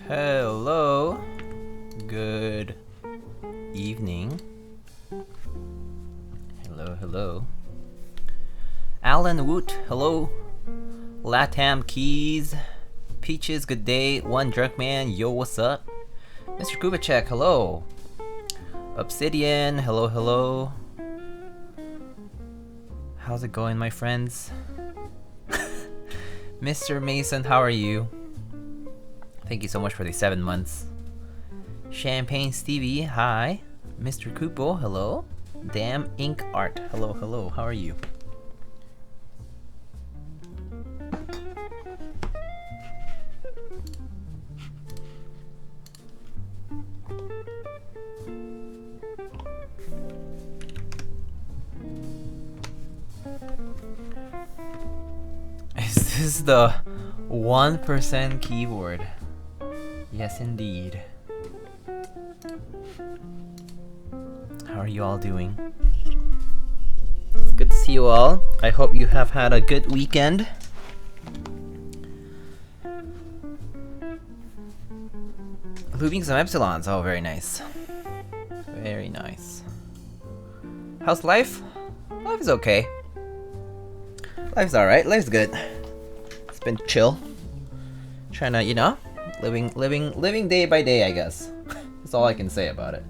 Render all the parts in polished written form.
Hello. Good evening. Hello. Alan Woot, hello. Latam Keys. Peaches, good day. One Drunk Man, yo, what's up? Mr. Koobaczech, hello. Obsidian, hello. How's it going, my friends? Mr. Mason, how are you? Thank you so much for the 7 months. Champagne Stevie, hi. Mr. Kupo, hello. Damn Ink Art, hello. How are you? Is this the 1% keyboard? Yes, indeed. How are you all doing? Good to see you all. I hope you have had a good weekend. Lubing some epsilons. Oh, very nice. Very nice. How's life? Life is okay. Life's alright. Life's good. It's been chill. Trying to, you know, living day by day, I guess. That's all I can say about it.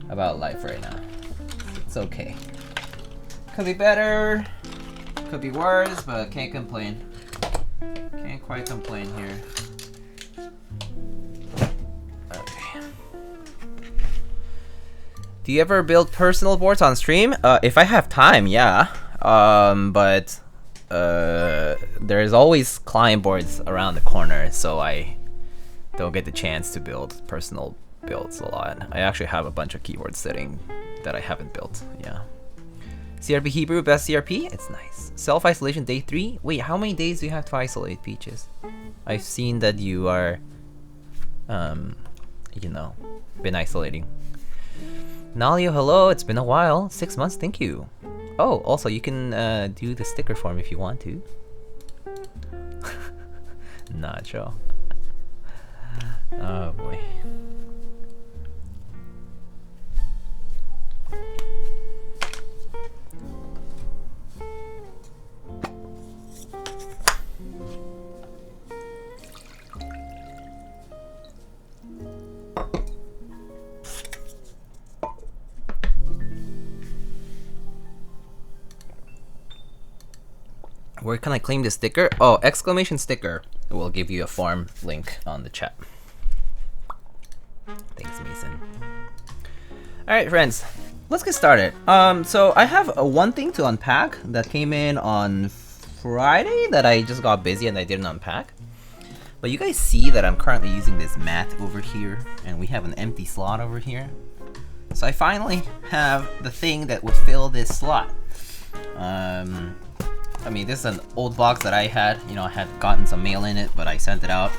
About life right now. It's okay. Could be better, could be worse, but can't complain. Can't quite complain here. Okay. Do you ever build personal boards on stream? If I have time, yeah. But there's always client boards around the corner, so I don't get the chance to build personal builds a lot. I actually have a bunch of keyboards sitting that I haven't built. Yeah. CRP Hebrew, best CRP? It's nice. Self-isolation day 3? Wait, how many days do you have to isolate, Peaches? I've seen that you are, you know, been isolating. Nalio, hello, it's been a while. 6 months, thank you. Oh, also, you can do the sticker form if you want to. Not sure. Oh boy. Where can I claim the sticker? Oh, exclamation sticker. We'll give you a form link on the chat. Thanks, Mason. Alright, friends. Let's get started. So I have one thing to unpack that came in on Friday that I just got busy and I didn't unpack. But you guys see that I'm currently using this mat over here, and we have an empty slot over here. So I finally have the thing that would fill this slot. I mean, this is an old box that I had. You know, I had gotten some mail in it, but I sent it out.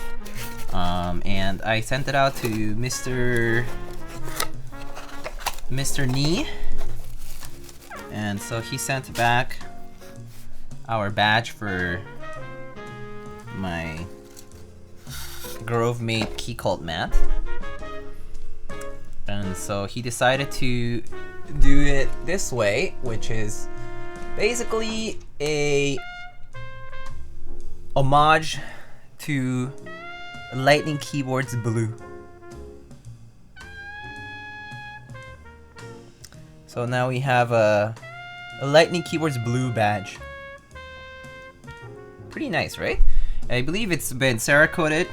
And I sent it out to Mr. Nee. And so he sent back our badge for my Grove-made key cult mat. And so he decided to do it this way, which is basically a homage to Lightning Keyboards Blue. So now we have a Lightning Keyboards Blue badge. Pretty nice, right? I believe it's been Cerakoted,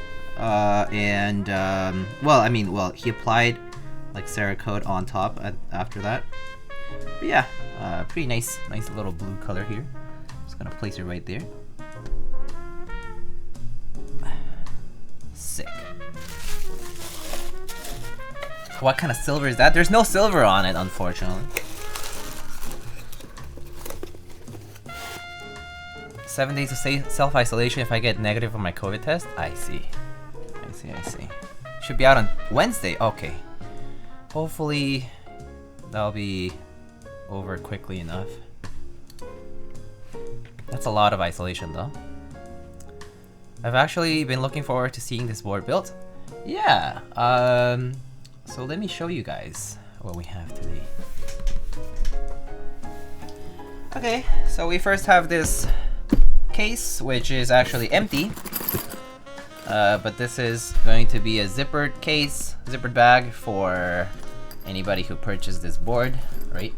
well, he applied like Cerakote on top after that. But yeah, pretty nice little blue color here. Just gonna place it right there. Sick. What kind of silver is that? There's no silver on it, unfortunately. 7 days of self-isolation if I get negative on my COVID test? I see. Should be out on Wednesday. Okay. Hopefully that'll be over quickly enough. That's a lot of isolation though. I've actually been looking forward to seeing this board built. Yeah, so let me show you guys what we have today. Okay, so we first have this case, which is actually empty. But this is going to be a zippered case, zippered bag for anybody who purchased this board, right?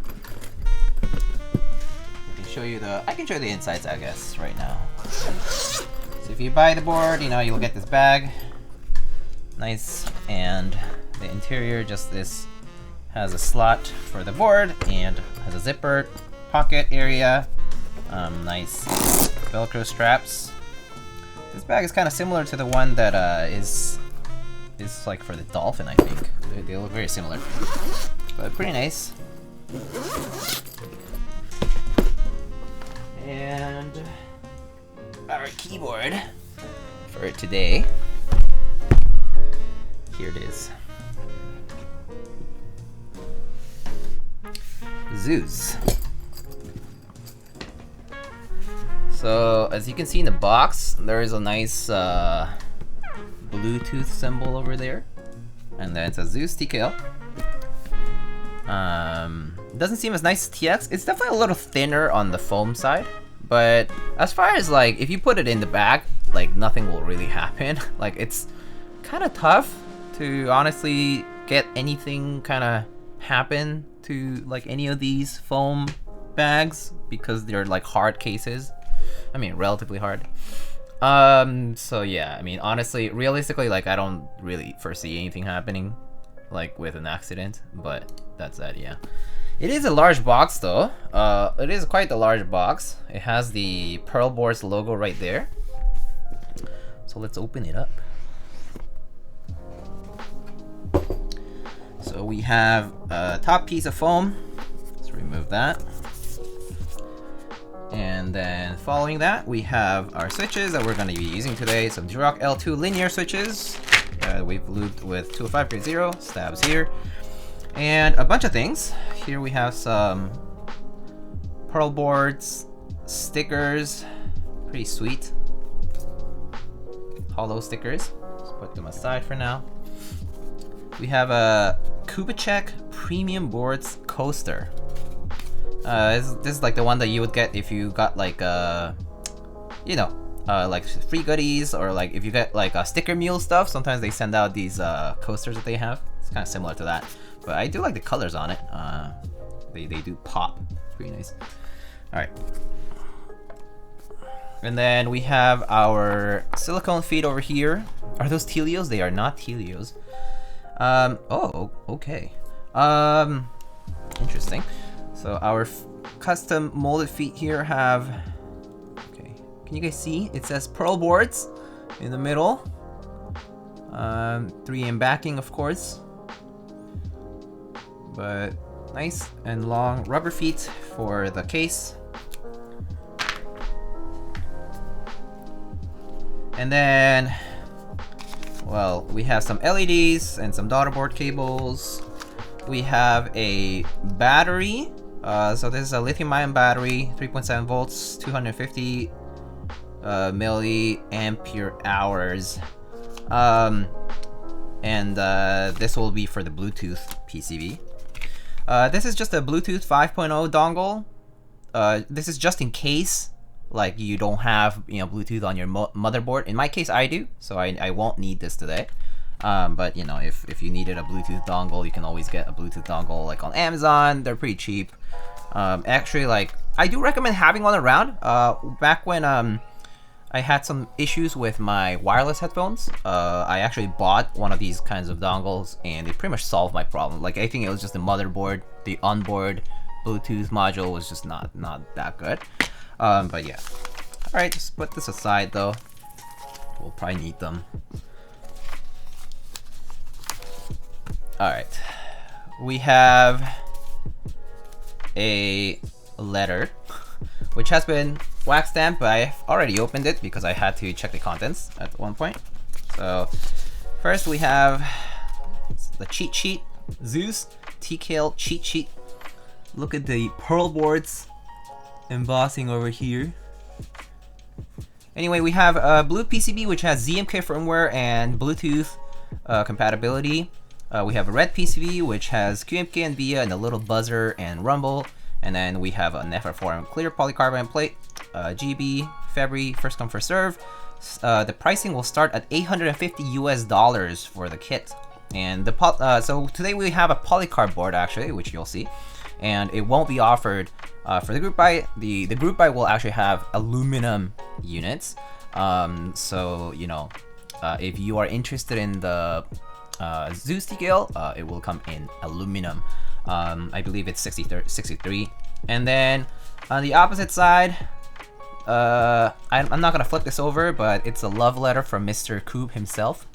I can show you the insides, I guess, right now. So if you buy the board, you know, you'll get this bag. Nice, and the interior just this has a slot for the board and has a zipper pocket area. Nice Velcro straps. This bag is kind of similar to the one that is like for the dolphin, I think. They look very similar, but pretty nice. And our keyboard for today. Here it is. Zeus. So, as you can see in the box, there is a nice Bluetooth symbol over there. And then it says Zeus TKL. It doesn't seem as nice as TX. It's definitely a little thinner on the foam side. But as far as like, if you put it in the bag, like nothing will really happen. Like it's kind of tough to honestly get anything kind of happen to like any of these foam bags because they're like hard cases. I mean, relatively hard. So yeah, I mean, honestly, realistically, like I don't really foresee anything happening like with an accident, but that's that, yeah. It is a large box though. It is quite a large box. It has the PearlBoards logo right there. So let's open it up. So we have a top piece of foam. Let's remove that. And then following that, we have our switches that we're going to be using today. Some Durock L2 linear switches. We've lubed with 205.0 stabs here. And a bunch of things. Here we have some PearlBoards stickers. Pretty sweet. Hollow stickers. Let's put them aside for now. We have a Koobaczech premium boards coaster. This is like the one that you would get if you got like you know, like free goodies, or like if you get like a sticker mule stuff. Sometimes they send out these coasters that they have. It's kind of similar to that, but I do like the colors on it. They do pop, pretty nice. All right, and then we have our silicone feet over here. Are those Telios? They are not Telios. Oh, okay. Interesting. So our custom molded feet here have, okay, can you guys see? It says PearlBoards in the middle. 3M backing, of course. But nice and long rubber feet for the case. And then, well, we have some LEDs and some daughterboard cables. We have a battery. So this is a lithium-ion battery, 3.7 volts, 250 milliampere hours. And this will be for the Bluetooth PCB. This is just a Bluetooth 5.0 dongle. This is just in case, like, you don't have, you know, Bluetooth on your motherboard. In my case, I do, so I won't need this today. But you know, if you needed a Bluetooth dongle, you can always get a Bluetooth dongle like on Amazon. They're pretty cheap. Actually, like, I do recommend having one around. Back when I had some issues with my wireless headphones, I actually bought one of these kinds of dongles, and it pretty much solved my problem. Like, I think it was just the motherboard, the onboard Bluetooth module was just not that good. But yeah. All right, just put this aside though. We'll probably need them. Alright, we have a letter which has been wax stamped, but I've already opened it because I had to check the contents at one point. So first we have the cheat sheet, Zeus TKL cheat sheet. Look at the PearlBoards embossing over here. Anyway, we have a blue PCB which has ZMK firmware and Bluetooth compatibility. We have a red PCB which has QMK and VIA and a little buzzer and rumble, and then we have an FR4M clear polycarbonate plate, GB, February, first come first serve. The pricing will start at $850 US for the kit. And the so today we have a polycarb board actually, which you'll see, and it won't be offered for the group buy. The group buy will actually have aluminum units. So you know, if you are interested in the Zeus TKL, it will come in aluminum. I believe it's 63. And then on the opposite side, I'm not gonna flip this over, but it's a love letter from Mr. Koob himself.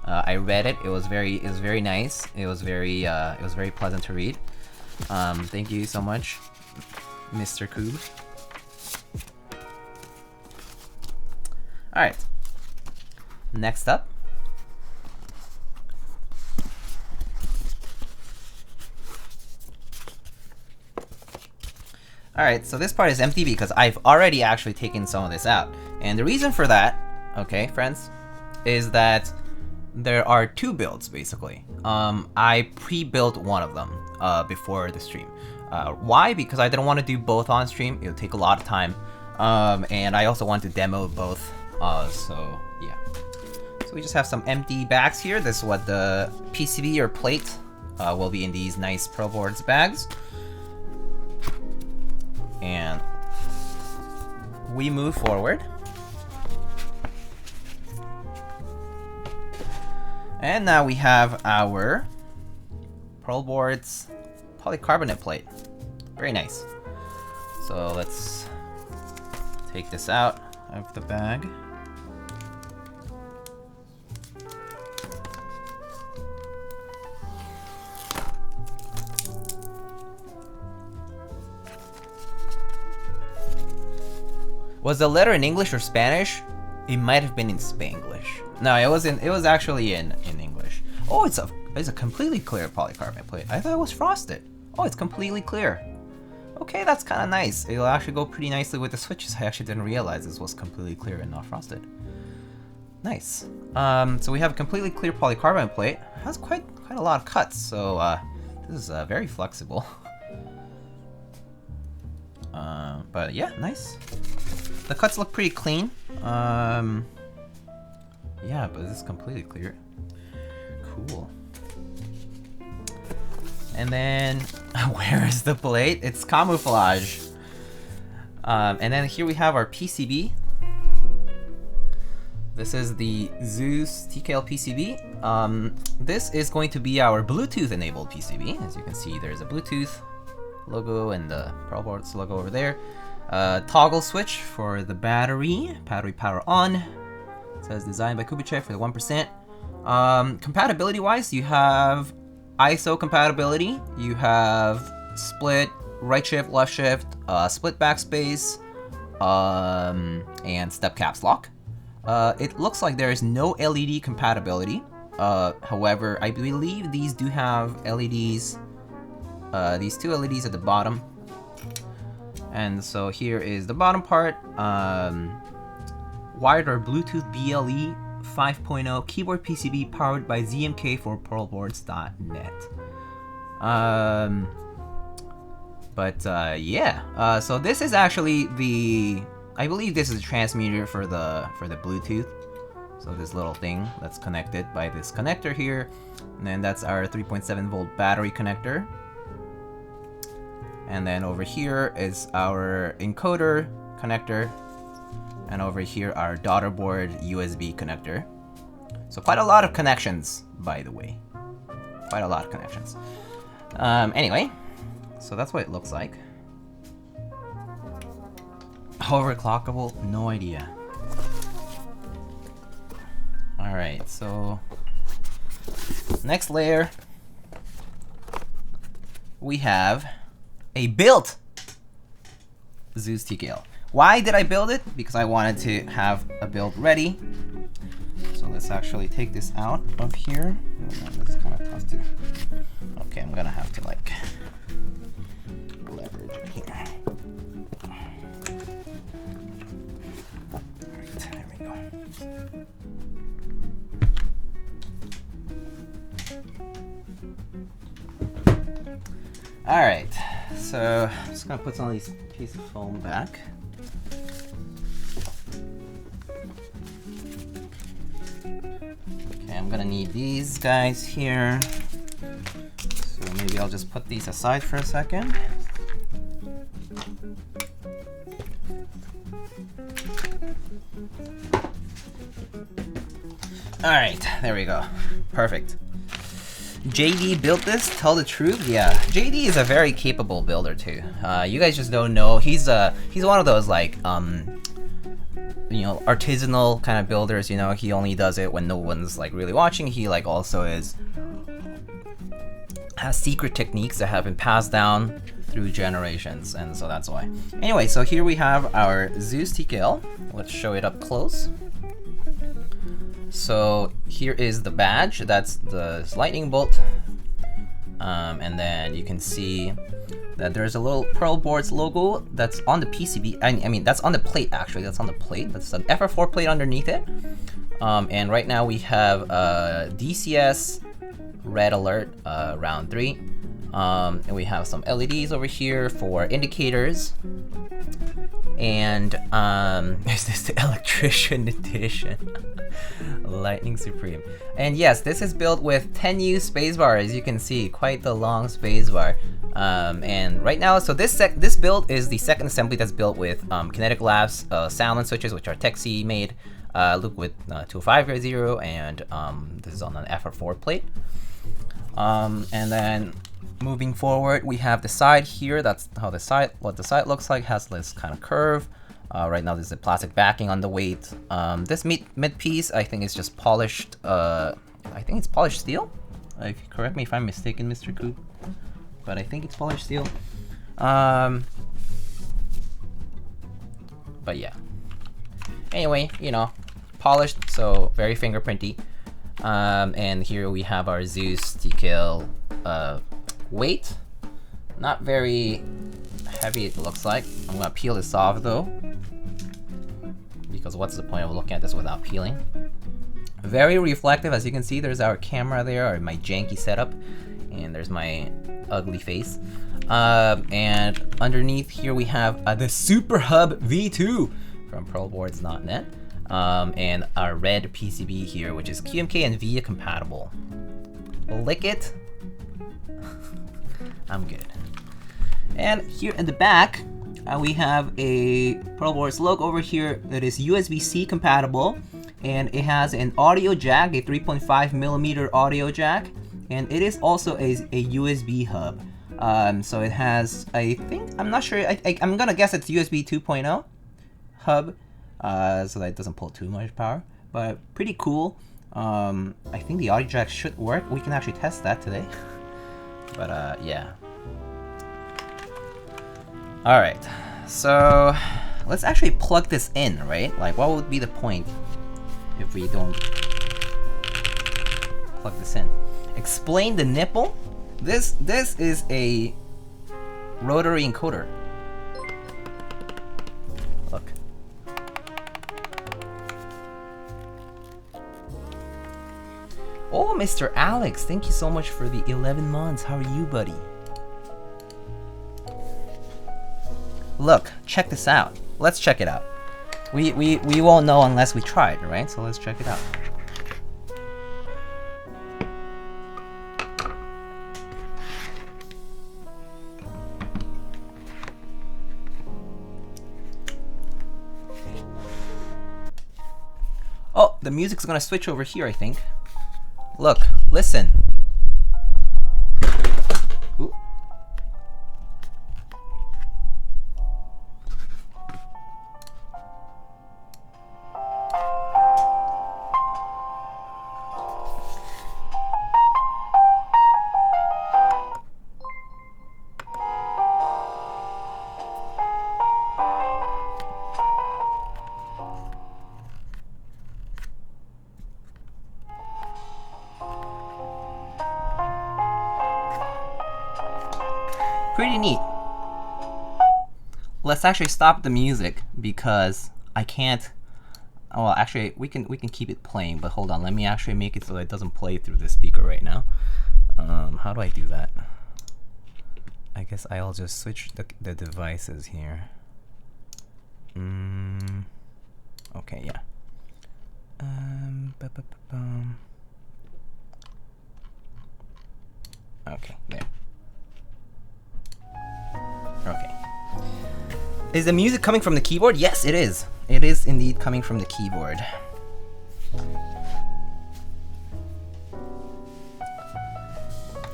I read it. It was very nice. It was very pleasant to read. Thank you so much, Mr. Koob. All right. Next up. Alright, so this part is empty because I've already actually taken some of this out. And the reason for that, okay, friends, is that there are two builds, basically. I pre-built one of them before the stream. Why? Because I didn't want to do both on stream. It would take a lot of time. And I also want to demo both. So, yeah. So we just have some empty bags here. This is what the PCB or plate will be in these nice PearlBoards bags. And we move forward. And now we have our PearlBoards polycarbonate plate. Very nice. So let's take this out of the bag. Was the letter in English or Spanish? It might have been in Spanglish. No, it was actually in English. Oh, it's a completely clear polycarbonate plate. I thought it was frosted. Oh, it's completely clear. Okay, that's kind of nice. It'll actually go pretty nicely with the switches. I actually didn't realize this was completely clear and not frosted. Nice. So we have a completely clear polycarbonate plate. It has quite a lot of cuts, so this is very flexible. But yeah, nice. The cuts look pretty clean. Yeah, but this is completely clear. Cool. And then, where is the plate? It's camouflage. And then here we have our PCB. This is the Zeus TKL PCB. This is going to be our Bluetooth enabled PCB. As you can see, there's a Bluetooth logo and the PearlBoards logo over there. Toggle switch for the battery power on. It says designed by Koobaczech for the 1%. Compatibility wise, you have ISO compatibility, you have split right shift, left shift, split backspace, and step caps lock. It looks like there is no LED compatibility. However, I believe these do have LEDs, these two LEDs at the bottom. And so here is the bottom part. Wired or Bluetooth BLE 5.0 keyboard PCB powered by ZMK for PearlBoards.net. Yeah. So this is actually I believe this is a transmitter for the Bluetooth. So this little thing that's connected by this connector here, and then that's our 3.7 volt battery connector. And then over here is our encoder connector, and over here our daughter board USB connector. So quite a lot of connections, by the way. Quite a lot of connections. Anyway, so that's what it looks like. Overclockable? No idea. Alright, so next layer we have a built Zeus TKL. Why did I build it? Because I wanted to have a build ready. So let's actually take this out of here. This is kind of tough to. Okay, I'm gonna have to like leverage it here. Alright, there we go. Alright, so I'm just gonna put some of these pieces of foam back. Okay, I'm gonna need these guys here. So maybe I'll just put these aside for a second. Alright, there we go. Perfect. JD built this, tell the truth? Yeah, JD is a very capable builder too. You guys just don't know. He's one of those like you know, artisanal kind of builders, you know. He only does it when no one's like really watching. He like also has secret techniques that have been passed down through generations, and so that's why. Anyway, so here we have our Zeus TKL. Let's show it up close. So here is the badge, that's the lightning bolt, and then you can see that there's a little PearlBoards logo that's on the PCB. I mean that's on the plate actually. That's on the plate. That's an FR4 plate underneath it. And right now we have DCS Red Alert round 3, and we have some LEDs over here for indicators. And is this the electrician edition? Lightning Supreme. And yes, this is built with 10U spacebar, as you can see, quite the long spacebar. And right now, so this build is the second assembly that's built with Kinetic Labs Salmons switches, which are Texi made, Lube with 205.0, and this is on an FR4 plate. And then moving forward, we have the side here. That's how what the side looks like. Has this kind of curve. Right now, there's a plastic backing on the weight. This mid piece, I think, is just polished. I think it's polished steel. If you correct me if I'm mistaken, Mr. Coop, but I think it's polished steel. But yeah. Anyway, you know, polished, so very fingerprinty. And here we have our Zeus TKL weight. Not very heavy, it looks like. I'm gonna peel this off though, because what's the point of looking at this without peeling? Very reflective, as you can see. There's our camera there, or my janky setup, and there's my ugly face. And underneath here we have the Super Hub V2 from PearlBoards.net, and our red PCB here, which is QMK and VIA compatible. Lick it. I'm good. And here in the back, we have a PearlBoards logo over here that is USB-C compatible, and it has an audio jack, a 3.5mm audio jack, and it is also a USB hub. So it has, I think, I'm not sure, I'm gonna guess it's USB 2.0 hub, so that it doesn't pull too much power, but pretty cool. I think the audio jack should work. We can actually test that today. But yeah. Alright, so let's actually plug this in, right? Like, what would be the point if we don't plug this in? Explain the nipple. This is a rotary encoder. Look. Oh, Mr. Alex, thank you so much for the 11 months. How are you, buddy? Look, check this out. Let's check it out. We won't know unless we try it, right? So let's check it out. Oh, the music's gonna switch over here, I think. Look, listen. Ooh. Pretty neat. Let's actually stop the music because I can't. Oh, well, actually, we can keep it playing, but hold on. Let me actually make it so that it doesn't play through the speaker right now. How do I do that? I guess I'll just switch the devices here. Okay, yeah. Okay, there. Okay. Is the music coming from the keyboard? Yes, it is. It is indeed coming from the keyboard.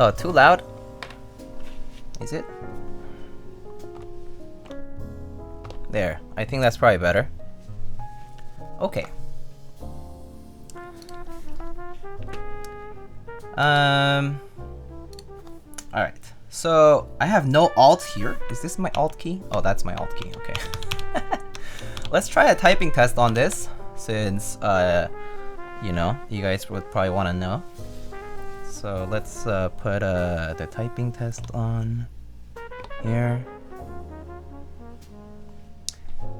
Oh, too loud? Is it? There. I think that's probably better. Okay. Alright. So, I have no alt here. Is this my alt key? Oh, that's my alt key. Okay. Let's try a typing test on this, since, you know, you guys would probably want to know. So, let's put the typing test on here.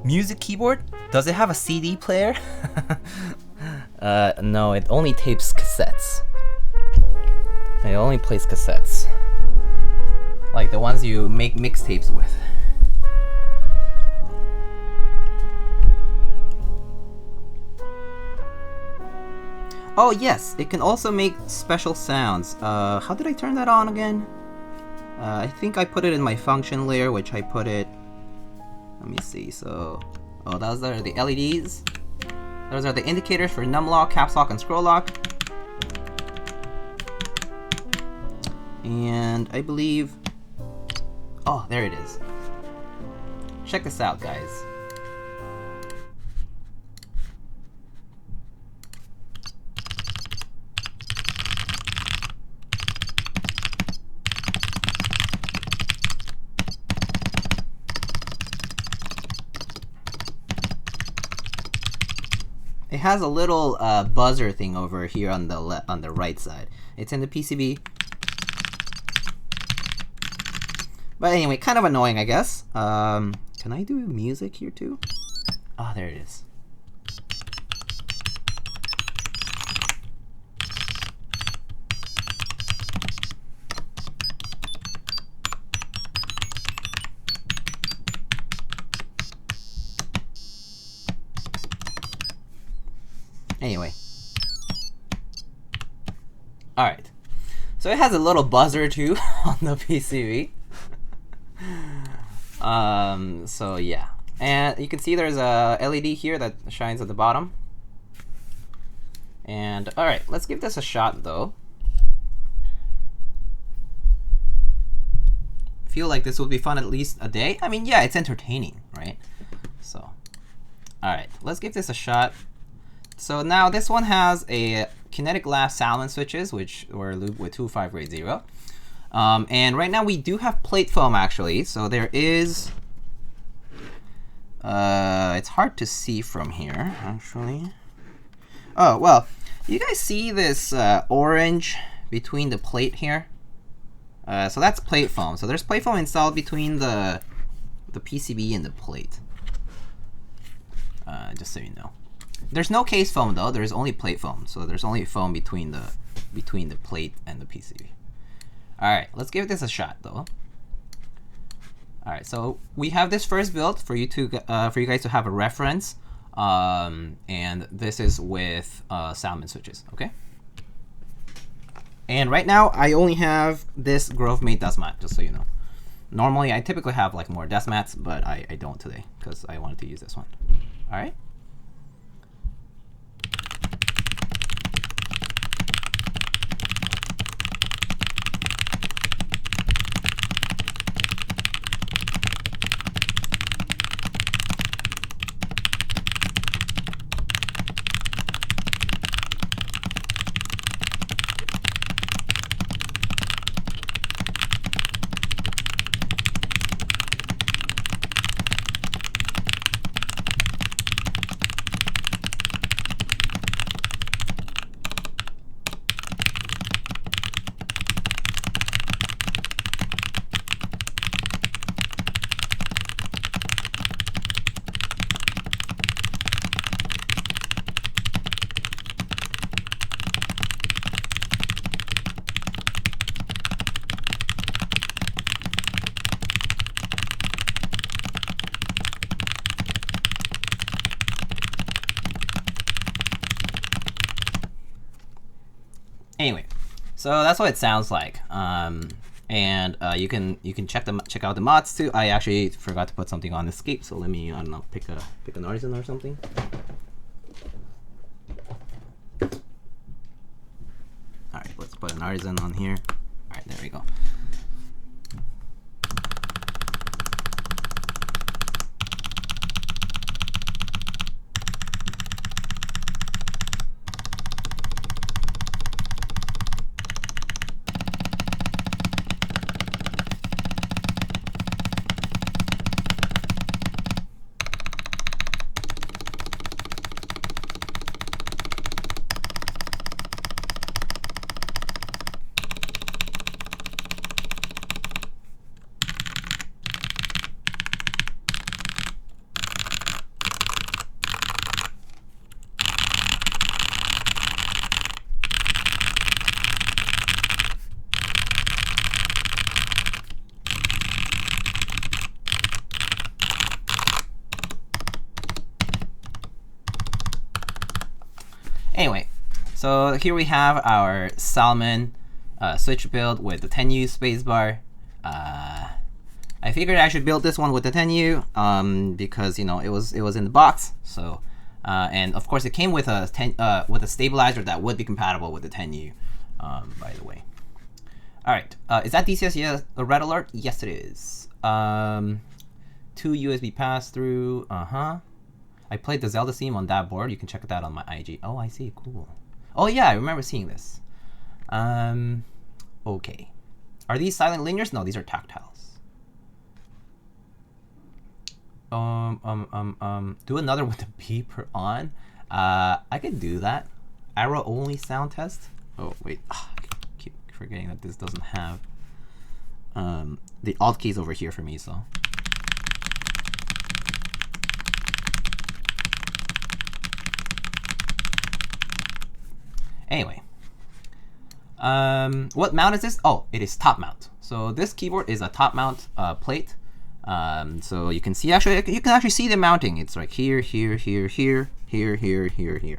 Music keyboard? Does it have a CD player? No, it only tapes cassettes. It only plays cassettes. Like the ones you make mixtapes with. Oh yes, it can also make special sounds. How did I turn that on again? I think I put it in my function layer, which I put it... Let me see, so... Oh, those are the LEDs. Those are the indicators for num lock, caps lock, and scroll lock. And I believe... Oh, there it is. Check this out, guys. It has a little buzzer thing over here on the right side. It's in the PCB. But anyway, kind of annoying, I guess. Can I do music here too? Ah, there it is. Anyway. Alright. So it has a little buzzer too on the PCB. So yeah. And you can see there's a LED here that shines at the bottom. And alright, let's give this a shot though. Feel like this will be fun at least a day. I mean, yeah, it's entertaining, right? So, alright, let's give this a shot. So now this one has a kinetic glass Salmons switches, which were lubed with 2580. And right now we do have plate foam actually. So there is, it's hard to see from here actually. Oh, well, you guys see this orange between the plate here? So that's plate foam. So there's plate foam installed between the PCB and the plate. Just so you know. There's no case foam though. There's only plate foam. So there's only foam between the plate and the PCB. All right, let's give this a shot though. All right, so we have this first build for you guys to have a reference, and this is with Salmons switches. Okay. And right now I only have this Grove Mate dust mat, just so you know. Normally I typically have like more dust mats, but I don't today because I wanted to use this one. All right. Anyway, so that's what it sounds like. And you can check out the mods too. I actually forgot to put something on Escape, so let me, I don't know, pick an artisan or something. All right, let's put an artisan on here. All right, there we go. Anyway, so here we have our Salmon switch build with the 10U spacebar. I figured I should build this one with the 10U because it was in the box. So and of course it came with a stabilizer that would be compatible with the 10U. By the way. All right, is that DCS Red Alert? Yes, it is. 2 USB pass through. I played the Zelda theme on that board. You can check that on my IG. Oh, I see. Cool. Oh yeah, I remember seeing this. Okay. Are these silent linears? No, these are tactiles. Do another with the beeper on. I could do that. Arrow only sound test. Oh wait, I keep forgetting that this doesn't have the alt keys over here for me. So. Anyway, what mount is this? Oh, it is top mount. So this keyboard is a top mount plate. So you can see you can actually see the mounting. It's like here, here, here, here, here, here, here, here.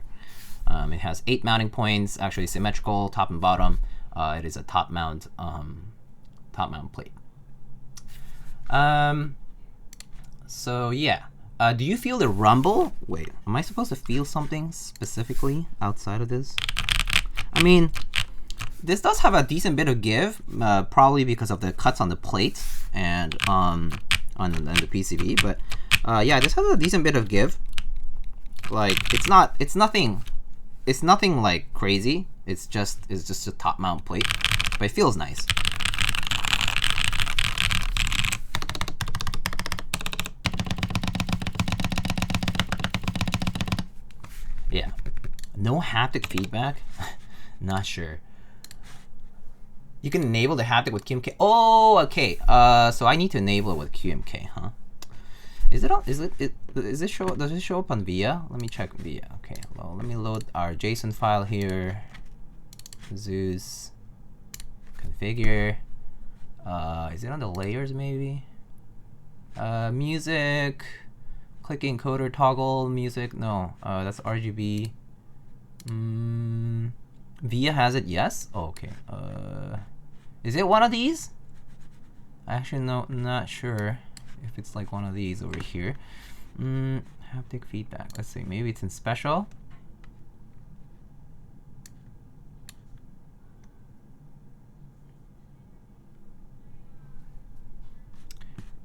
It has 8 mounting points, actually symmetrical, top and bottom. It is a top mount plate. So yeah. Do you feel the rumble? Wait, am I supposed to feel something specifically outside of this? I mean, this does have a decent bit of give, probably because of the cuts on the plate and on the PCB. But yeah, this has a decent bit of give. Like it's nothing like crazy. It's just a top mount plate, but it feels nice. Yeah, no haptic feedback. Not sure. You can enable the haptic with QMK. Oh, okay. So I need to enable it with QMK, huh? Is it on? Does it show up on VIA? Let me check VIA. Okay. Well, let me load our JSON file here. Zeus. Configure. Is it on the layers maybe? Music. Click encoder toggle music. No. That's RGB. VIA has it, yes? Oh, okay. Is it one of these? Actually, no, not sure if it's like one of these over here. Haptic feedback. Let's see. Maybe it's in special.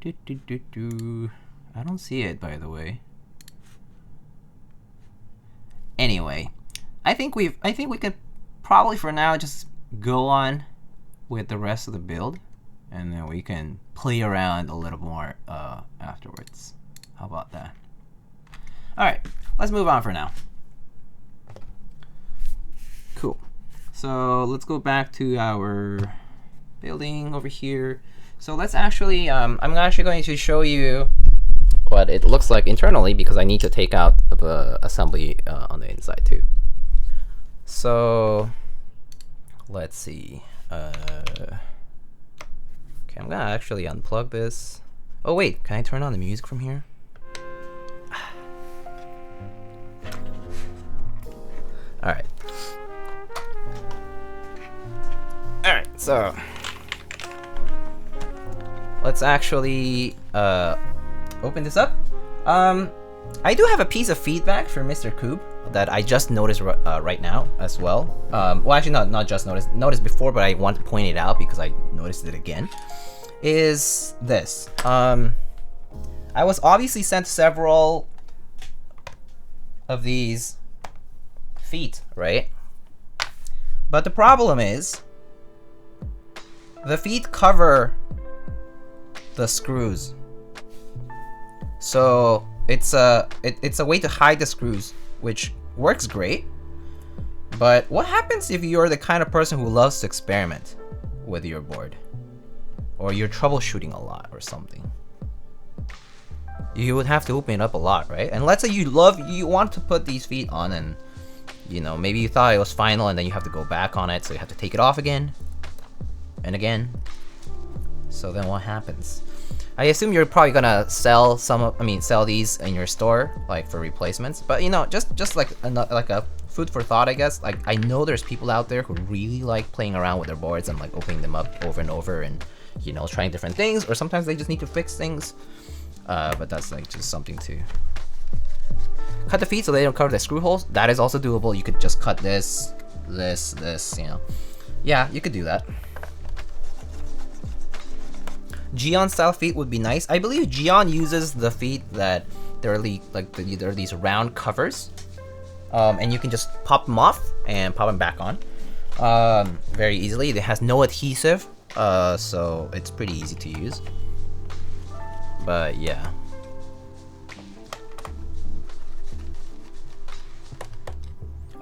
I don't see it, by the way. Anyway, I think we can probably for now just go on with the rest of the build, and then we can play around a little more afterwards. How about that? All right, let's move on for now. Cool. So let's go back to our building over here. So let's actually, I'm actually going to show you what it looks like internally, because I need to take out the assembly on the inside too. So let's see. Okay, I'm gonna actually unplug this. Oh wait, can I turn on the music from here? All right. so let's actually open this up. I do have a piece of feedback for Mr. Koob that I just noticed right now as well. Well, actually, not just noticed before, but I want to point it out because I noticed it again. Is this? I was obviously sent several of these feet, right? But the problem is the feet cover the screws, so it's a way to hide the screws, which works great. But what happens if you're the kind of person who loves to experiment with your board, or you're troubleshooting a lot or something? You would have to open it up a lot, right? And let's say you want to put these feet on, and you know, maybe you thought it was final, and then you have to go back on it, so you have to take it off again and again. So then what happens? I assume you're probably gonna sell sell these in your store, like for replacements. But you know, just like a food for thought, I guess. Like, I know there's people out there who really like playing around with their boards and like opening them up over and over, and you know, trying different things. Or sometimes they just need to fix things. But that's like just something to cut the feet so they don't cover the screw holes. That is also doable. You could just cut this, you know. Yeah, you could do that. Gion style feet would be nice. I believe Gion uses the feet that there are these round covers, and you can just pop them off and pop them back on very easily. It has no adhesive, so it's pretty easy to use. But yeah.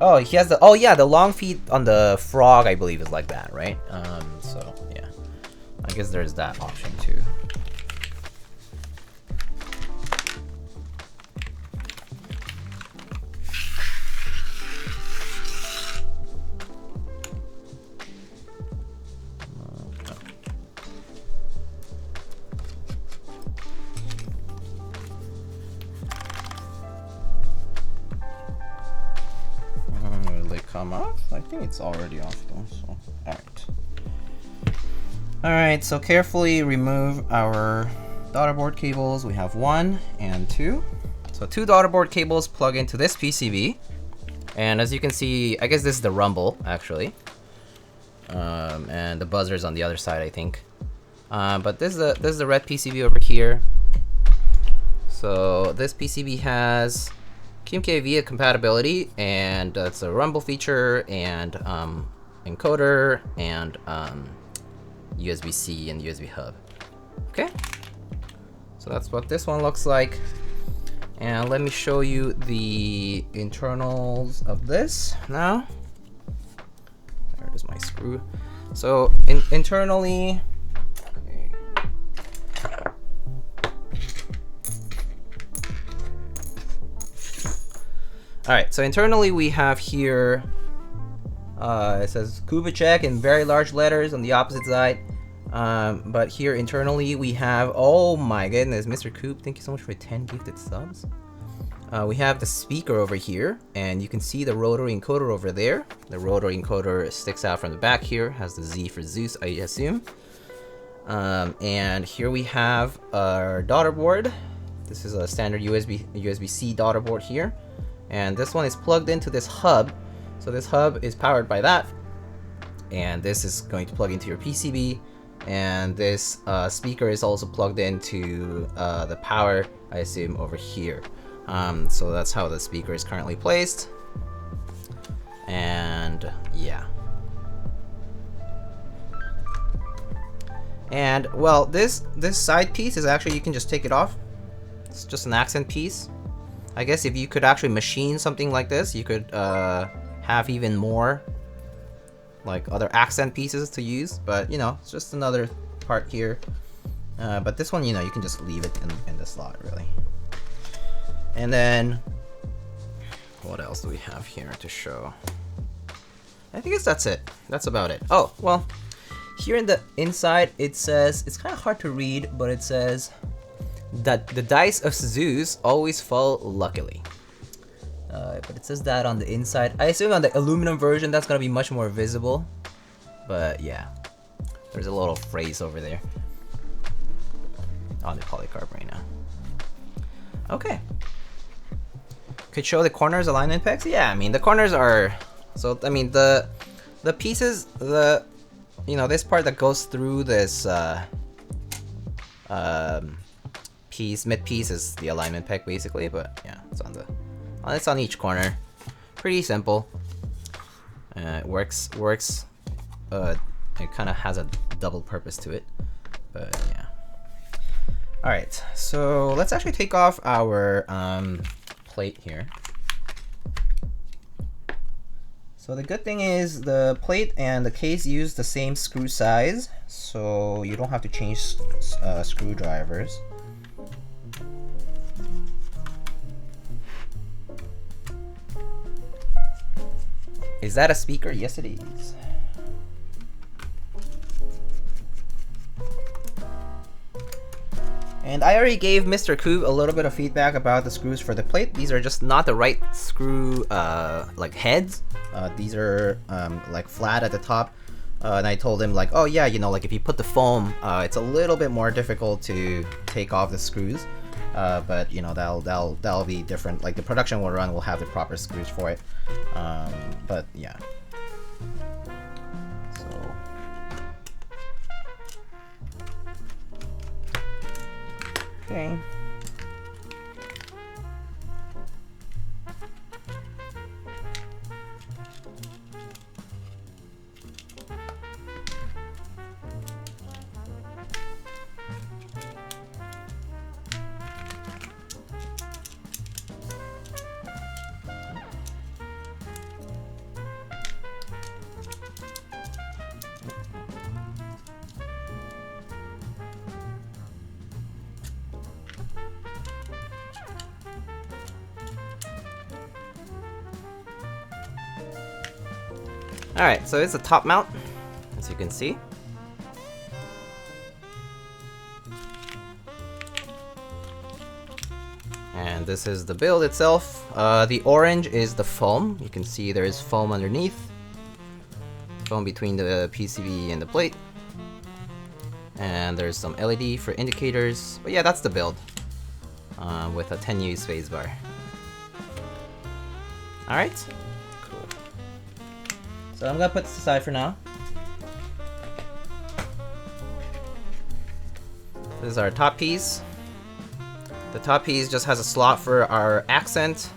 Oh, he has the long feet on the frog, I believe, is like that, right? So yeah, I guess there's that option too. Come off? I think it's already off though, so alright, so carefully remove our daughterboard cables. We have 1 and 2. So 2 daughterboard cables plug into this PCB, and as you can see, I guess this is the rumble actually, and the buzzer's on the other side, I think. But this is the red PCB over here. So this PCB has QMK compatibility, and it's a rumble feature, and encoder, and USB-C and USB hub. Okay, so that's what this one looks like. And let me show you the internals of this now. There is my screw. So internally, alright, so internally we have here, it says Koobaczech in very large letters on the opposite side. But here internally we have, oh my goodness, Mr. Koob, thank you so much for 10 gifted subs. We have the speaker over here, and you can see the rotary encoder over there. The rotary encoder sticks out from the back here, has the Z for Zeus, I assume. And here we have our daughterboard. This is a standard USB-C daughterboard here. And this one is plugged into this hub. So this hub is powered by that. And this is going to plug into your PCB. And this speaker is also plugged into the power, I assume, over here. So that's how the speaker is currently placed. And yeah. And well, this side piece is actually, you can just take it off. It's just an accent piece. I guess if you could actually machine something like this, you could have even more like other accent pieces to use, but you know, it's just another part here. But this one, you know, you can just leave it in the slot, really. And then what else do we have here to show? I think that's it. That's about it. Oh, well, here in the inside it says, it's kind of hard to read, but it says that the dice of Zeus always fall luckily. But it says that on the inside. I assume on the aluminum version that's gonna be much more visible, but yeah. There's a little phrase over there on the polycarbonate now. Okay. Could show the corners alignment pegs? Yeah, I mean the corners are, so I mean the pieces, you know, this part that goes through this piece, mid piece is the alignment peg basically, but yeah, it's on each corner. Pretty simple. It works. It kind of has a double purpose to it, but yeah. All right, so let's actually take off our plate here. So the good thing is the plate and the case use the same screw size, so you don't have to change screwdrivers. Is that a speaker? Yes, it is. And I already gave Mr. Koob a little bit of feedback about the screws for the plate. These are just not the right screw like heads. These are like flat at the top. And I told him like, oh yeah, you know, like if you put the foam, it's a little bit more difficult to take off the screws. But you know, that'll be different. Like the production will run will have the proper screws for it. But yeah. Okay. Alright, so it's a top mount, as you can see. And this is the build itself. The orange is the foam. You can see there is foam underneath. Foam between the PCB and the plate. And there's some LED for indicators. But yeah, that's the build. With a 10U spacebar. Alright. So I'm gonna put this aside for now. This is our top piece. The top piece just has a slot for our accent,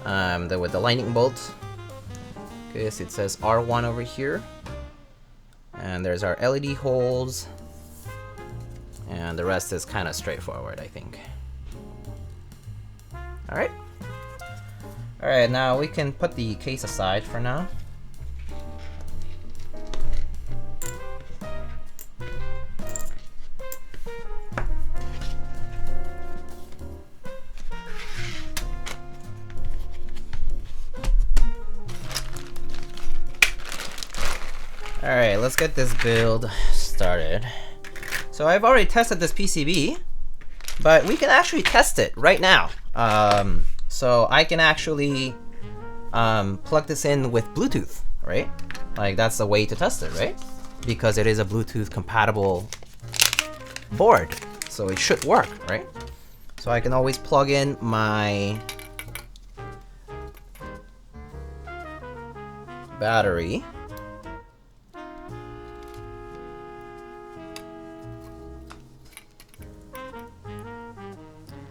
with the lightning bolt. Okay, so it says R1 over here. And there's our LED holes. And the rest is kind of straightforward, I think. Alright. Alright, now we can put the case aside for now. Alright, let's get this build started. So I've already tested this PCB, but we can actually test it right now. So I can actually plug this in with Bluetooth, right? Like that's the way to test it, right? Because it is a Bluetooth compatible board, so it should work, right? So I can always plug in my battery.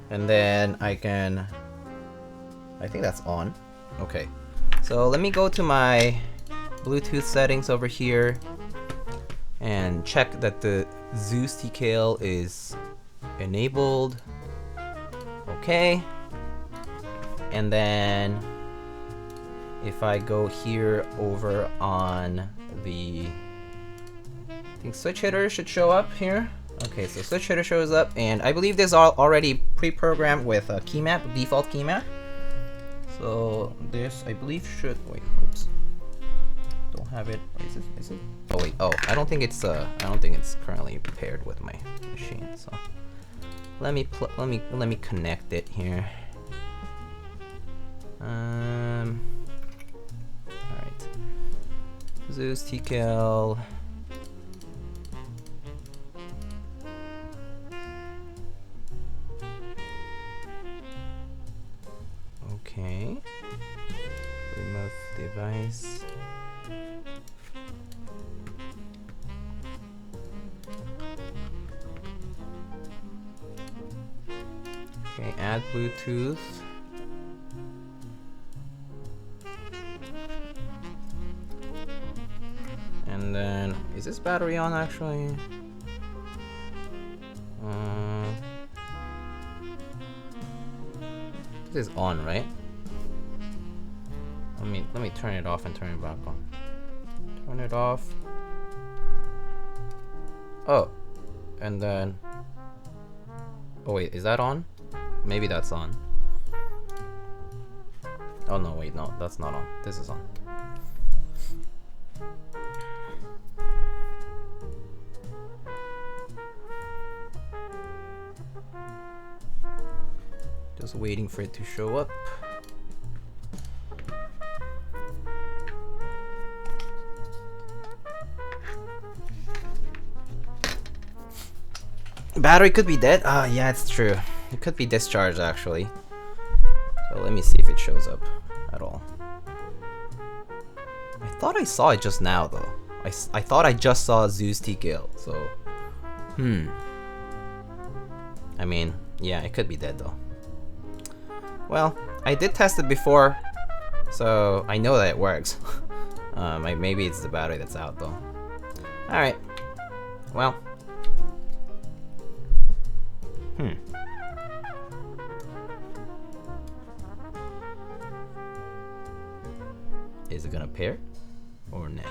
And then I think that's on. Okay, so let me go to my Bluetooth settings over here and check that the Zeus TKL is enabled. Okay, and then if I go here over on the, I think switch hitter should show up here. Okay, so switch hitter shows up, and I believe this is already pre-programmed with a key map, default key map. So this, I believe, should oops, don't have it. Is it? Oh wait, oh, I don't think it's currently paired with my machine. So let me connect it here. All right, Zeus TKL. device. Okay, add Bluetooth. And then, is this battery on actually? This is on, right? Let me turn it off and turn it back on. Turn it off. Oh, and then. Oh wait, is that on? Maybe that's on. Oh no, wait, no, that's not on. This is on. Just waiting for it to show up. Battery could be dead. Ah, yeah, it's true. It could be discharged actually. So let me see if it shows up at all. I thought I saw it just now though. I thought I just saw Zeus TKL. So, I mean, yeah, it could be dead though. Well, I did test it before, so I know that it works. Maybe it's the battery that's out though. Alright. Well. Is it gonna pair or nah?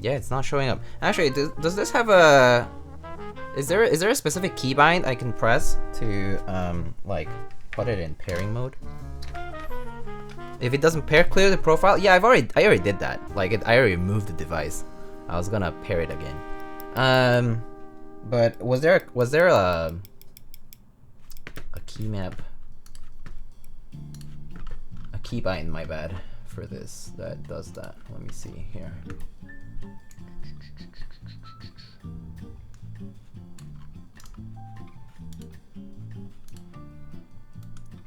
Yeah, it's not showing up. Actually, does this have a? Is there a specific keybind I can press to like put it in pairing mode? If it doesn't pair, clear the profile. Yeah, I already did that. Like I already removed the device. I was gonna pair it again. But was there a key map, a keybind, my bad, for this that does that? Let me see here.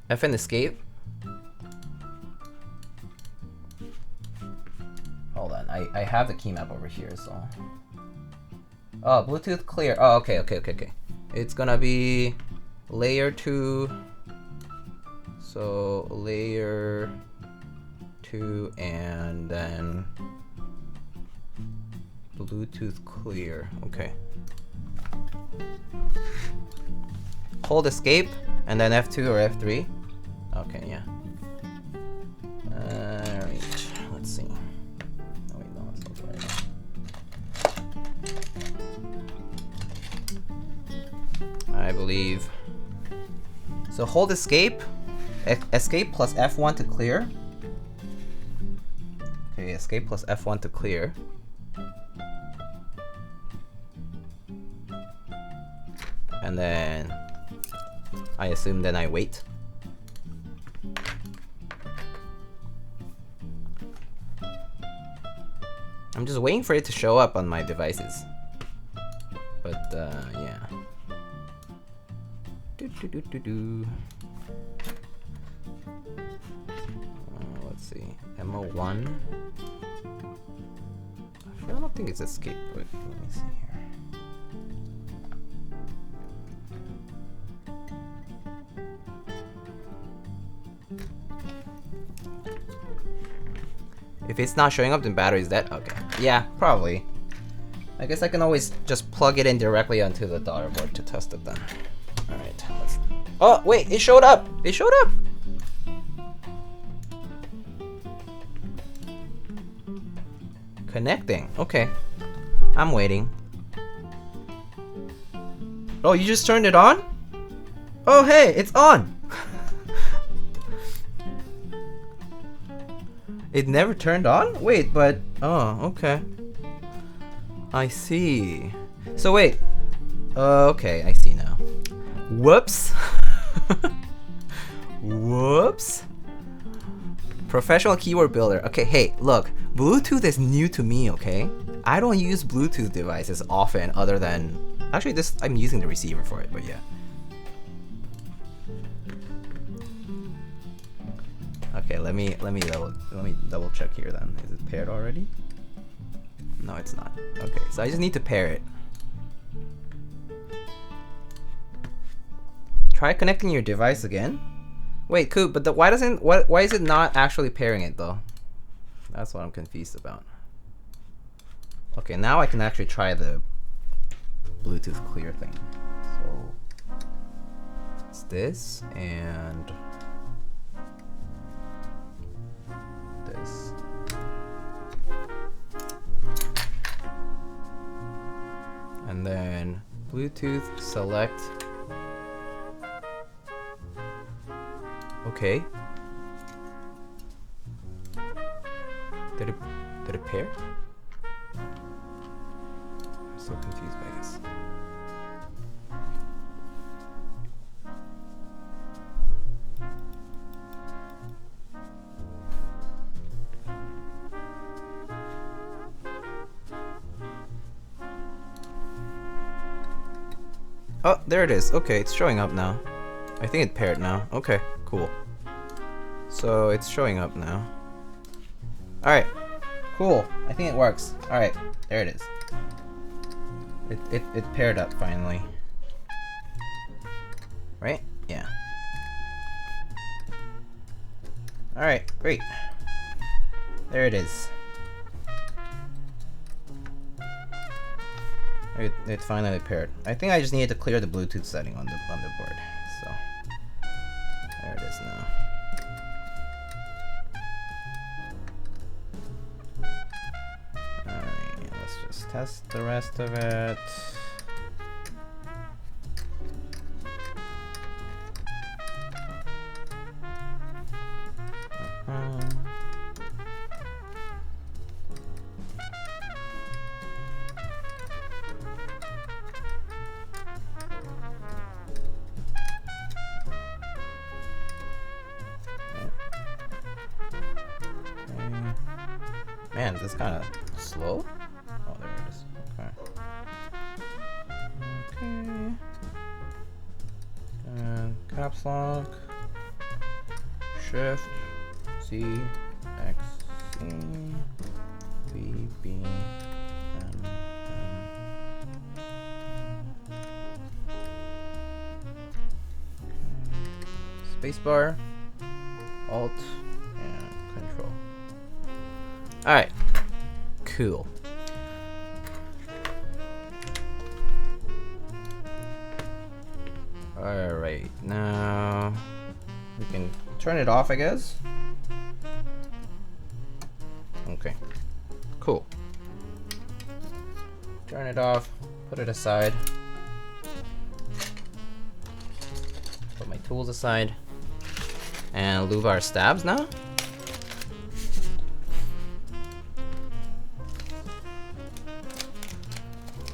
FN escape. Hold on, I have the key map over here, so. Oh, Bluetooth clear. Oh, okay. It's gonna be layer 2. So layer 2 and then Bluetooth clear. Okay. Hold escape and then F2 or F3. Okay, yeah. Alright, let's see. Oh wait, no, it's not right. I believe. So hold escape. Escape plus F1 to clear. Okay, escape plus F1 to clear. And then I assume then I wait. I'm just waiting for it to show up on my devices. But yeah. Let's see. MO1. I don't think it's escape, but let me see here. If it's not showing up, then battery is dead. Okay. Yeah, probably. I guess I can always just plug it in directly onto the daughter board to test it then. Alright, let's. Oh, wait, it showed up! It showed up! Connecting. Okay. I'm waiting. Oh, you just turned it on? Oh, hey, it's on! It never turned on? Wait, but... Oh, okay. I see. So wait. Okay, I see now. Whoops. Whoops. Professional keyboard builder. Okay, hey, look. Bluetooth is new to me, okay? I don't use Bluetooth devices often other than... Actually, I'm using the receiver for it, but yeah. let me double check here then. Is it paired already? No, it's not. Okay, so I just need to pair it. Try connecting your device again. Wait, Coop, but why is it not actually pairing it though? That's what I'm confused about. Okay, now I can actually try the Bluetooth clear thing. So it's this and this. And then Bluetooth select. Okay. Did it pair? I'm so confused by this. Oh, there it is. Okay, it's showing up now. I think it paired now. Okay, cool. So it's showing up now. Alright, cool. I think it works. Alright, there it is. It paired up finally. Right? Yeah. Alright, great. There it is. It finally paired. I think I just needed to clear the Bluetooth setting on the board. So there it is now. Alright, let's just test the rest of it. Man, this is kind of slow. Oh, there it is. Okay. Okay. And caps lock. Shift. C. X. C. V. B. M. Okay. Spacebar. Alt. And Control. Alright, cool. Alright, now we can turn it off, I guess. Okay, cool. Turn it off, put it aside. Put my tools aside. And lube our stabs now.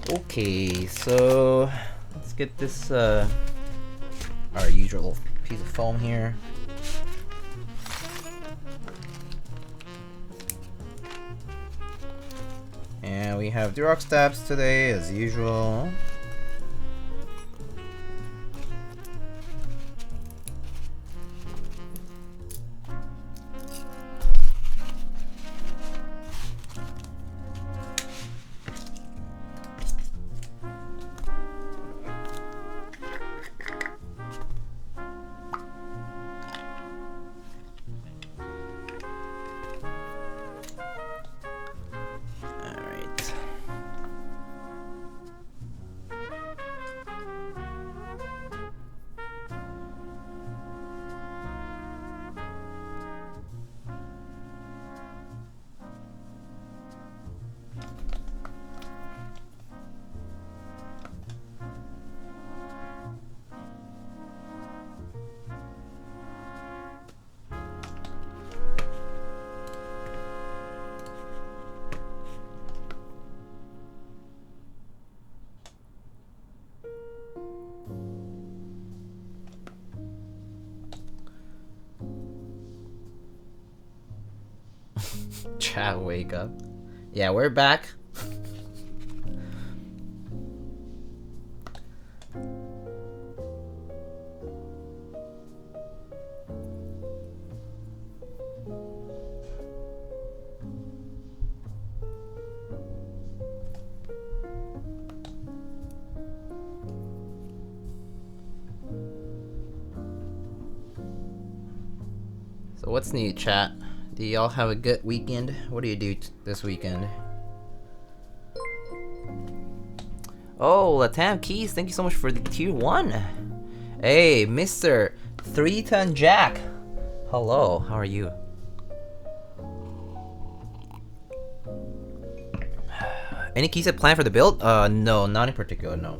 Okay, so let's get this our usual piece of foam here. And we have Durock stabs today as usual. Chat, wake up. Yeah, we're back. So what's new, chat? Do y'all have a good weekend? What do you do this weekend? Oh, Latam Keys, thank you so much for the tier 1. Hey, Mr. 3-ton Jack. Hello, how are you? Any keys that plan for the build? No, not in particular, no.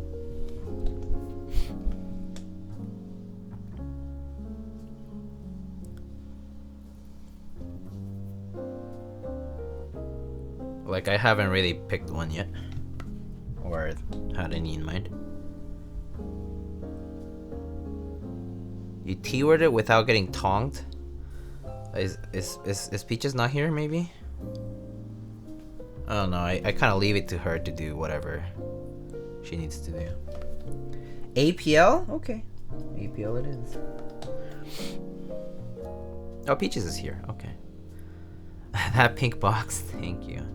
Like, I haven't really picked one yet. Or had any in mind. You T-worded it without getting tonged? Is Peaches not here, maybe? I don't know, I kind of leave it to her to do whatever she needs to do. APL? Okay. APL it is. Oh, Peaches is here, okay. That pink box, thank you.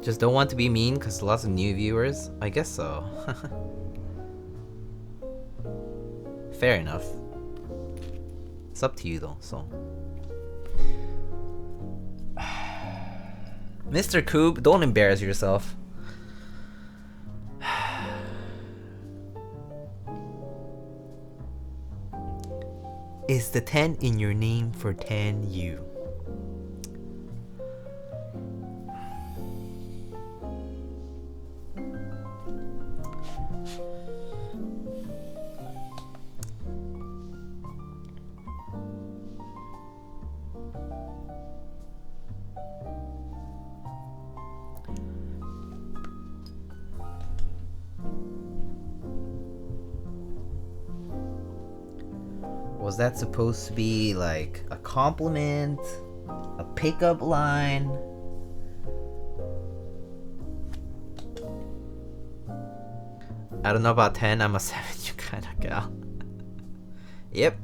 Just don't want to be mean because lots of new viewers? I guess so. Fair enough. It's up to you though, so. Mr. Koob, don't embarrass yourself. Is the 10 in your name for 10U? Was that supposed to be like a compliment? A pickup line? I don't know about 10, I'm a 7U kind of gal. Yep,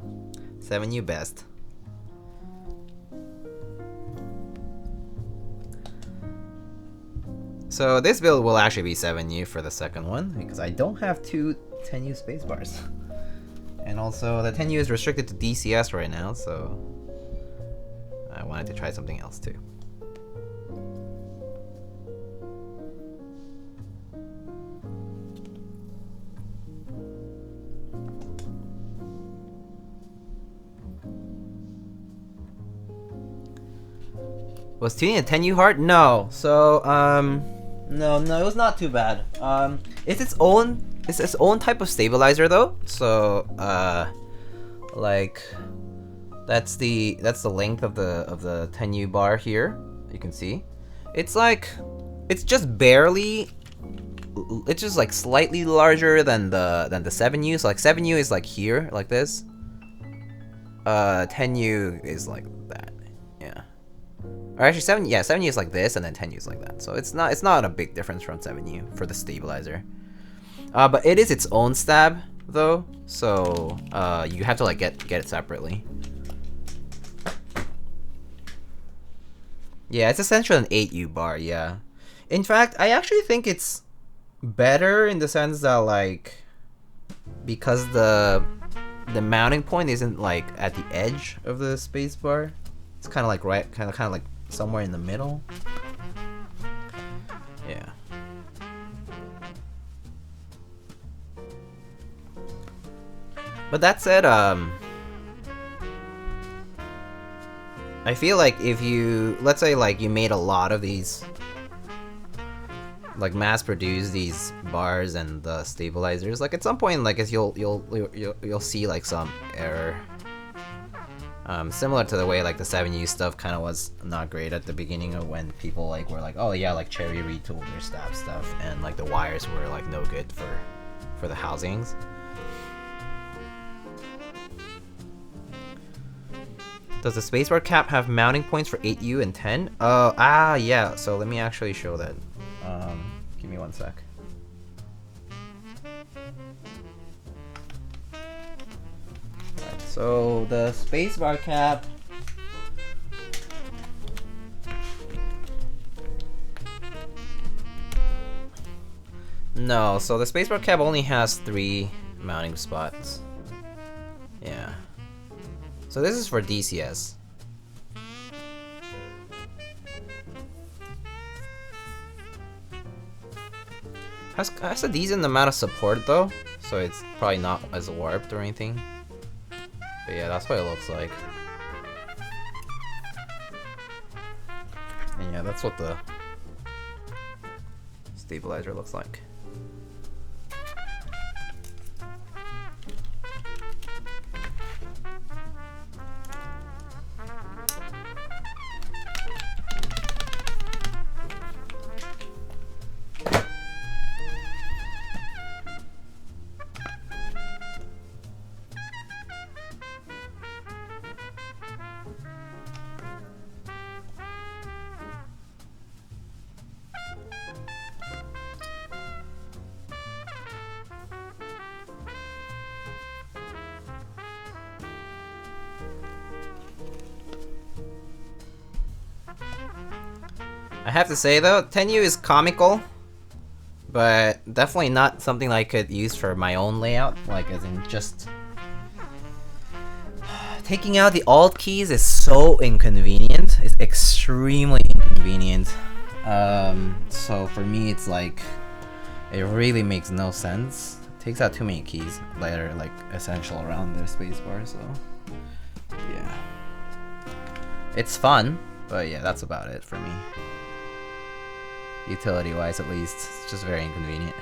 7U best. So this build will actually be 7U for the second one, because I don't have two 10U spacebars. And also, the 10U is restricted to DCS right now, so I wanted to try something else too. Was tuning a 10U hard? No. So, no, it was not too bad. It's its own type of stabilizer though. So, like that's the length of the 10U bar here. You can see. It's like it's just like slightly larger than the 7U. So like 7U is like here, like this. 10U is like that. Yeah. Or actually 7U is like this, and then 10U is like that. So it's not a big difference from 7U for the stabilizer. But it is its own stab though, so you have to like get it separately. Yeah, it's essentially an 8U bar, yeah. In fact, I actually think it's better in the sense that like because the mounting point isn't like at the edge of the space bar. It's kind of like kind of like somewhere in the middle. Yeah. But that said, I feel like if you, let's say like you made a lot of these, like mass produce these bars and the stabilizers, like at some point, like as you'll see like some error. Similar to the way like the 7U stuff kind of was not great at the beginning of when people like were like, oh yeah, like Cherry retooled their stab stuff, and like the wires were like no good for the housings. Does the spacebar cap have mounting points for 8U and 10? Yeah, so let me actually show that. Give me one sec. Right, so the spacebar cap No, so the spacebar cab only has 3 mounting spots. Yeah. So this is for DCS. Has a decent amount of support though, so it's probably not as warped or anything. But yeah, that's what it looks like. And yeah, that's what the stabilizer looks like. I have to say though, 10U is comical, but definitely not something I could use for my own layout. Like, as in just taking out the alt keys is so inconvenient. It's extremely inconvenient. So for me, it's like it really makes no sense. It takes out too many keys that are like essential around the spacebar. So yeah, it's fun, but yeah, that's about it for me. Utility wise, at least, it's just very inconvenient.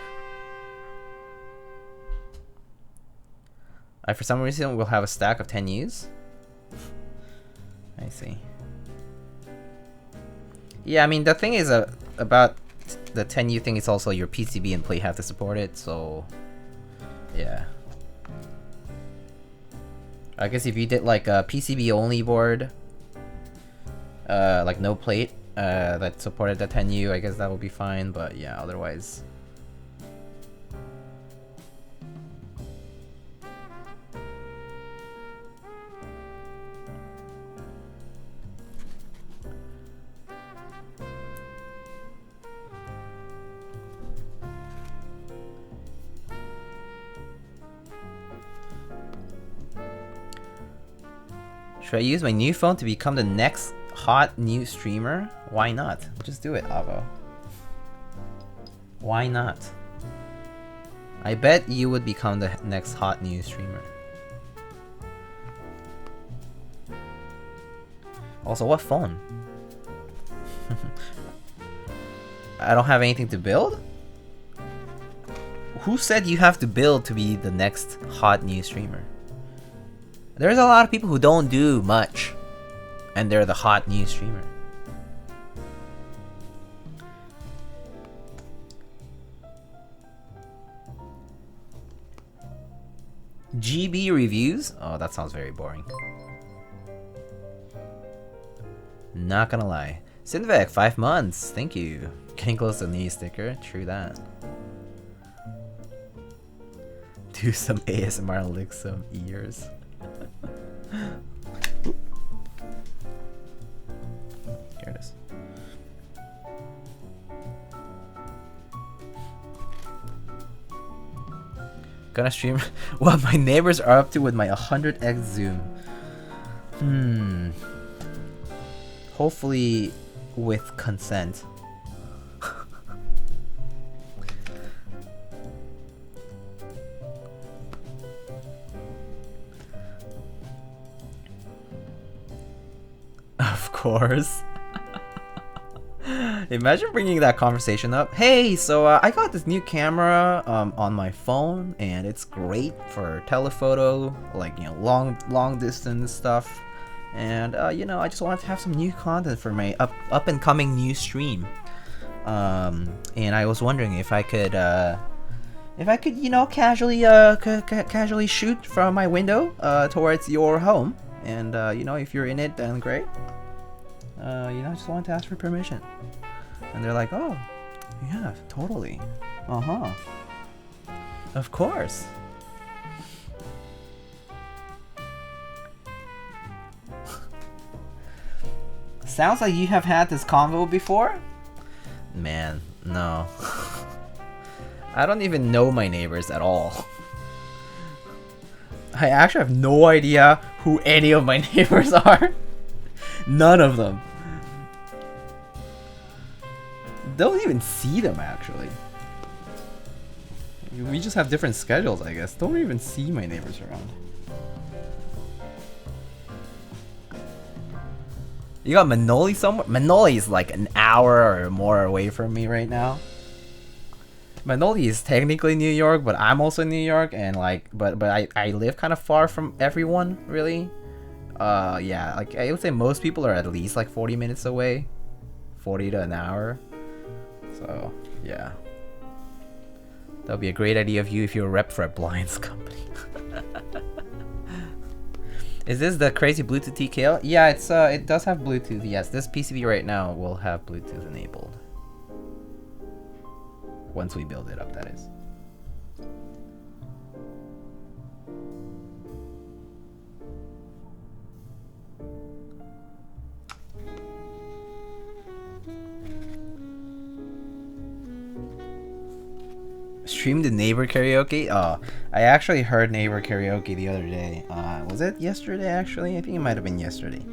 I for some reason will have a stack of 10Us. I see. Yeah, I mean the thing is about the 10U thing is also your PCB and plate have to support it, so yeah. I guess if you did like a PCB only board, like no plate, that supported the 10U, I guess that would be fine, but yeah, otherwise. Should I use my new phone to become the next hot new streamer? Why not? Just do it, Avo. Why not? I bet you would become the next hot new streamer. Also, what phone? I don't have anything to build? Who said you have to build to be the next hot new streamer? There's a lot of people who don't do much, and they're the hot new streamer. GB reviews? Oh, that sounds very boring. Not gonna lie. Sinvec, 5 months. Thank you. Getting close to the knee sticker. True that. Do some ASMR and lick some ears. Here it is. Gonna stream what my neighbors are up to with my 100x zoom. Hopefully with consent. Of course. Imagine bringing that conversation up. Hey, so I got this new camera on my phone, and it's great for telephoto, like, you know, long distance stuff. And you know, I just wanted to have some new content for my up and coming new stream. And I was wondering if I could you know, casually shoot from my window towards your home. And you know, if you're in it, then great. You know, I just wanted to ask for permission. And they're like, oh, yeah, totally. Uh-huh. Of course. Sounds like you have had this convo before? Man, no. I don't even know my neighbors at all. I actually have no idea who any of my neighbors are. None of them. Don't even see them actually. We just have different schedules, I guess. Don't even see my neighbors around. You got Manoli somewhere? Manoli is like an hour or more away from me right now. Manoli is technically New York, but I'm also in New York, and like, but I live kind of far from everyone, really. Yeah, like I would say most people are at least like 40 minutes away, 40 to an hour. So yeah, that would be a great idea of you if you're a rep for a blinds company. Is this the crazy Bluetooth TKL? Yeah, it's it does have Bluetooth. Yes, this PCB right now will have Bluetooth enabled. Once we build it up, that is. Stream the neighbor karaoke? Oh, I actually heard neighbor karaoke the other day. Was it yesterday actually? I think it might have been yesterday.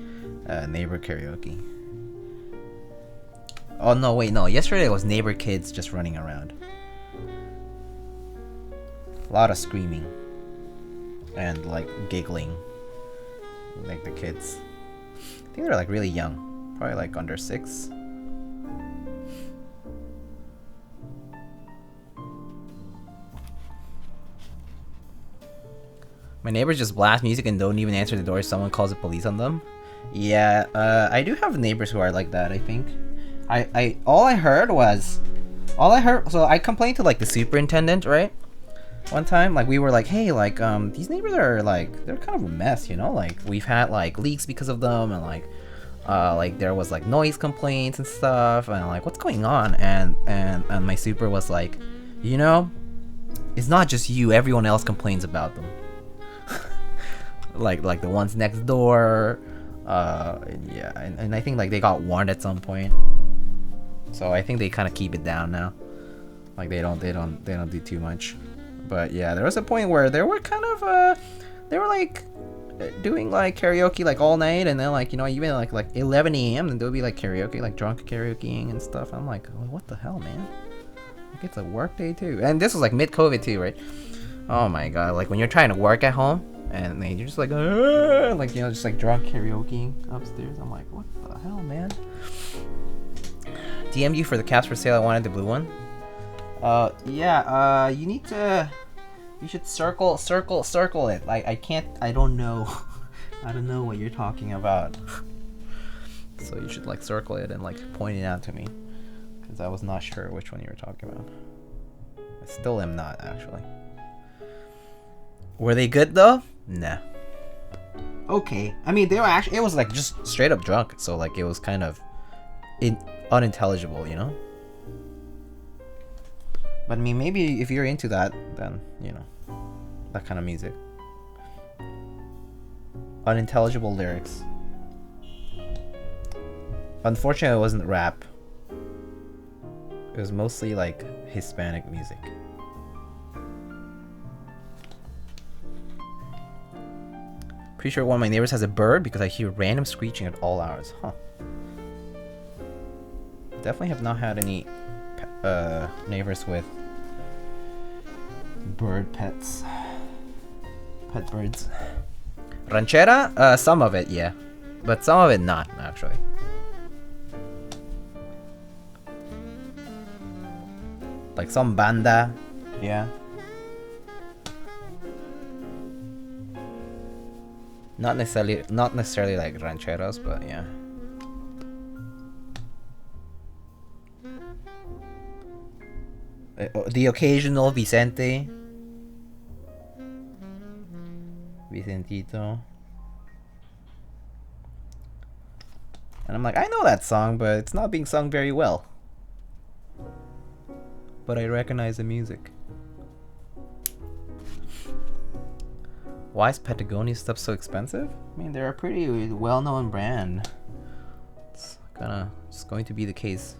Neighbor karaoke. Oh no, wait, no. Yesterday was neighbor kids just running around. A lot of screaming. And like giggling. Like the kids. I think they're like really young. Probably like under 6. My neighbors just blast music and don't even answer the door if someone calls the police on them. Yeah, I do have neighbors who are like that, I think. All I heard, so I complained to like the superintendent, right? One time, like we were like, hey, like these neighbors are like, they're kind of a mess, you know? Like we've had like leaks because of them, and like there was like noise complaints and stuff, and like what's going on? And my super was like, you know, it's not just you, everyone else complains about them. like the ones next door, yeah, and I think like they got warned at some point. So I think they kind of keep it down now. Like they don't do too much. But yeah, there was a point where they were kind of they were like doing like karaoke like all night, and then like, you know, even like 11 a.m. and they'll be like karaoke, like drunk karaokeing and stuff. I'm like, oh, what the hell, man? Like it's a work day too. And this was like mid-COVID too, right? Oh my god, like when you're trying to work at home and then you're just like, you know, just like drunk karaokeing upstairs. I'm like, what the hell, man? DM'd you for the caps for sale. I wanted the blue one. Yeah, you need to, you should circle it. Like I don't know. I don't know what you're talking about. So you should like circle it and like point it out to me, because I was not sure which one you were talking about. I still am not, actually. Were they good though? Nah. Okay. I mean, they were actually, it was like just straight up drunk, so like it was kind of unintelligible, you know? But I mean, maybe if you're into that, then, you know, that kind of music. Unintelligible lyrics. Unfortunately, it wasn't rap. It was mostly like Hispanic music. Pretty sure one of my neighbors has a bird because I hear random screeching at all hours. Huh. Definitely have not had any neighbors with bird pets. Pet birds. Ranchera? Some of it, yeah. But some of it not, actually. Like some banda, yeah. Not necessarily like rancheros, but yeah. The occasional Vicentito. And I'm like, I know that song, but it's not being sung very well. But I recognize the music. Why is Patagonia stuff so expensive? I mean, they're a pretty well-known brand. It's going to be the case.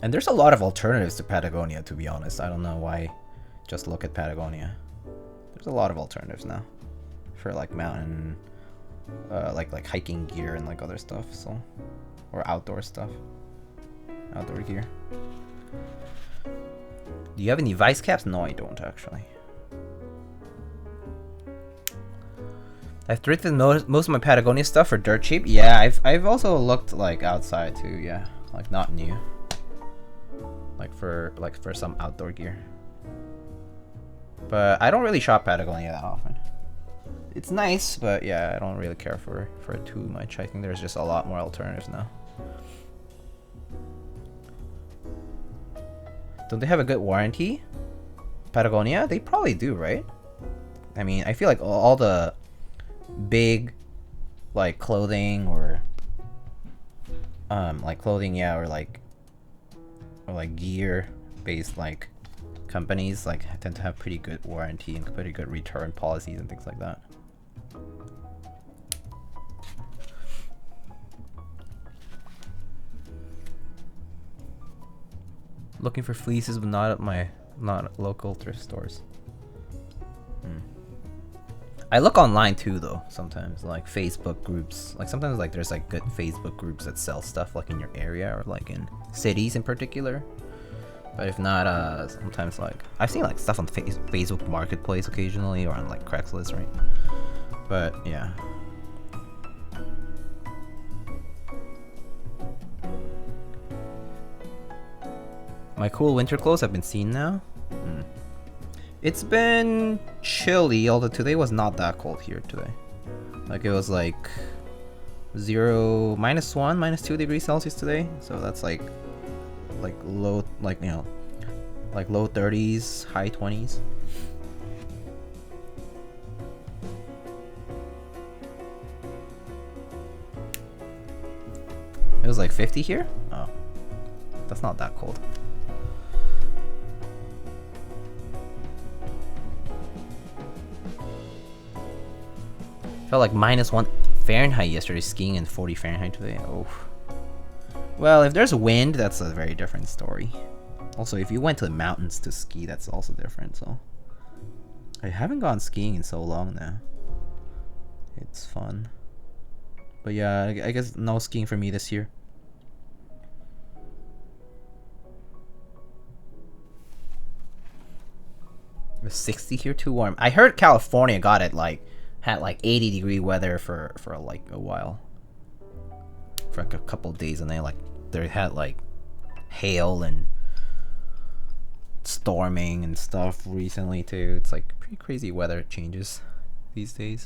And there's a lot of alternatives to Patagonia, to be honest. I don't know why just look at Patagonia. There's a lot of alternatives now for like mountain, like hiking gear and like other stuff, so, or outdoor stuff, outdoor gear. Do you have any vice caps? No, I don't actually. I've thrifted most of my Patagonia stuff for dirt cheap. Yeah, I've also looked like outside too. Yeah, like not new. Like for some outdoor gear. But I don't really shop Patagonia that often. It's nice, but yeah, I don't really care for it too much. I think there's just a lot more alternatives now. Don't they have a good warranty? Patagonia? They probably do, right? I mean, I feel like all the big like clothing or yeah, or like gear based like companies like tend to have pretty good warranty and pretty good return policies and things like that. Looking for fleeces, but not local thrift stores. I look online too, though. Sometimes, like Facebook groups. Like sometimes, like there's like good Facebook groups that sell stuff like in your area or like in cities in particular. But if not, sometimes like I've seen like stuff on Facebook Marketplace occasionally or on like Craigslist, right? But yeah. My cool winter clothes have been seen now. It's been chilly, although today was not that cold here today. Like it was like -1, -2 degrees Celsius today. So that's like low, like, you know, like low 30s, high 20s. It was like 50 here? Oh, that's not that cold. Felt like -1 Fahrenheit yesterday skiing and 40 Fahrenheit today. Oh. Well, if there's wind, that's a very different story. Also, if you went to the mountains to ski, that's also different, so. I haven't gone skiing in so long now. It's fun. But yeah, I guess no skiing for me this year. It was 60 here, too warm. I heard California got it like had like 80-degree weather for like a while, for like a couple of days, and they had like hail and storming and stuff recently too. It's like pretty crazy weather changes these days.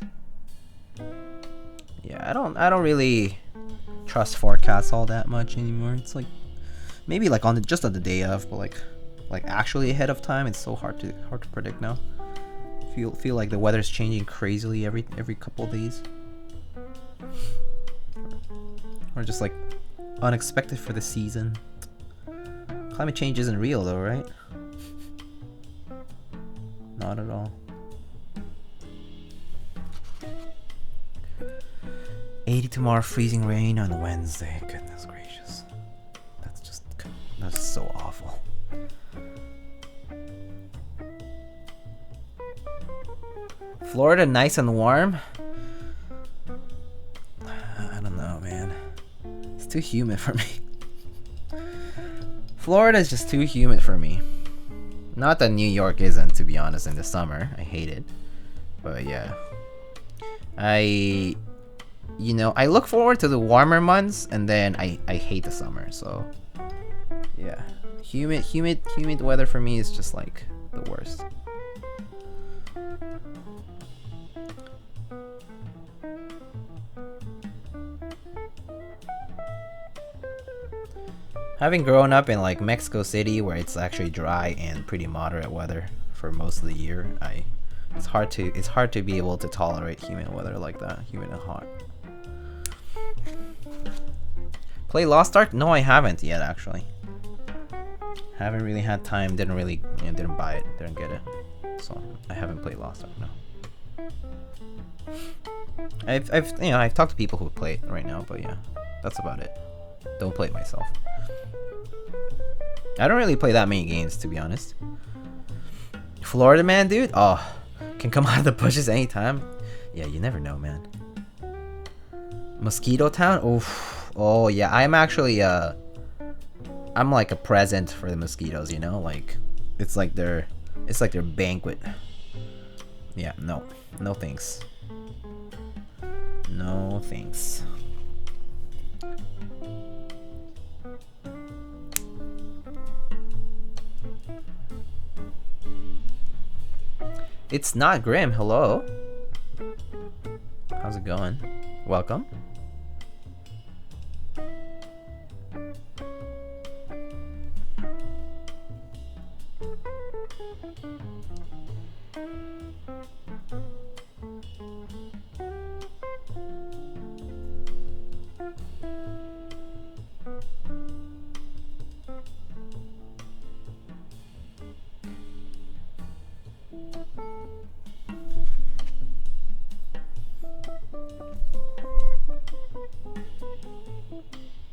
Yeah, I don't really trust forecasts all that much anymore. It's like maybe like just on the day of, but like actually ahead of time, it's so hard to predict now. Feel like the weather's changing crazily every couple of days, or just like unexpected for the season. Climate change isn't real though, right? Not at all. 80 tomorrow, freezing rain on Wednesday. Goodness gracious, that's so awful. Florida nice and warm? I don't know, man. It's too humid for me. Florida is just too humid for me. Not that New York isn't, to be honest, in the summer. I hate it. But yeah. I look forward to the warmer months, and then I hate the summer, so yeah. Humid weather for me is just like the worst. Having grown up in like Mexico City, where it's actually dry and pretty moderate weather for most of the year, it's hard to be able to tolerate humid weather like that, humid and hot. Play Lost Ark? No, I haven't yet actually. Haven't really had time. Didn't buy it. Didn't get it. So I haven't played Lost Ark. No. I've talked to people who play it right now, but yeah, that's about it. Don't play it myself. I don't really play that many games, to be honest. Florida man, dude? Oh, can come out of the bushes anytime. Yeah, you never know, man. Mosquito Town? Oh yeah, I'm actually I'm like a present for the mosquitoes, you know? Like it's like their banquet. Yeah, no thanks. No thanks. It's not Grim. Hello. How's it going? Welcome.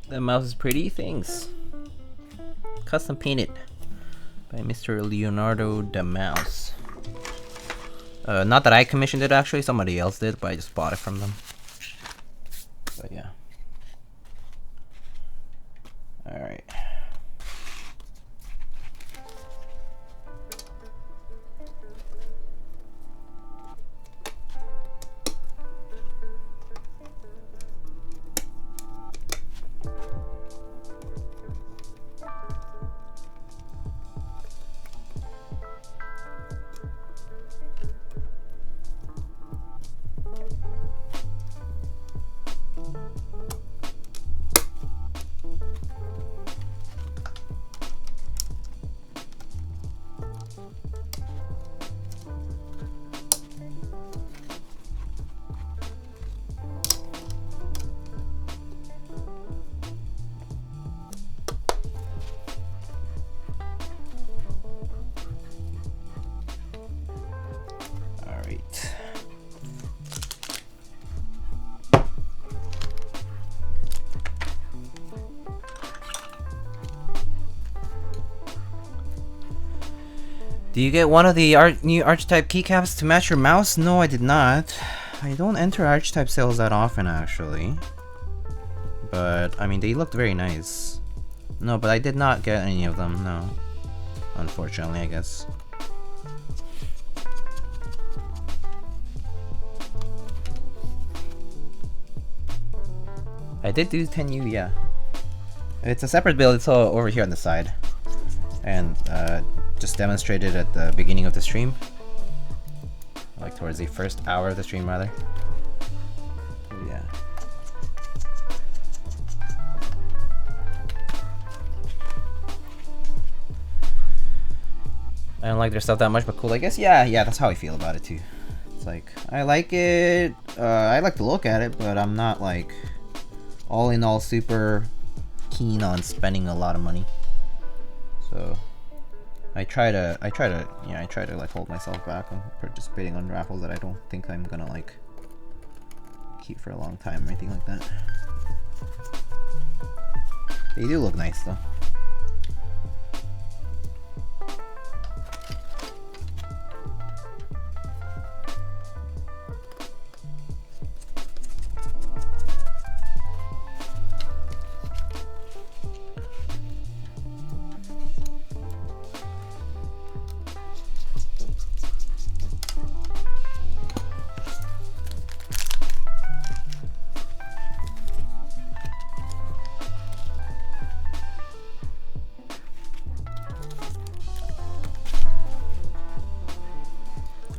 The mouse is pretty. Thanks. Custom painted by Mr. Leonardo the Mouse. Not that I commissioned it actually, somebody else did, but I just bought it from them. But yeah. Alright. Do you get one of the new archetype keycaps to match your mouse? No, I did not. I don't enter archetype sales that often, actually. But, I mean, they looked very nice. No, but I did not get any of them, no. Unfortunately, I guess. I did do 10U, yeah. It's a separate build, it's all over here on the side. And, just demonstrated at the beginning of the stream. Like towards the first hour of the stream, rather. Yeah. I don't like their stuff that much, but cool, I guess. Yeah, that's how I feel about it too. It's like, I like it, I like to look at it, but I'm not like, all in all super keen on spending a lot of money. So, I try to like hold myself back on participating on raffles that I don't think I'm gonna like keep for a long time or anything like that. They do look nice though.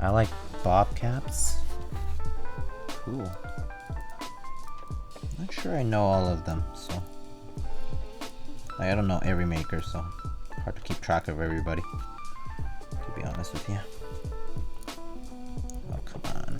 I like bob caps. Cool. Not sure I know all of them, so I don't know every maker, so hard to keep track of everybody, to be honest with you. Oh, come on.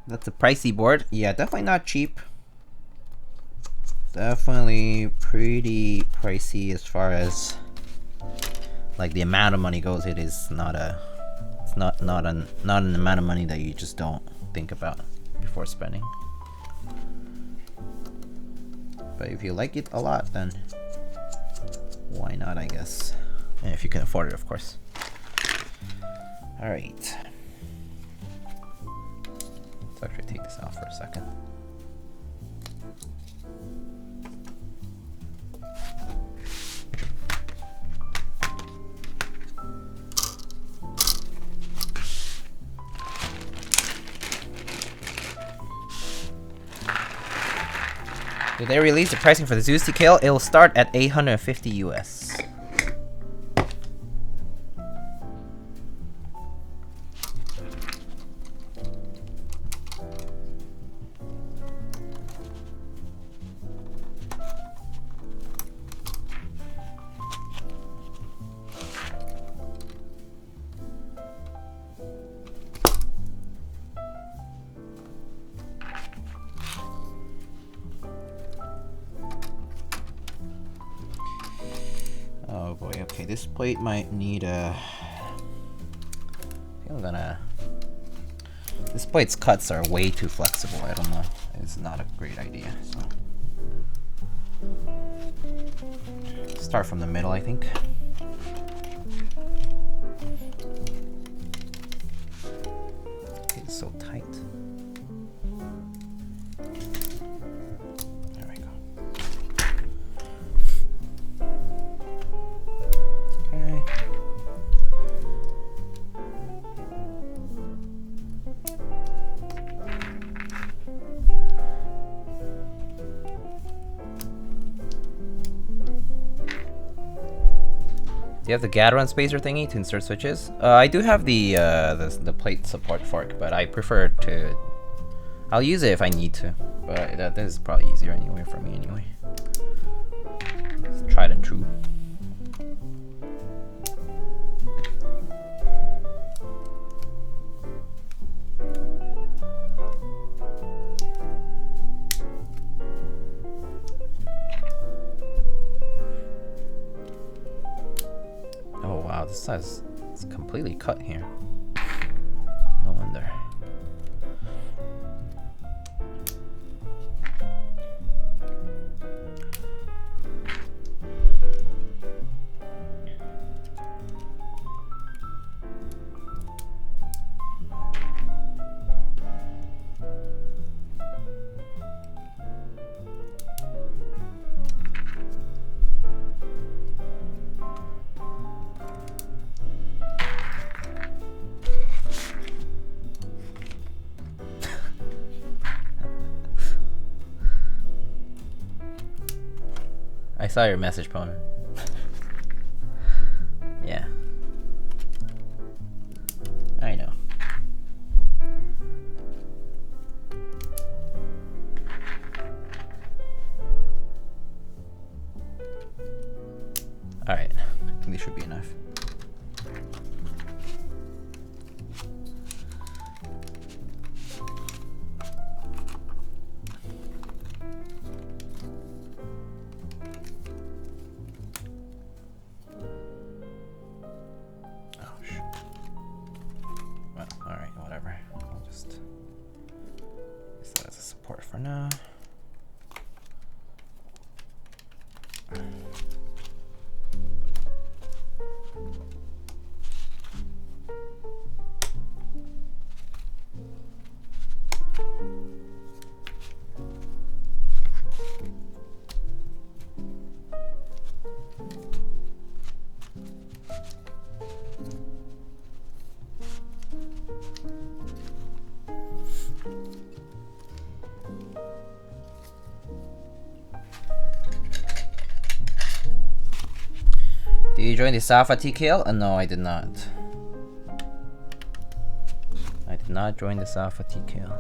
That's a pricey board. Yeah, definitely not cheap. Definitely pretty pricey as far as like the amount of money goes. It is not a, it's not an amount of money that you just don't think about before spending. But if you like it a lot, then why not, I guess. And if you can afford it, of course. All right. Let's actually take this out for a second. Did they release the pricing for the Zeus TKL? It'll start at 850 US. Oh boy, okay, this plate might need a... I think I'm gonna... This plate's cuts are way too flexible, I don't know. It's not a great idea, so... Start from the middle, I think. It's so tight. Do you have the Gateron spacer thingy to insert switches? I do have the plate support fork, but I prefer to... I'll use it if I need to, but that is probably easier anyway for me anyway. It's tried and true. This size is completely cut here. No wonder. I saw your message, Pona. Yeah. I know. Alright, I think this should be enough. For now. Did you join the Safa TKL? No, I did not. I did not join the Safa TKL.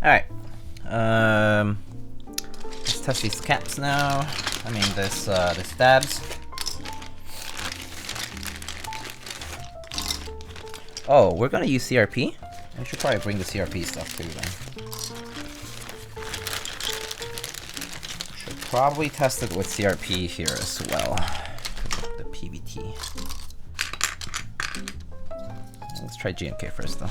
Alright. Let's test these caps now. I mean, this stabs. Oh, we're gonna use CRP? I should probably bring the CRP stuff too then. Should probably test it with CRP here as well. The PVT. Let's try GMK first though.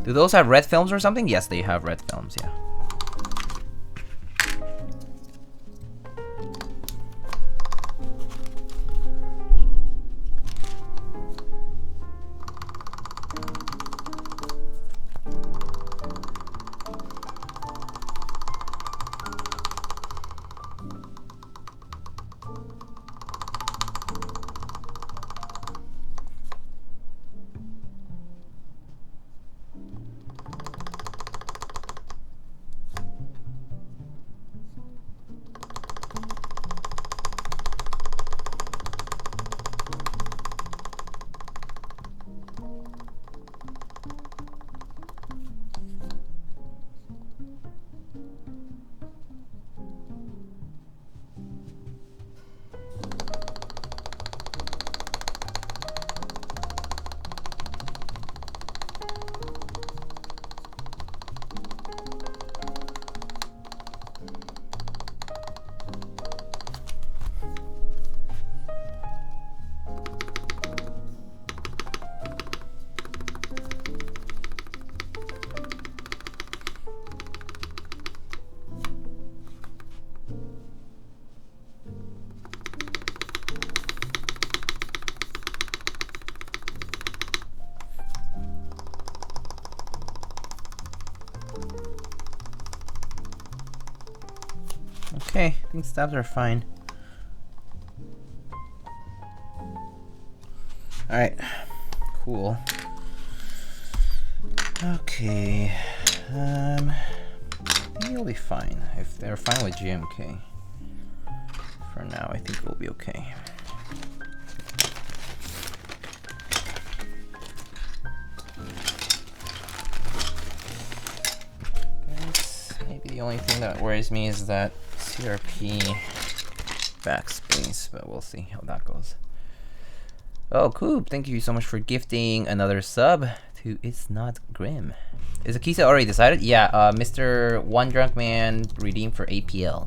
Do those have red films or something? Yes, they have red films, yeah. Okay, I think stabs are fine. Alright, cool. Okay, I think it'll be fine. If they're fine with GMK. For now, I think we'll be okay. Maybe the only thing that worries me is that CRP backspace, but we'll see how that goes. Oh, Koob, thank you so much for gifting another sub to It's Not Grim. Is the key set already decided? Yeah, Mr. One Drunk Man redeemed for APL,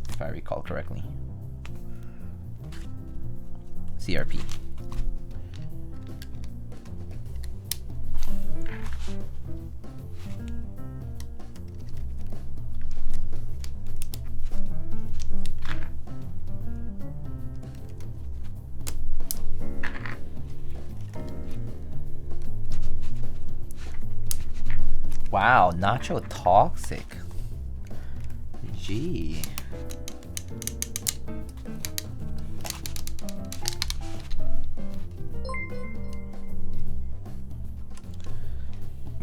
if I recall correctly. CRP. Wow, Nacho toxic. Gee.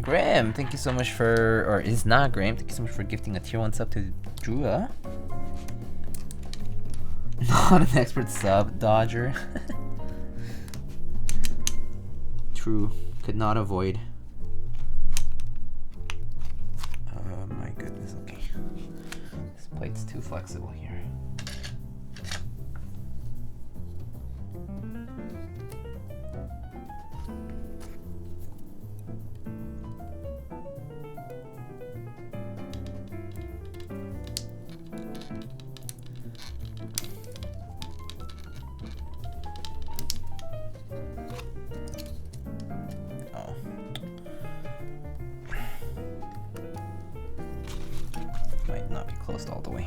Graham, thank you so much for, or it's not Graham, thank you so much for gifting a tier 1 sub to Drua. Not an expert sub, Dodger. True, could not avoid. My goodness, okay. This plate's too flexible here. All the way.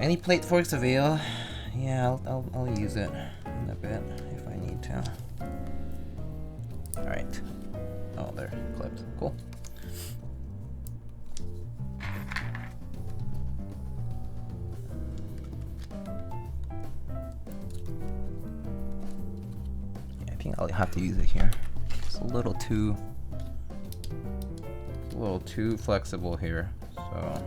Any plate forks avail? Yeah, I'll use it in a bit if I need to. All right. Oh, they're clipped. Cool. Yeah, I think I'll have to use it here. It's a little too flexible here, so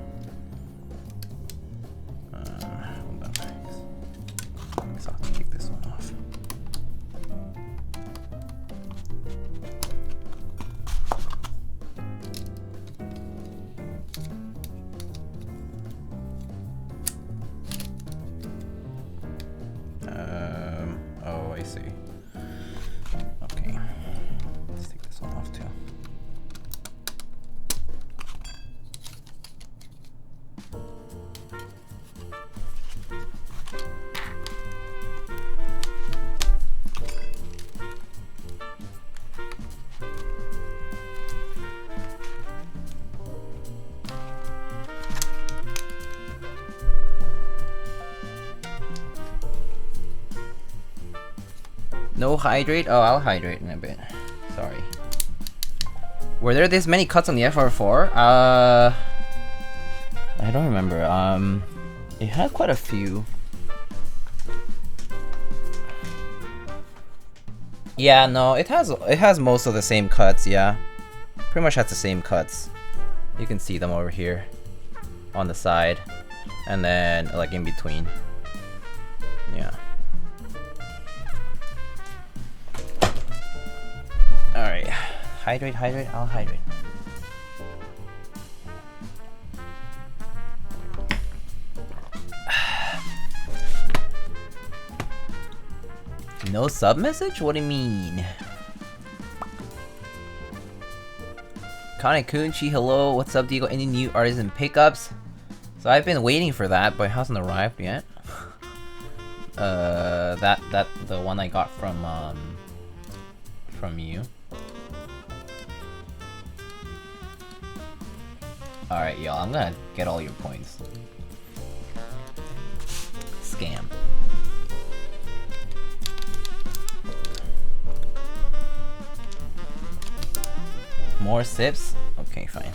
No hydrate? Oh, I'll hydrate in a bit. Sorry. Were there this many cuts on the FR4? I don't remember. It had quite a few. Yeah, no, it has most of the same cuts, yeah. Pretty much has the same cuts. You can see them over here on the side and then like in between. Yeah. Alright. Hydrate, I'll hydrate. No sub message? What do you mean? Kanekunchi, hello, what's up, Diego? Any new artists and pickups? So I've been waiting for that, but it hasn't arrived yet. The one I got from you. Alright, y'all, I'm gonna get all your points. Scam. More sips? Okay, fine.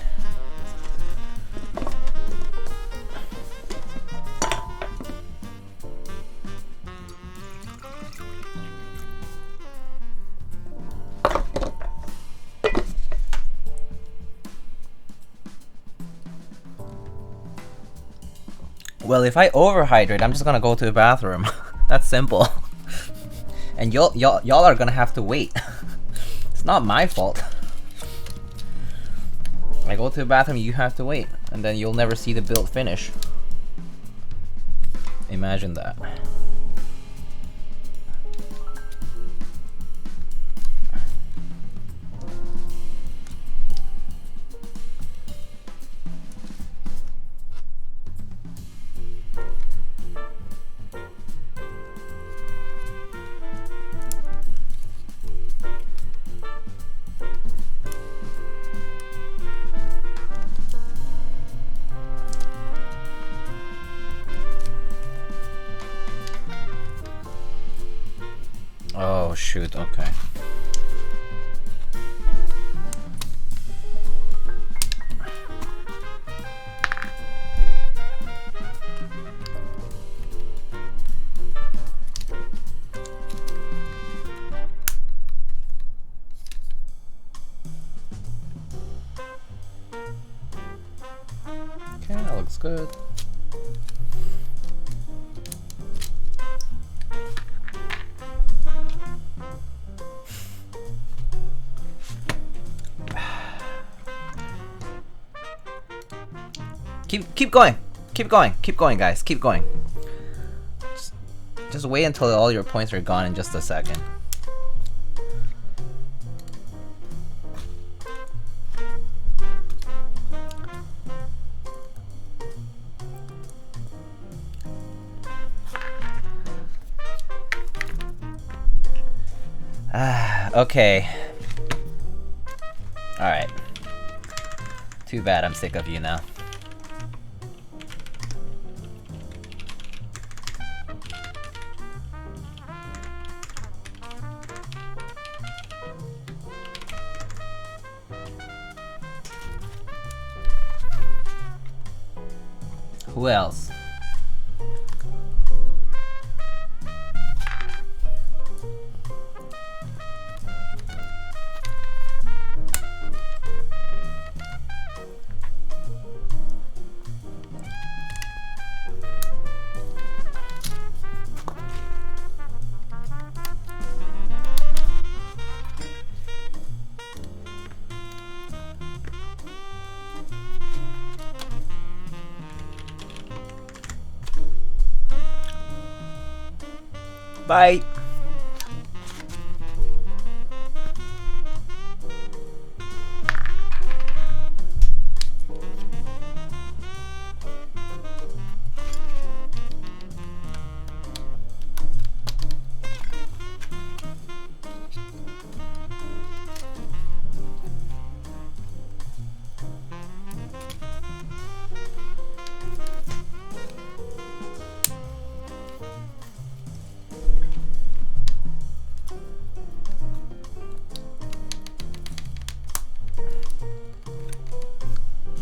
Well, if I overhydrate, I'm just gonna go to the bathroom. That's simple. And y'all are gonna have to wait. It's not my fault. I go to the bathroom, you have to wait, and then you'll never see the build finish. Imagine that. Oh shoot, okay. Okay, that looks good. Keep going, guys. Keep going. Just wait until all your points are gone in just a second. Okay. Alright. Too bad, I'm sick of you now. Who else? Bye.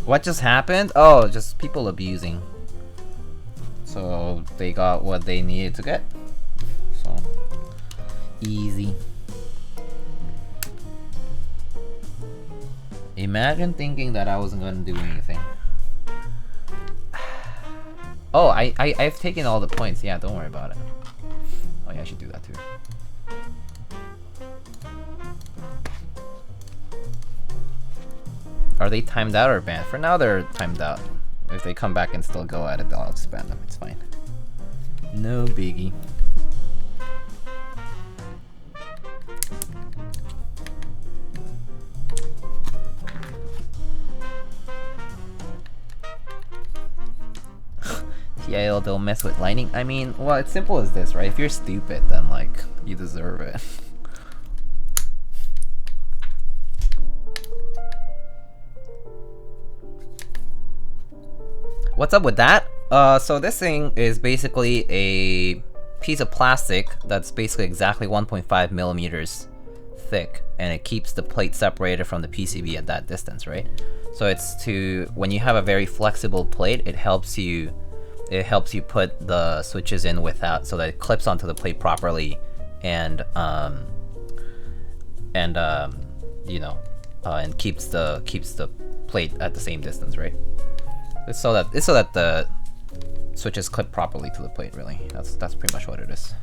What just happened? Oh, just people abusing. So they got what they needed to get. So easy. Imagine thinking that I wasn't gonna do anything. Oh, I've taken all the points. Yeah, don't worry about it. Oh yeah, I should do that too. Are they timed out or banned? For now, they're timed out. If they come back and still go at it, then I'll just ban them. It's fine. No biggie. TKL, don't mess with lightning. I mean, well, it's simple as this, right? If you're stupid, then like you deserve it. What's up with that? So this thing is basically a piece of plastic that's basically exactly 1.5 millimeters thick, and it keeps the plate separated from the PCB at that distance, right? So it's to, when you have a very flexible plate, it helps you put the switches in without, so that it clips onto the plate properly, and you know, and keeps the plate at the same distance, right? It's so that the switches clip properly to the plate. Really, that's pretty much what it is.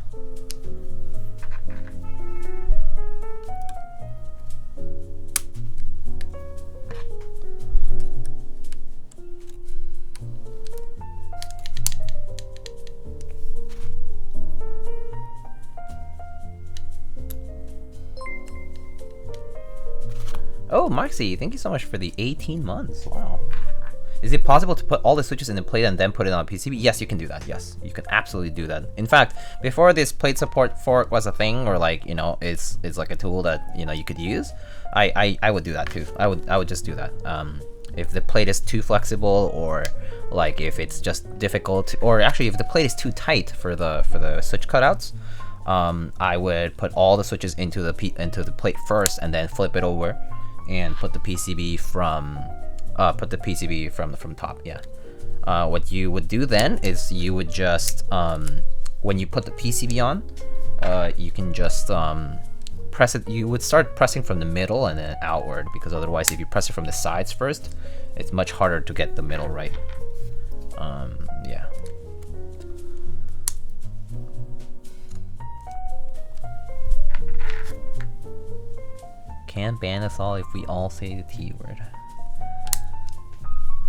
Oh, Marcy, thank you so much for the 18 months. Wow. Is it possible to put all the switches in the plate and then put it on a PCB? Yes, you can do that. Yes, you can absolutely do that. In fact, before this plate support fork was a thing, or like, you know, it's like a tool that, you know, you could use, I would do that too. I would just do that. If the plate is too flexible, or like if it's just difficult, or actually if the plate is too tight for the switch cutouts, I would put all the switches into the plate first, and then flip it over and put the PCB from top. Yeah. What you would do then is you would just when you put the PCB on, you can just press it. You would start pressing from the middle and then outward, because otherwise, if you press it from the sides first, it's much harder to get the middle right. Yeah. Can't ban us all if we all say the T word.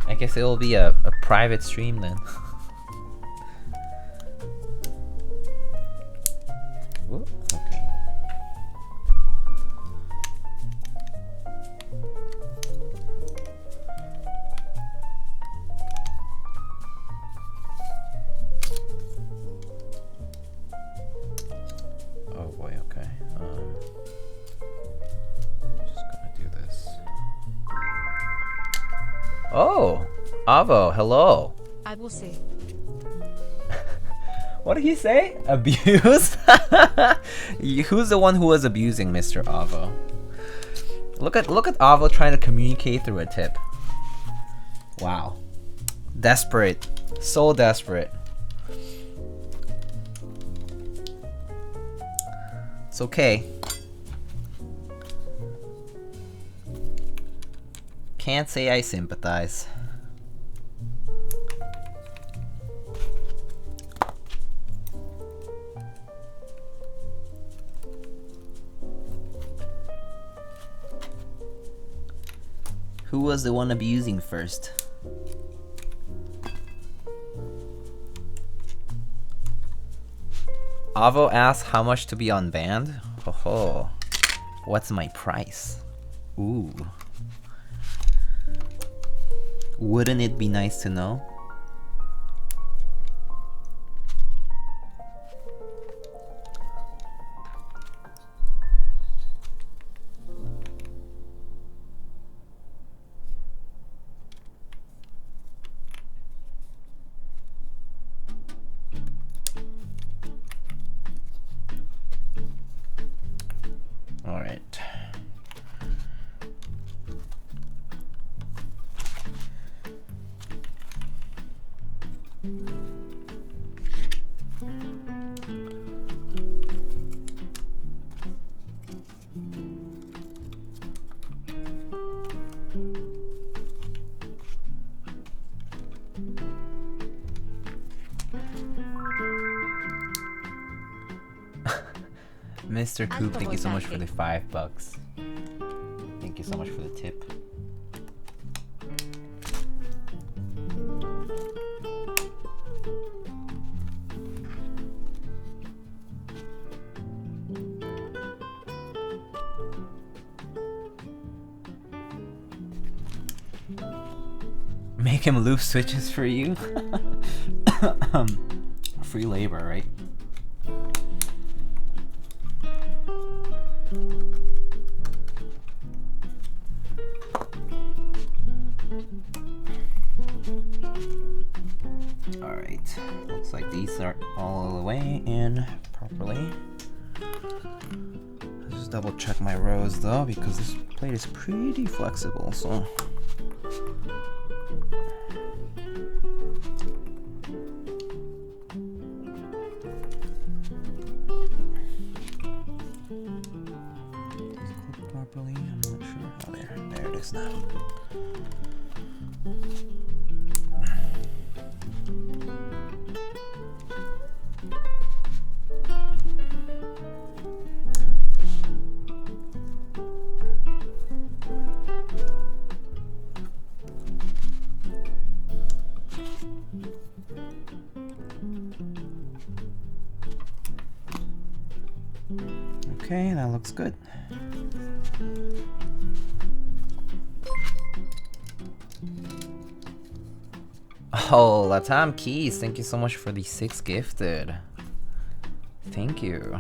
I guess it'll be a private stream then. Ooh, okay. Oh boy, okay. Just gonna do this. Oh, Avo, hello. I will see. What did he say? Abuse? Who's the one who was abusing Mr. Avo? Look at Avo trying to communicate through a tip. Wow. Desperate. So desperate. It's okay. Can't say I sympathize. Who was the one abusing first? Avo asks how much to be unbanned. Ho ho. What's my price? Ooh. Wouldn't it be nice to know? All right. Mr. Coop, thank you so much for the $5. Thank you so much for the tip. Make him loop switches for you. Free labor, right? Alright, looks like these are all the way in properly. Let's just double check my rows though, because this plate is pretty flexible, so. Properly, I'm not sure. Oh, there it is now. Okay, that looks good. Oh, Latam Keys, thank you so much for the 6 gifted. Thank you.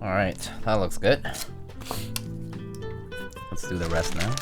Alright, that looks good. Let's do the rest now.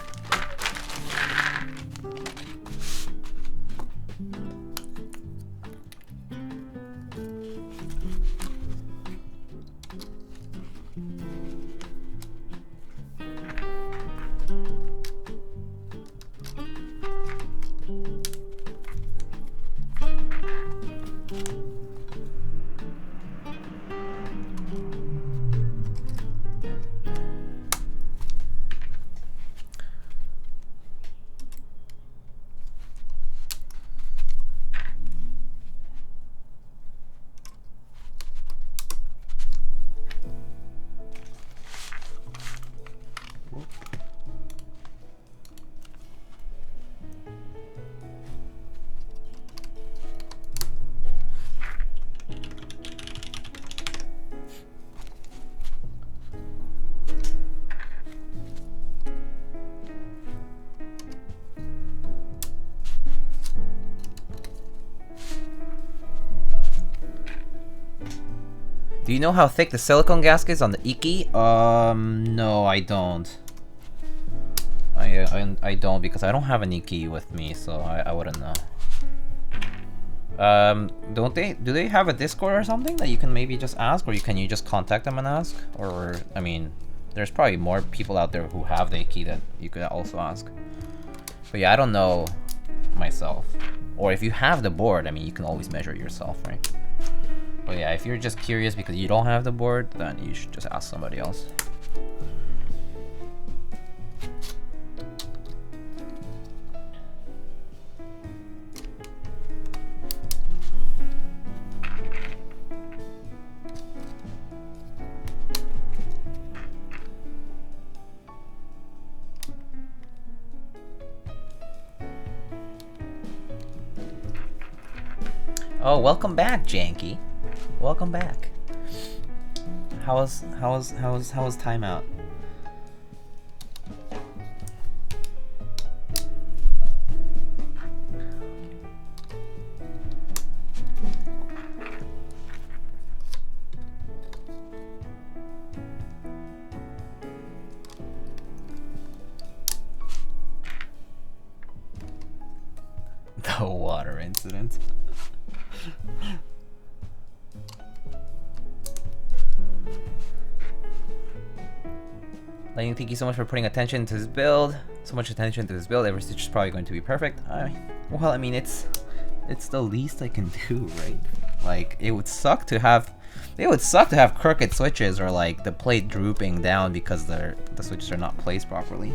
Do you know how thick the silicone gasket is on the Iki? No, I don't. I don't, because I don't have an Iki with me, so I wouldn't know. Do they have a Discord or something that you can maybe just ask, or can you just contact them and ask? Or, I mean, there's probably more people out there who have the Iki that you could also ask. But yeah, I don't know myself. Or if you have the board, I mean, you can always measure it yourself, right? But yeah, if you're just curious because you don't have the board, then you should just ask somebody else. Oh, welcome back, Janky. Welcome back. How was timeout? No water incident. Lightning, thank you so much for putting attention to this build. So much attention to this build. Every stitch is probably going to be perfect. Well, I mean, it's the least I can do, right? Like, it would suck to have crooked switches or like the plate drooping down because the switches are not placed properly.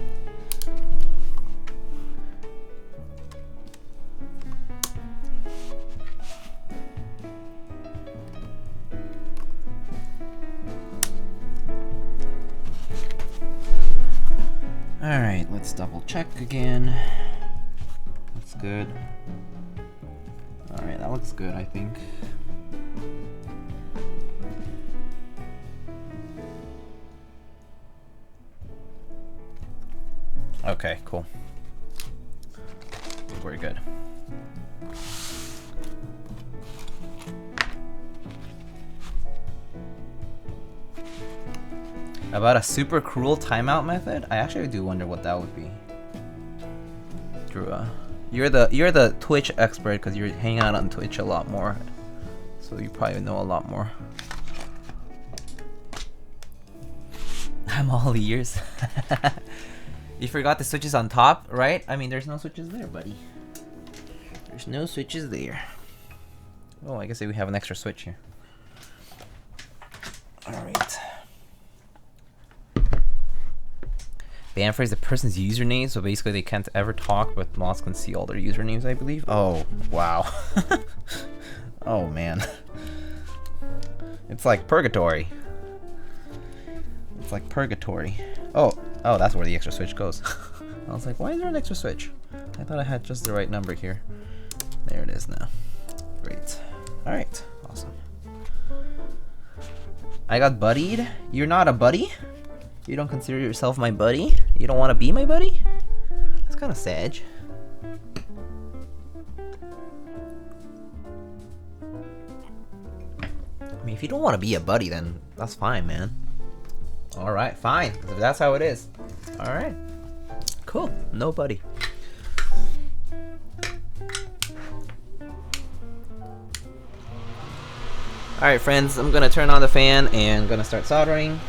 Alright, let's double check again. That's good. Alright, that looks good, I think. Okay, cool. We're good. About a super cruel timeout method? I actually do wonder what that would be. Drew, you're the Twitch expert because you're hanging out on Twitch a lot more, so you probably know a lot more. I'm all ears. You forgot the switches on top, right? I mean, there's no switches there, buddy. There's no switches there. Oh, I guess we have an extra switch here. Alright. Banter is the person's username, so basically they can't ever talk, but mods can see all their usernames, I believe. Oh, wow. Oh, man. It's like purgatory. It's like purgatory. Oh, that's where the extra switch goes. I was like, why is there an extra switch? I thought I had just the right number here. There it is now. Great. Alright, awesome. I got buddied. You're not a buddy? You don't consider yourself my buddy? You don't want to be my buddy? That's kind of sad. I mean, if you don't want to be a buddy, then that's fine, man. Alright, fine. If that's how it is. Alright. Cool. No buddy. Alright, friends. I'm gonna turn on the fan and gonna start soldering.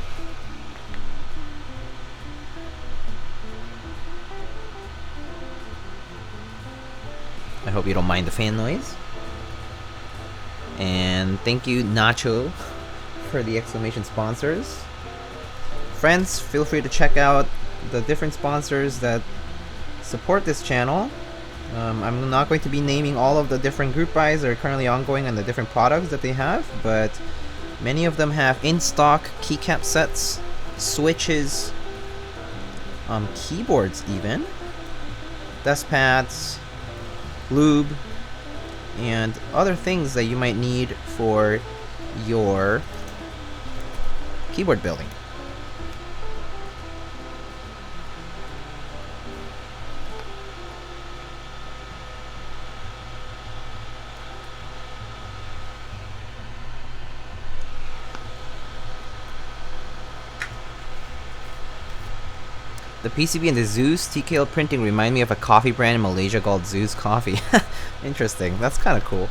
I hope you don't mind the fan noise. And thank you, Nacho, for the exclamation sponsors. Friends, feel free to check out the different sponsors that support this channel. I'm not going to be naming all of the different group buys that are currently ongoing and the different products that they have, but many of them have in-stock keycap sets, switches, keyboards even, desk pads, lube, and other things that you might need for your keyboard building. The PCB and the Zeus TKL printing remind me of a coffee brand in Malaysia called Zeus Coffee. Interesting. That's kind of cool.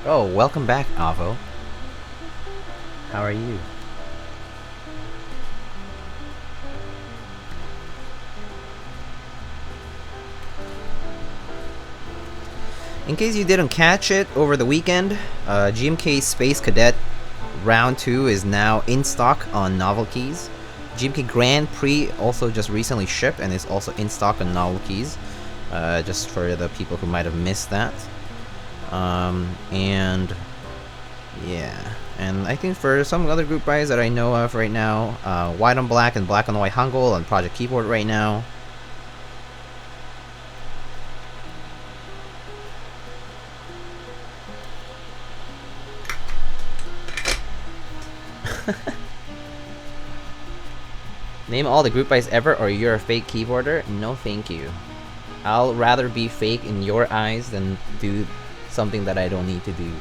Oh, welcome back, Avo. How are you? In case you didn't catch it over the weekend, GMK Space Cadet Round 2 is now in stock on novel keys. GMK Grand Prix also just recently shipped and is also in stock on novel keys, just for the people who might have missed that. And yeah, and I think for some other group buys that I know of right now, white on black and black on white Hangul on Project Keyboard right now. Name all the group buys ever, or you're a fake keyboarder? No, thank you. I'll rather be fake in your eyes than do something that I don't need to do.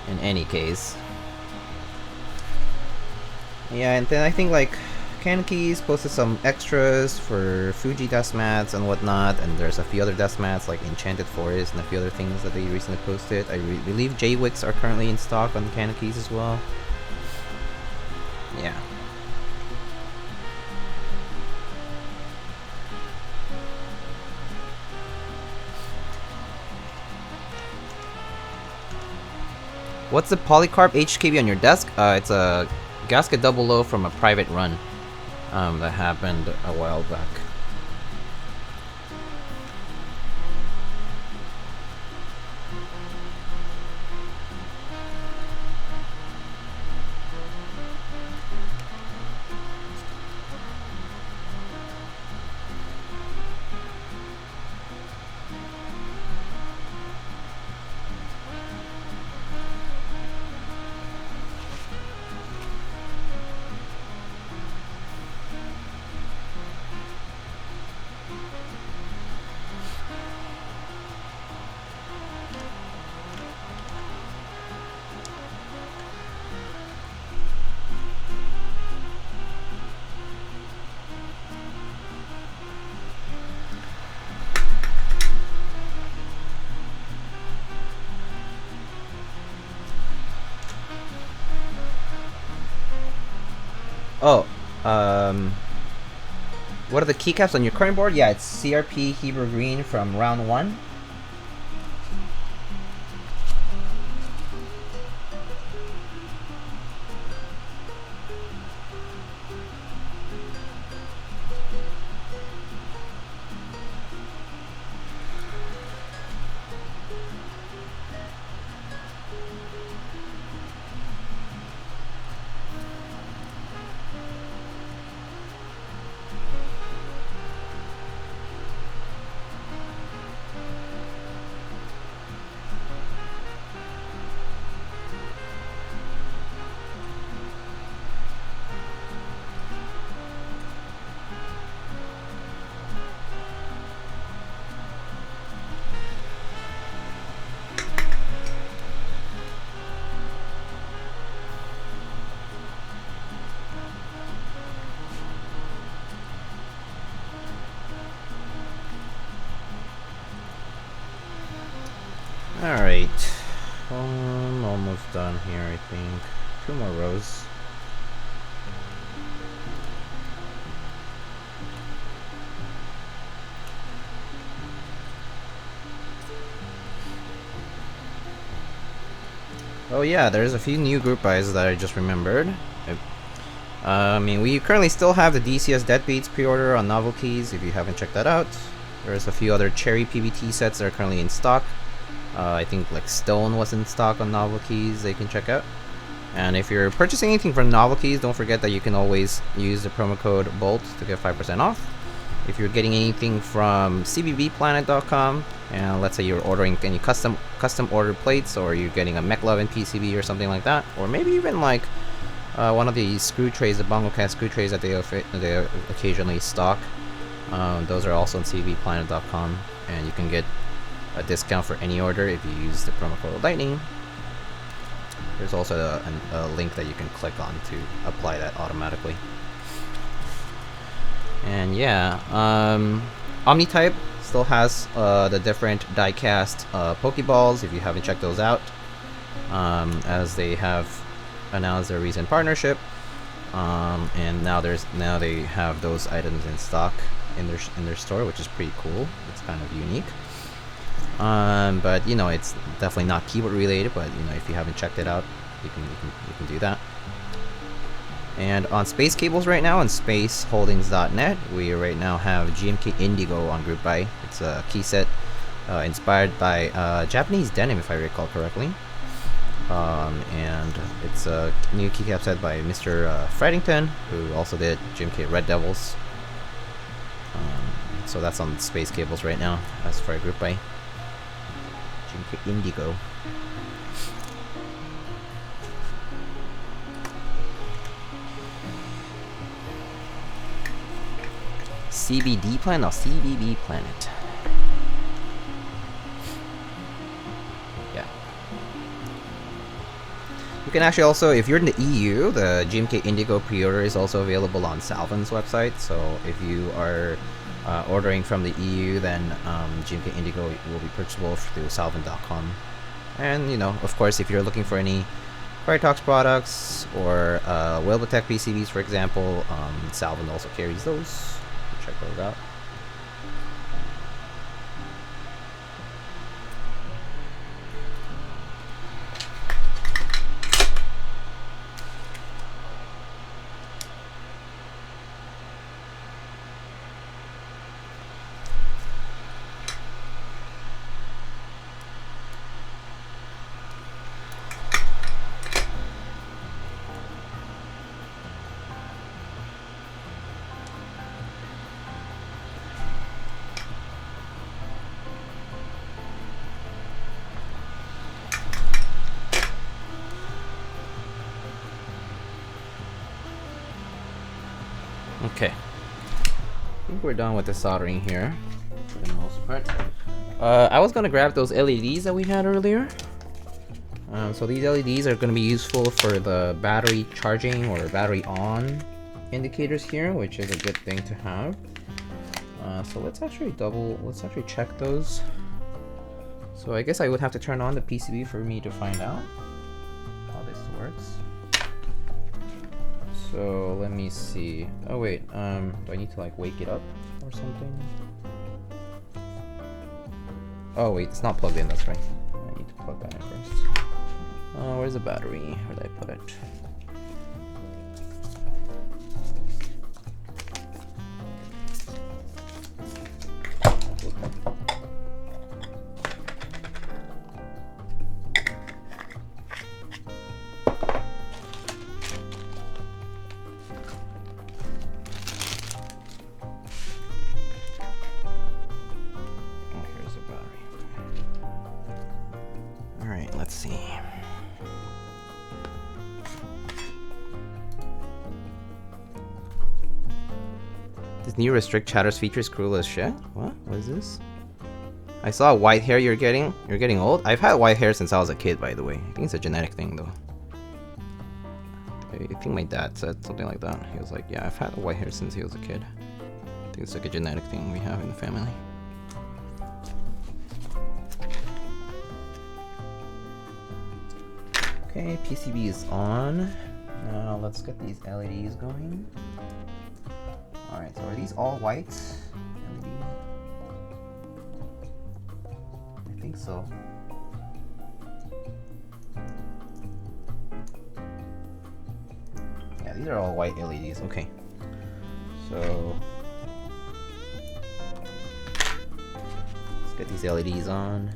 In any case. Yeah, and then I think like Keys posted some extras for Fuji desk mats and whatnot, and there's a few other desk mats like Enchanted Forest and a few other things that they recently posted. I believe J-Wicks are currently in stock on Keys as well. Yeah. What's the polycarb HKB on your desk? It's a gasket double low from a private run that happened a while back. Oh, what are the keycaps on your current board? Yeah, it's CRP Hebrew Green from round 1. Alright, I'm almost done here, I think. 2 more rows. Oh yeah, there's a few new group buys that I just remembered. I mean, we currently still have the DCS Deadbeats pre-order on Novel Keys, if you haven't checked that out. There's a few other Cherry PBT sets that are currently in stock. I think like Stone was in stock on Novel Keys that you can check out. And if you're purchasing anything from Novel Keys, don't forget that you can always use the promo code BOLT to get 5% off. If you're getting anything from cbbplanet.com, and let's say you're ordering any custom ordered plates, or you're getting a McLovin PCB or something like that, or maybe even like one of the screw trays, the BongoCast screw trays that they occasionally stock, those are also on cbbplanet.com, and you can get a discount for any order if you use the promo code Lightning. There's also a link that you can click on to apply that automatically. And yeah, Omnitype still has the different die-cast Pokeballs if you haven't checked those out, as they have announced their recent partnership, and now they have those items in stock in their store, which is pretty cool. It's kind of unique. But you know, it's definitely not keyboard related, but you know, if you haven't checked it out, you can do that. And on Space Cables right now, on spaceholdings.net, we right now have GMK Indigo on group buy. It's a key set inspired by Japanese denim, if I recall correctly. And it's a new keycap set by Mr. Fredington, who also did GMK Red Devils. So that's on Space Cables right now, as for a group buy. GMK Indigo. CBD Planet? No, CBB Planet. Yeah. You can actually also, if you're in the EU, the GMK Indigo pre-order is also available on Salmons website. So if you are ordering from the EU, then GMK Indigo will be purchasable through salmon.com. And, you know, of course, if you're looking for any Krytox products or Whalebotech PCBs, for example, Salmon also carries those. Check those out. Okay, I think we're done with the soldering here for the most part. I was gonna grab those LEDs that we had earlier. So these LEDs are gonna be useful for the battery charging or battery on indicators here, which is a good thing to have. So let's actually check those. So I guess I would have to turn on the PCB for me to find out how this works. So let me see. Oh wait, do I need to like wake it up or something? Oh wait, it's not plugged in, that's right. I need to plug that in first. Where's the battery? Where did I put it? New restrict chatters features cruel as shit. What is this? I saw white hair. You're getting old. I've had white hair since I was a kid, by the way. I think it's a genetic thing though. I think my dad said something like that. He was like, yeah, I've had white hair since he was a kid. I think it's like a genetic thing we have in the family. Okay, PCB is on. Now let's get these LEDs going. Alright, so are these all white LED? I think so. Yeah, these are all white LEDs. Okay. So let's get these LEDs on.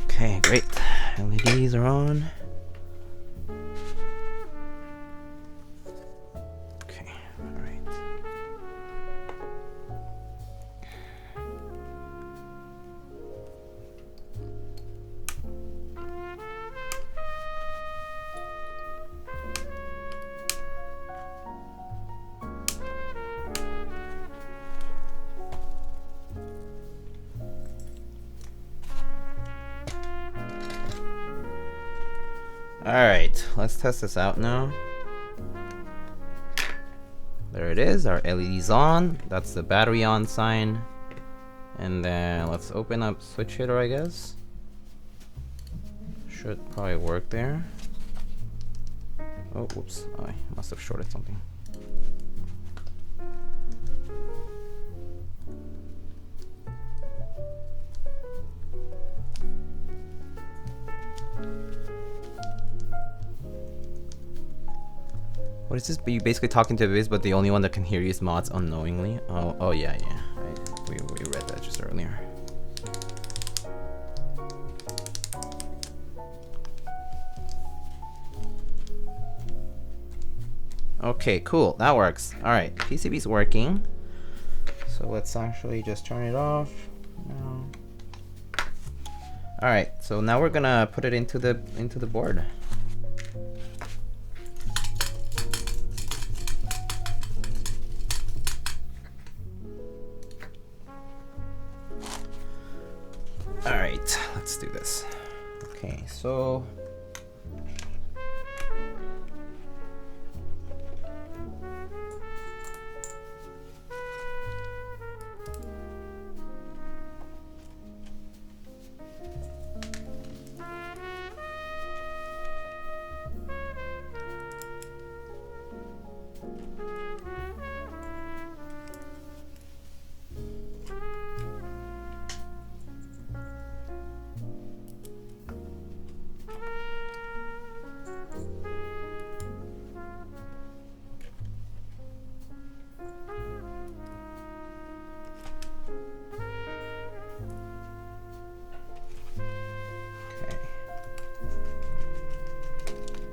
Okay, great. LEDs are on. Okay, all right. Alright, let's test this out now. There it is, our LED's on. That's the battery on sign. And then let's open up switch hitter, I guess. Should probably work there. Oh, whoops, I must have shorted something. What is this? You basically talking to Viz, but the only one that can hear you is mods unknowingly. Oh yeah. We read that just earlier. Okay, cool. That works. All right, PCB's working. So let's actually just turn it off. No. All right. So now we're gonna put it into the board. Alright, let's do this. Okay, so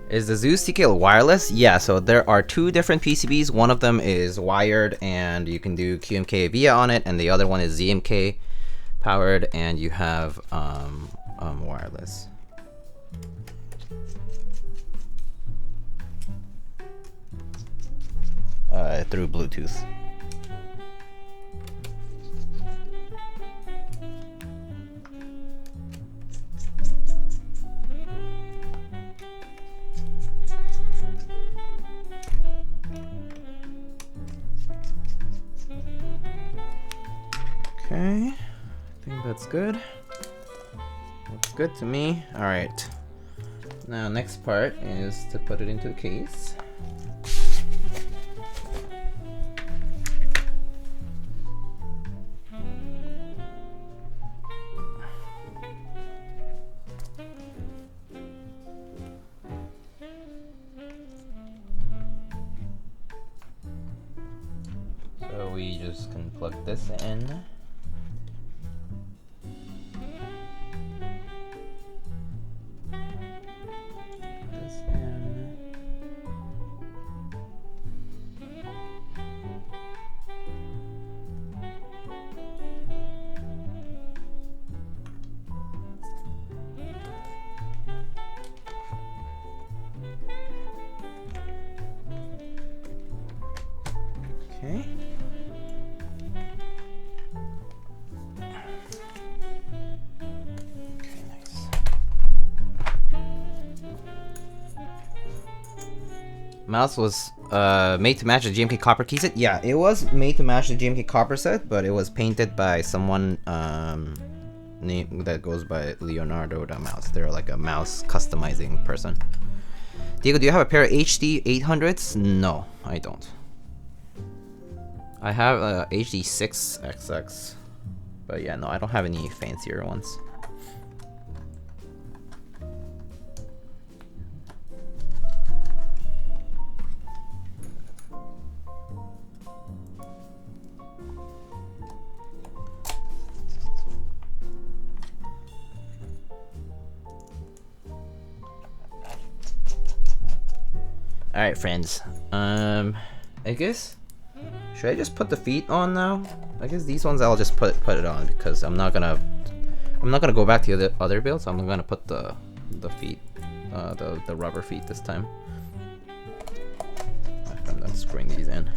is the Zeus TKL wireless? Yeah, so there are two different PCBs. One of them is wired and you can do QMK via on it, and the other one is ZMK powered and you have wireless. Through Bluetooth. Okay, I think that's good. Looks good to me. All right. Now, next part is to put it into the case. So we just can plug this in. Okay. Okay, nice. Mouse was made to match the GMK copper key set. Yeah, it was made to match the GMK copper set, but it was painted by someone name that goes by Leonardo the Mouse. They're like a mouse customizing person. Diego, do you have a pair of HD 800s? No, I don't. I have a HD 6XX, but yeah, no, I don't have any fancier ones. All right, friends. I guess. Should I just put the feet on now? I guess these ones I'll just put it on because I'm not gonna go back to the other builds. I'm gonna put the feet, the rubber feet this time. After I'm done screwing these in.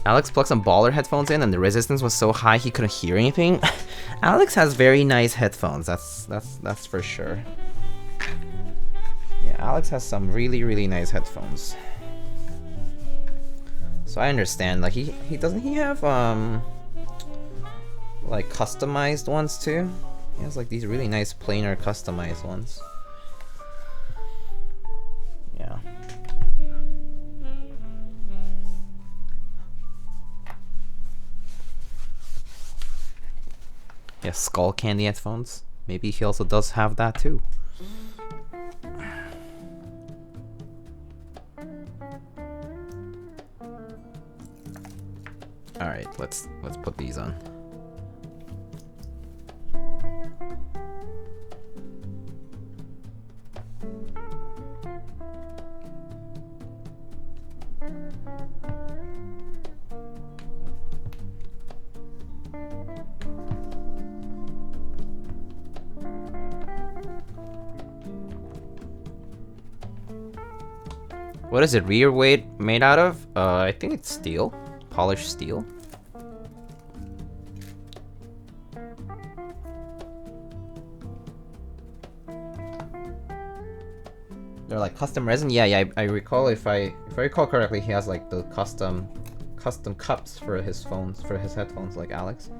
Alex plugged some baller headphones in and the resistance was so high he couldn't hear anything. Alex has very nice headphones, that's for sure. Yeah, Alex has some really nice headphones. So I understand, like he doesn't he have like customized ones too? He has like these really nice planar customized ones. Yeah. Yeah, skull candy headphones. Maybe he also does have that too. All right, let's put these on. What is it rear weight made out of? I think it's steel, polished steel. They're like custom resin. Yeah. I recall if I recall correctly, he has like the custom cups for his phones, for his headphones, like Alex.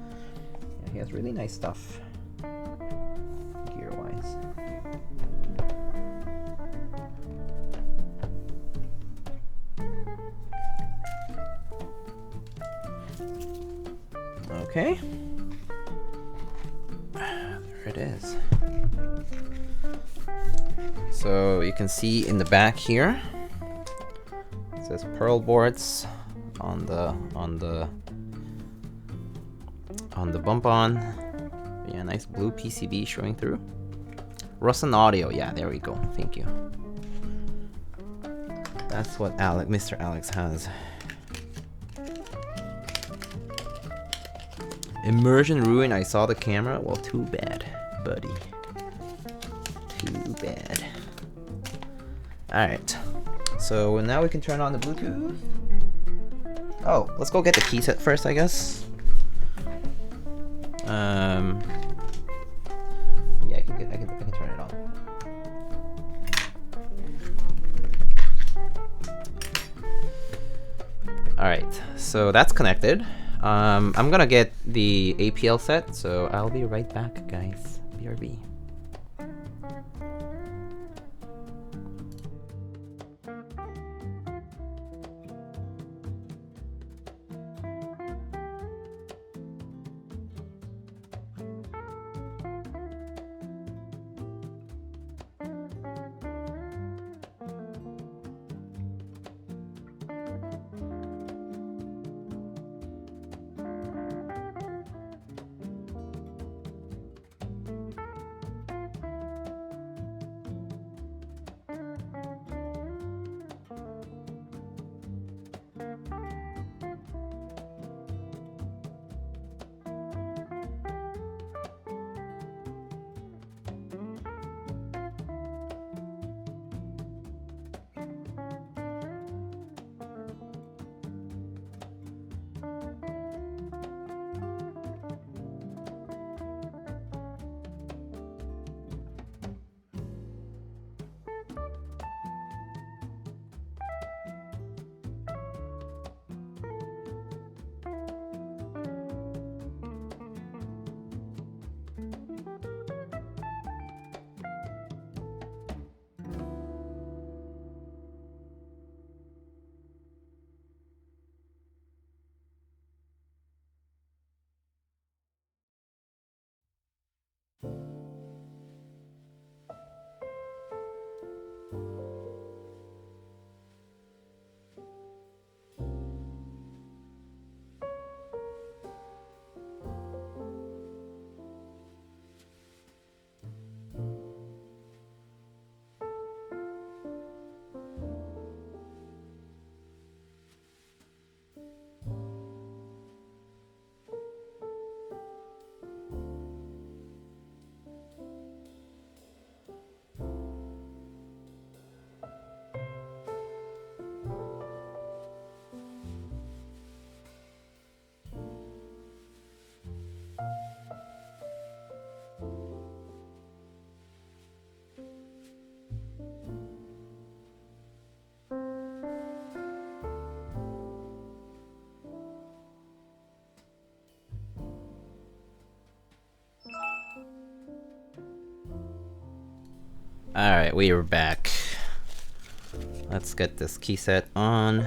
Yeah, he has really nice stuff, gear wise. Okay. There it is. So you can see in the back here, it says PearlBoards on the bump on. Yeah, nice blue PCB showing through. Russon Audio, yeah, there we go. Thank you. That's what Mr. Alex has. Immersion ruin. I saw the camera. Well, too bad, buddy. Too bad. Alright. So now we can turn on the Bluetooth. Oh, let's go get the key set first, I guess. Yeah, I can turn it on. Alright, so that's connected. I'm gonna get the APL set, so I'll be right back, guys. BRB. Alright, we are back. Let's get this key set on.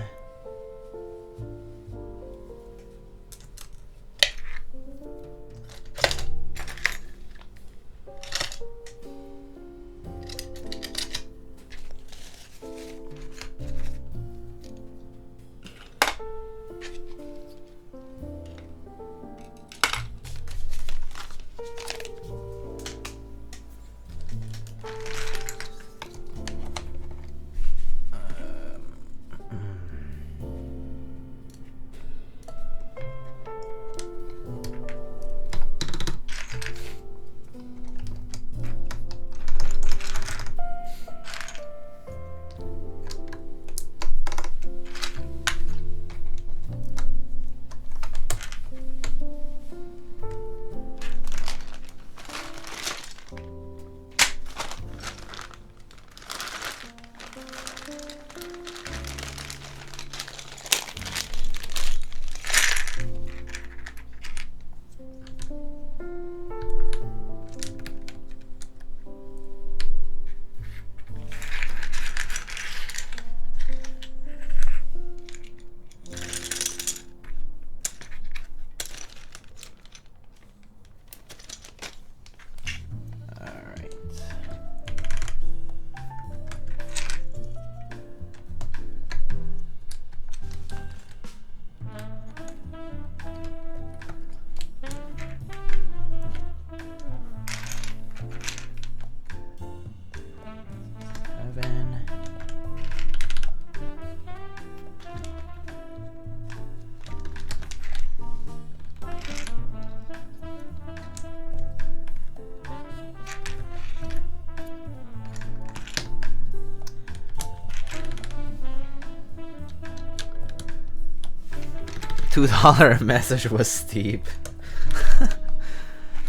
$2 message was steep.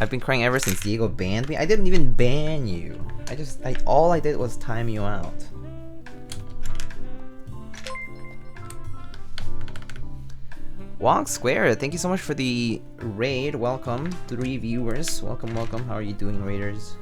I've been crying ever since Diego banned me. I didn't even ban you. All I did was time you out. Wong Square, thank you so much for the raid. Welcome, 3 viewers. Welcome, welcome. How are you doing, raiders?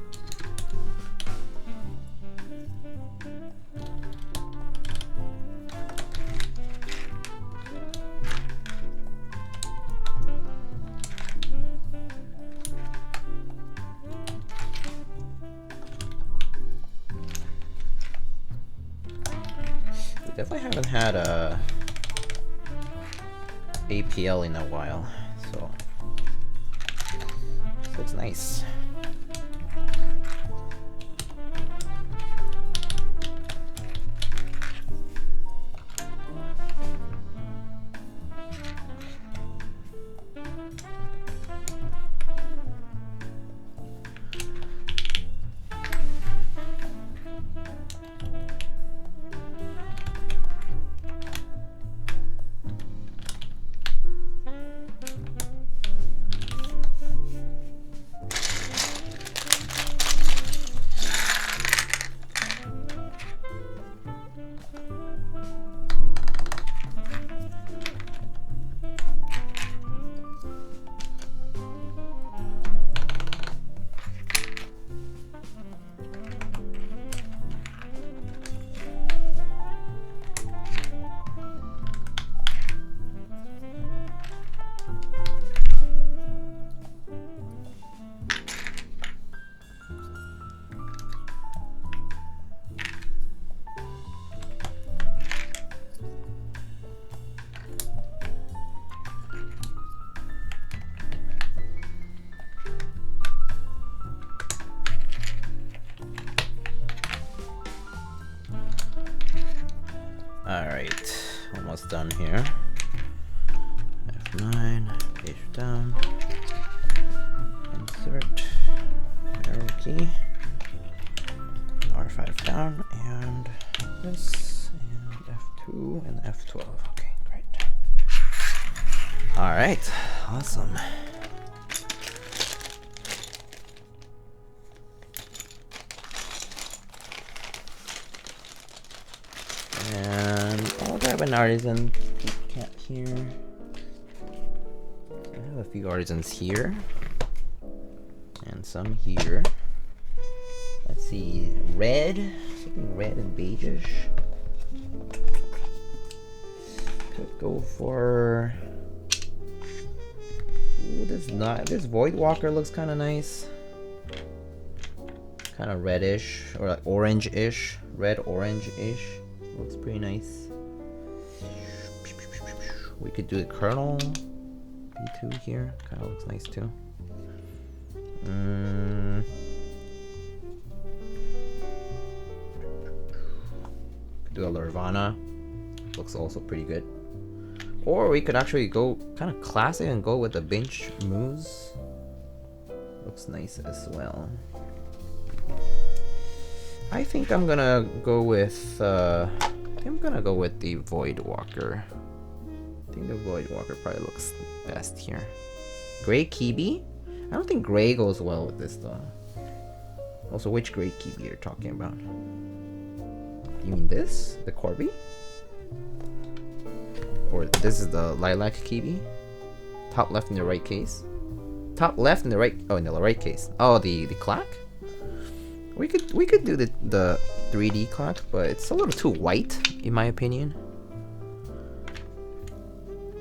Definitely haven't had a APL in a while, so it's nice. Alright, almost done here. F9, page down, insert, arrow key, R5 down, and this, and F2, and F12. Okay, great. Alright, awesome. And I'll grab an artisan cat here. I have a few artisans here. And some here. Let's see, red, something red and beigeish. Could go for. Ooh, this Void Walker looks kind of nice. Kind of reddish or like orange-ish, red orange-ish. Looks pretty nice. We could do the Colonel B2 here. Kind of looks nice too. Could do a Nirvana. Looks also pretty good. Or we could actually go kind of classic and go with the Bench Moose. Looks nice as well. I think I'm gonna go with the Void Walker. I think the Void Walker probably looks best here. Gray Kibi? I don't think gray goes well with this though. Also, which gray Kibi you're talking about? You mean this? The Corby? Or this is the Lilac Kibi? Top left in the right case? Top left in the right, oh, in the right case. Oh, the clack? We could do the 3D clack, but it's a little too white in my opinion.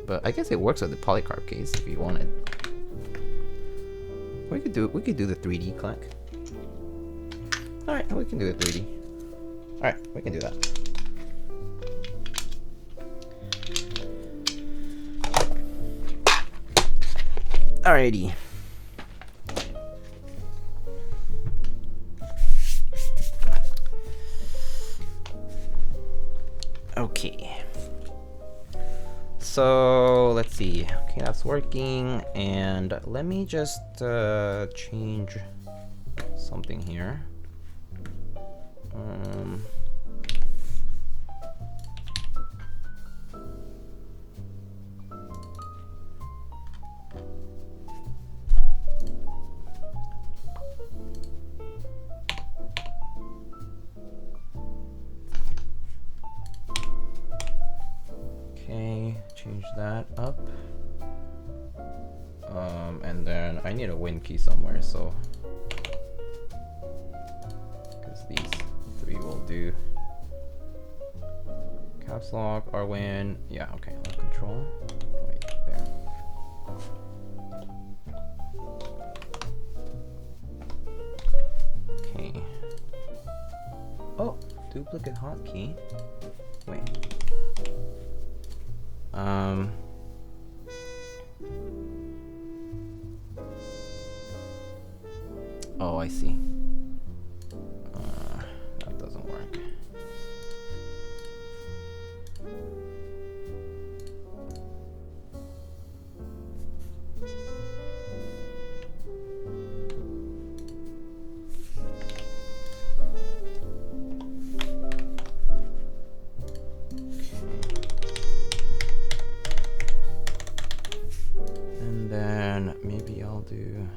But I guess it works with the polycarb case if you wanted. We could do the 3D clack. All right, we can do the 3D. All right, we can do that. Alrighty. Okay. So let's see. Okay, that's working. And let me just change something here. Okay, change that up. And then I need a win key somewhere, so because these three will do. Caps lock, R win. Yeah, okay, lock control. Right there. Okay. Oh, duplicate hotkey. Wait. Oh, I see. That doesn't work. And then maybe I'll do.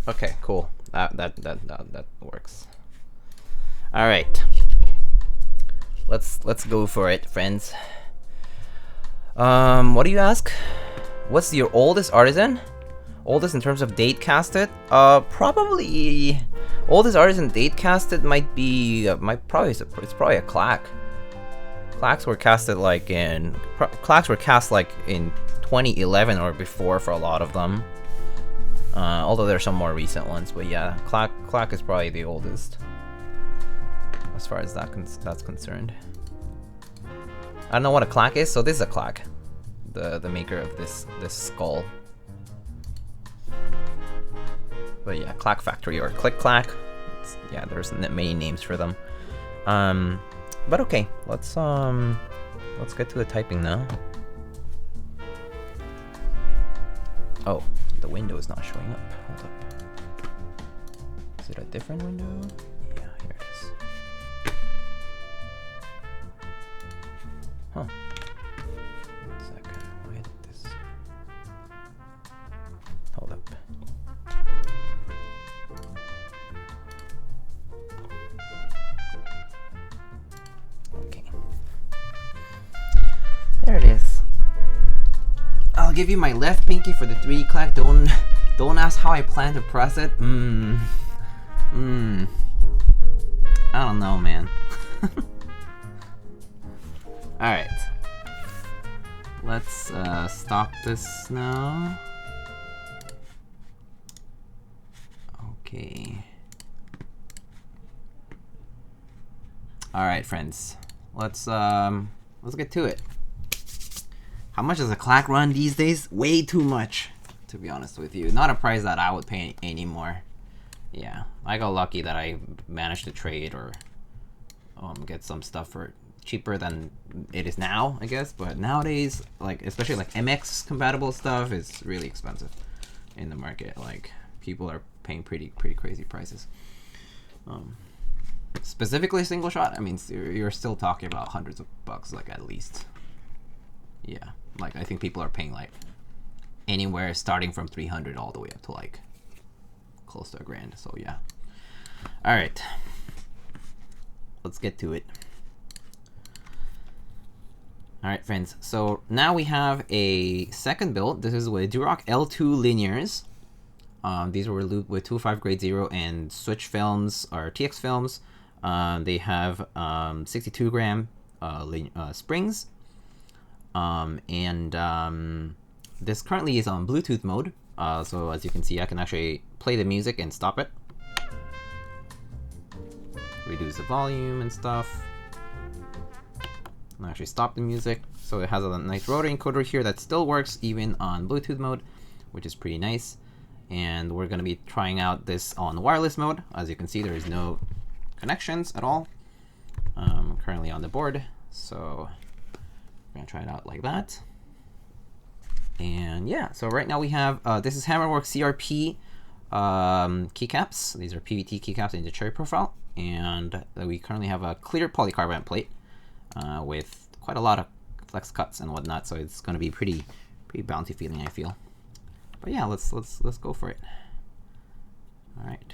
Okay, cool. That works. All right. Let's go for it, friends. What do you ask? What's your oldest artisan? Oldest in terms of date casted? Probably oldest artisan date casted might be it's probably a clack. Clacks were casted like in 2011 or before for a lot of them. Although there's some more recent ones, but yeah, clack is probably the oldest as far as that's concerned. I don't know what a clack is, so this is a clack, the maker of this skull. But yeah, Clack Factory or Click Clack. Yeah, there's many names for them. But okay, let's get to the typing now. Oh, the window is not showing up. Hold up. Is it a different window? Yeah, here it is. Huh. give you my left pinky for the 3 clack. Don't ask how I plan to press it. I don't know, man. Alright. Let's stop this now. Okay. Alright, friends. Let's get to it. How much does a clack run these days? Way too much, to be honest with you. Not a price that I would pay anymore. Yeah, I got lucky that I managed to trade or get some stuff for cheaper than it is now, I guess. But nowadays, like especially like MX compatible stuff is really expensive in the market. Like people are paying pretty crazy prices. Specifically single shot, I mean, you're still talking about hundreds of bucks, like at least. Yeah, like I think people are paying like anywhere starting from 300 all the way up to like close to $1,000. So yeah. All right, let's get to it. All right, friends. So now we have a second build. This is with Durock L2 linears. These were lubed with 205 grade 0 and switch films or TX films. They have 62 gram springs. This currently is on Bluetooth mode. So as you can see, I can actually play the music and stop it. Reduce the volume and stuff. And actually stop the music. So it has a nice rotary encoder here that still works even on Bluetooth mode, which is pretty nice. And we're going to be trying out this on wireless mode. As you can see, there is no connections at all currently on the board. So we're going to try it out like that. And yeah, so right now we have, this is Hammerworks CRP keycaps. These are PVT keycaps in the cherry profile. And we currently have a clear polycarbonate plate with quite a lot of flex cuts and whatnot. So it's going to be pretty bouncy feeling, I feel. But yeah, let's go for it. All right.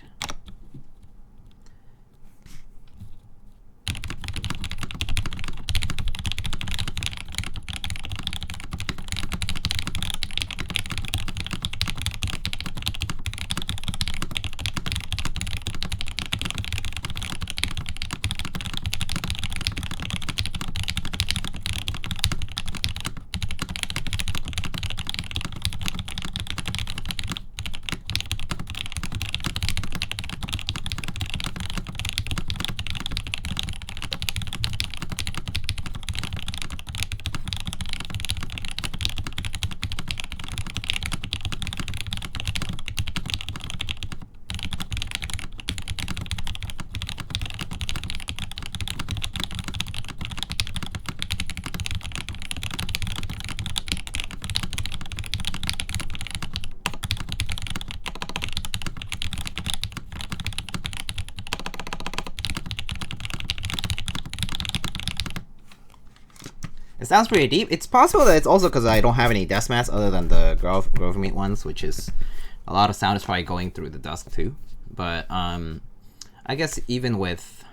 It sounds pretty deep. It's possible that it's also because I don't have any desk mats other than the Grove Meat ones, which is a lot of sound is probably going through the dusk too. But I guess even with,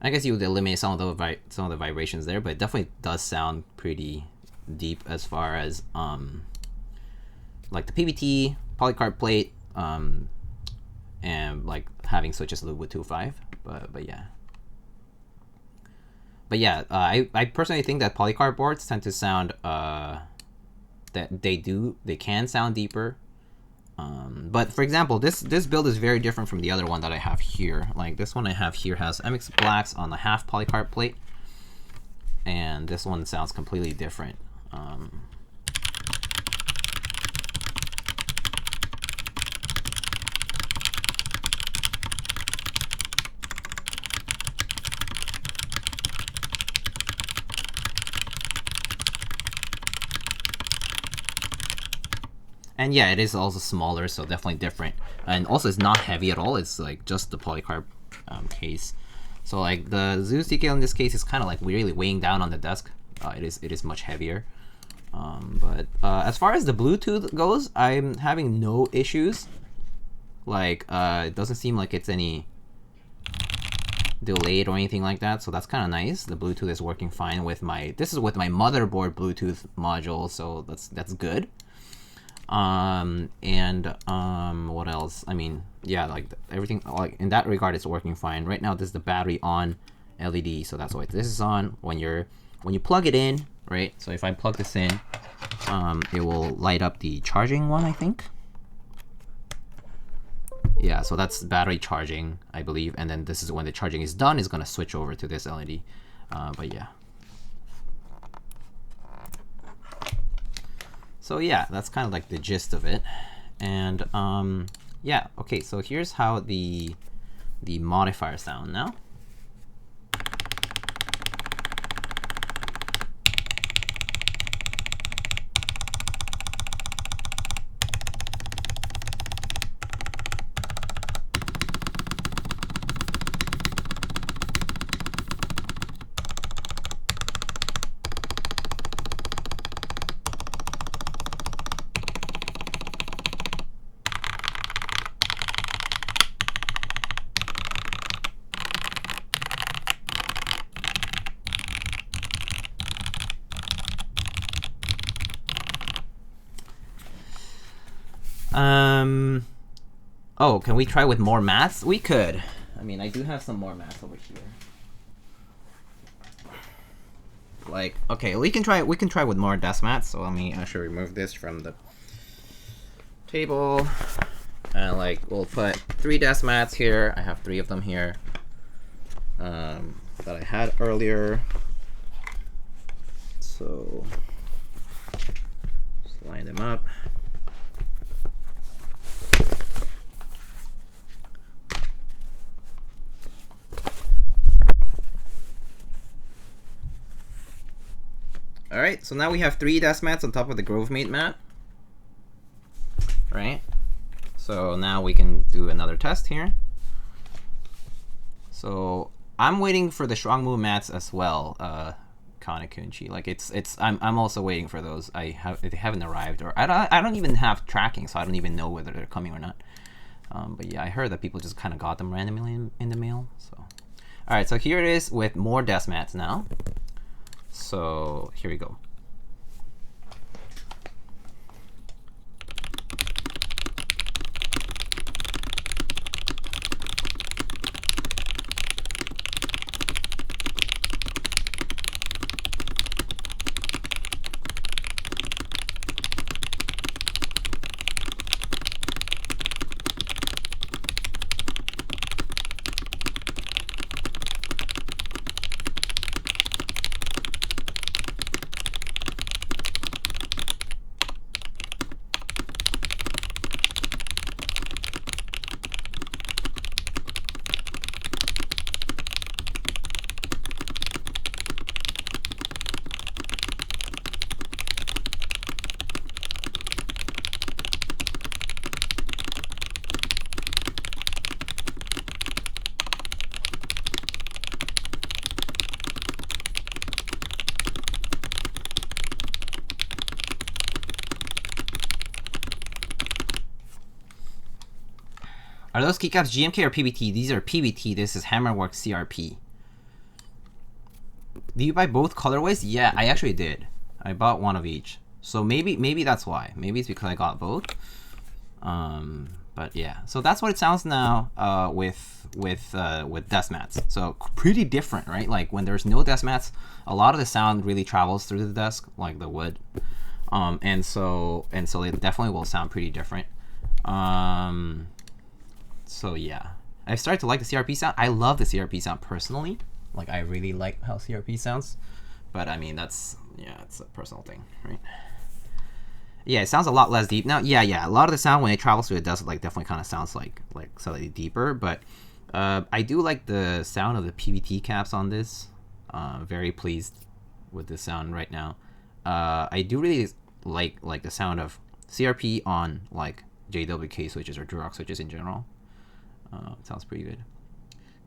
I guess you would eliminate some of the vibrations there, but it definitely does sound pretty deep as far as like the PVT polycarb plate and like having switches lubed with 2.5. But yeah. But yeah, I personally think that polycarb boards tend to sound that they can sound deeper. But for example, this build is very different from the other one that I have here. Like this one I have here has MX blacks on the half polycarb plate, and this one sounds completely different. And yeah, it is also smaller, so definitely different. And also it's not heavy at all. It's like just the polycarb case. So like the Zeus TKL in this case is kind of like really weighing down on the desk. It is much heavier. But as far as the Bluetooth goes, I'm having no issues. Like it doesn't seem like it's any delayed or anything like that, so that's kind of nice. The Bluetooth is working fine with my, this is with my motherboard Bluetooth module, so that's good. What else? I mean, yeah, like everything, like in that regard, it's working fine. Right now, this is the battery on LED, so that's why this is on. When you plug it in, right? So if I plug this in, it will light up the charging one, I think. Yeah, so that's battery charging, I believe, and then this is when the charging is done, it's gonna switch over to this LED. But yeah. So yeah, that's kind of like the gist of it. And yeah, okay, so here's how the modifiers sound now. Oh, can we try with more mats? We could. I mean, I do have some more mats over here. Like, okay, we can try with more desk mats. So let me actually remove this from the table. And like, we'll put 3 desk mats here. I have 3 of them here that I had earlier. So just line them up. All right, so now we have 3 desk mats on top of the GroveMate mat, right? So now we can do another test here. So I'm waiting for the Strong Move mats as well, Kanakunchi. Like I'm also waiting for those. They haven't arrived, or I don't even have tracking, so I don't even know whether they're coming or not. But yeah, I heard that people just kind of got them randomly in the mail. So all right, so here it is with more desk mats now. So here we go. Are those keycaps GMK or PBT? These are PBT. This is Hammerworks CRP. Do you buy both colorways? Yeah, I actually did. I bought one of each. So maybe that's why. Maybe it's because I got both. But yeah, so that's what it sounds now with desk mats. So pretty different, right? Like when there's no desk mats, a lot of the sound really travels through the desk, like the wood. And so it definitely will sound pretty different. So yeah, I started to like the CRP sound. I love the CRP sound personally. Like I really like how CRP sounds, but I mean it's a personal thing, right? Yeah, it sounds a lot less deep now. Yeah, a lot of the sound when it travels through the desk like definitely kind of sounds like slightly deeper, but I do like the sound of the PBT caps on this. Very pleased with the sound right now. I do really like the sound of CRP on like JWK switches or Durock switches in general. It sounds pretty good.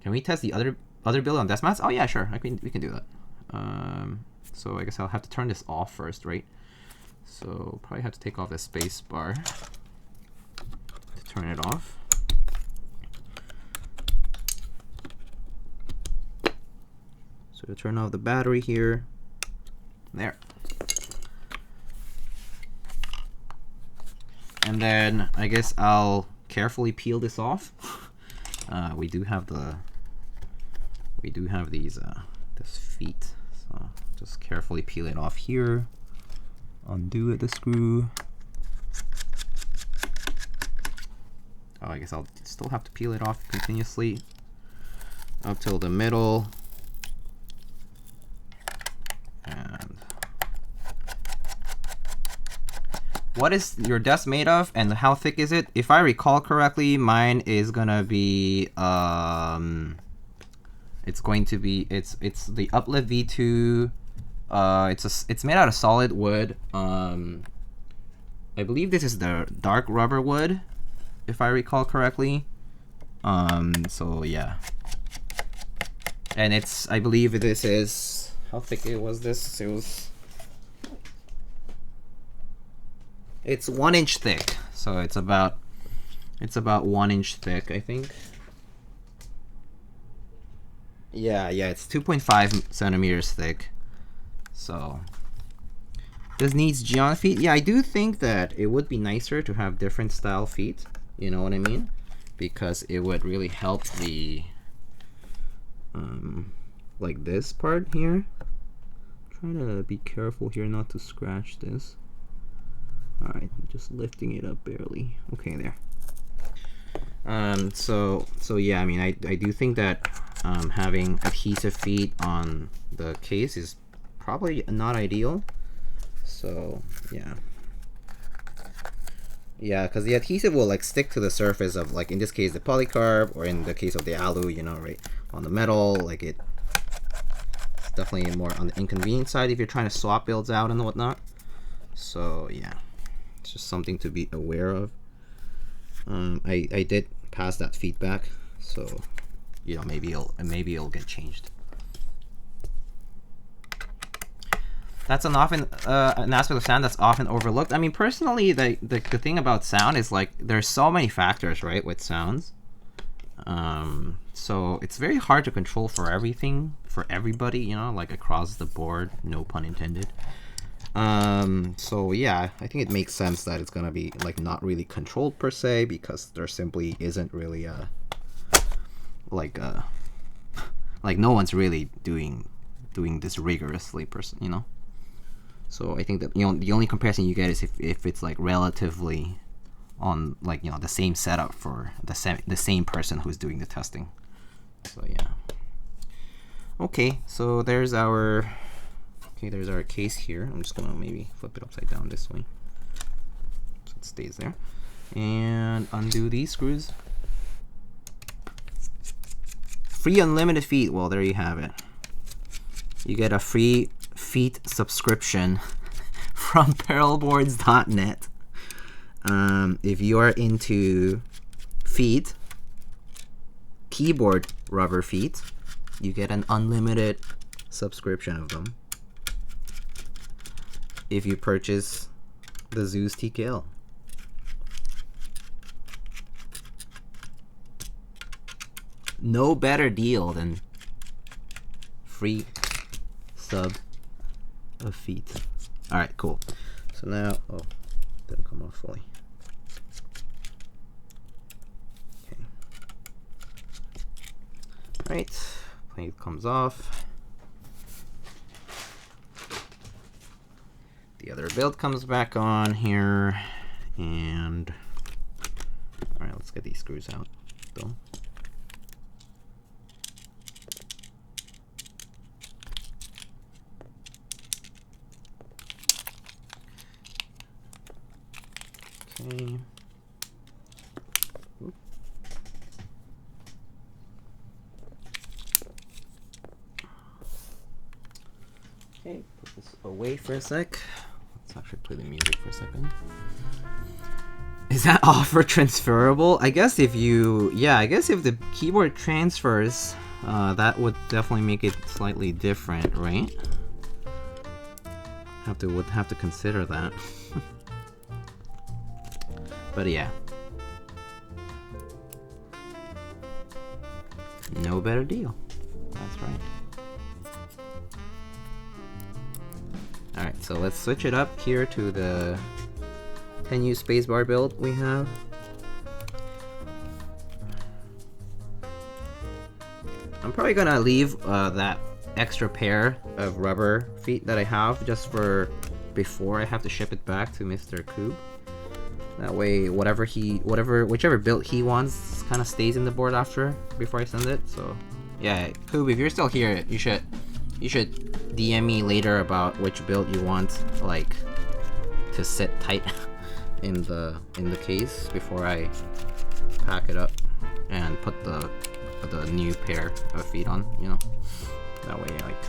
Can we test the other build on desk mats? Oh yeah, sure. We can do that. So I guess I'll have to turn this off first, right? So probably have to take off the space bar to turn it off. to turn off the battery here. There. And then I guess I'll carefully peel this off. We do have these this feet, so just carefully peel it off here. Undo the screw. Oh, I guess I'll still have to peel it off continuously up till the middle. And what is your desk made of, and how thick is it? If I recall correctly, mine is gonna be it's the Uplift V2. It's made out of solid wood. I believe this is the dark rubber wood, if I recall correctly. So yeah. And I believe this is, how thick was this? It's 1 inch thick, so it's about 1 inch thick, I think. Yeah, it's 2.5 centimeters thick. So this needs Geon feet. Yeah, I do think that it would be nicer to have different style feet. You know what I mean? Because it would really help the like this part here. Try to be careful here not to scratch this. Alright, just lifting it up barely. Okay, there. So yeah, I mean, I do think that having adhesive feet on the case is probably not ideal. So yeah, because the adhesive will like stick to the surface of, like in this case, the polycarb, or in the case of the alu, you know, right on the metal. Like it's definitely more on the inconvenient side if you're trying to swap builds out and whatnot. So yeah, it's just something to be aware of. I did pass that feedback, so you know, maybe it'll get changed. That's an aspect of sound that's often overlooked. I mean, personally, the thing about sound is, like, there's so many factors, right, with sounds. So it's very hard to control for everything, for everybody, you know, like across the board, no pun intended. So yeah, I think it makes sense that it's gonna be like not really controlled per se, because there simply isn't really a like no one's really doing this rigorously, you know. So I think that, you know, the only comparison you get is if it's like relatively on, like, you know, the same setup for the same person who's doing the testing. So yeah. Okay, so there's our case here. I'm just gonna maybe flip it upside down this way so it stays there, and undo these screws. Free unlimited feet. Well, there you have it. You get a free feet subscription from PearlBoards.net. If you are into feet, keyboard rubber feet, you get an unlimited subscription of them if you purchase the Zeus TKL. No better deal than free sub of feet. Alright, cool. So now, oh, didn't come off fully. Okay. Alright, plate comes off. The other build comes back on here, and alright, let's get these screws out though. Okay. Oop. Okay, put this away for a sec. Let's actually play the music for a second. Is that offer transferable? I guess if you, yeah, I guess if the keyboard transfers, that would definitely make it slightly different, right? Would have to consider that. But yeah, no better deal. That's right. so let's switch it up here to the 10U spacebar build we have. I'm probably gonna leave that extra pair of rubber feet that I have just for before I have to ship it back to Mr. Koob. That way, whichever build he wants kind of stays in the board after before I send it. So, yeah, Koob, if you're still here, you should DM me later about which build you want, like, to sit tight in the case before I pack it up and put the new pair of feet on. You know, that way, like,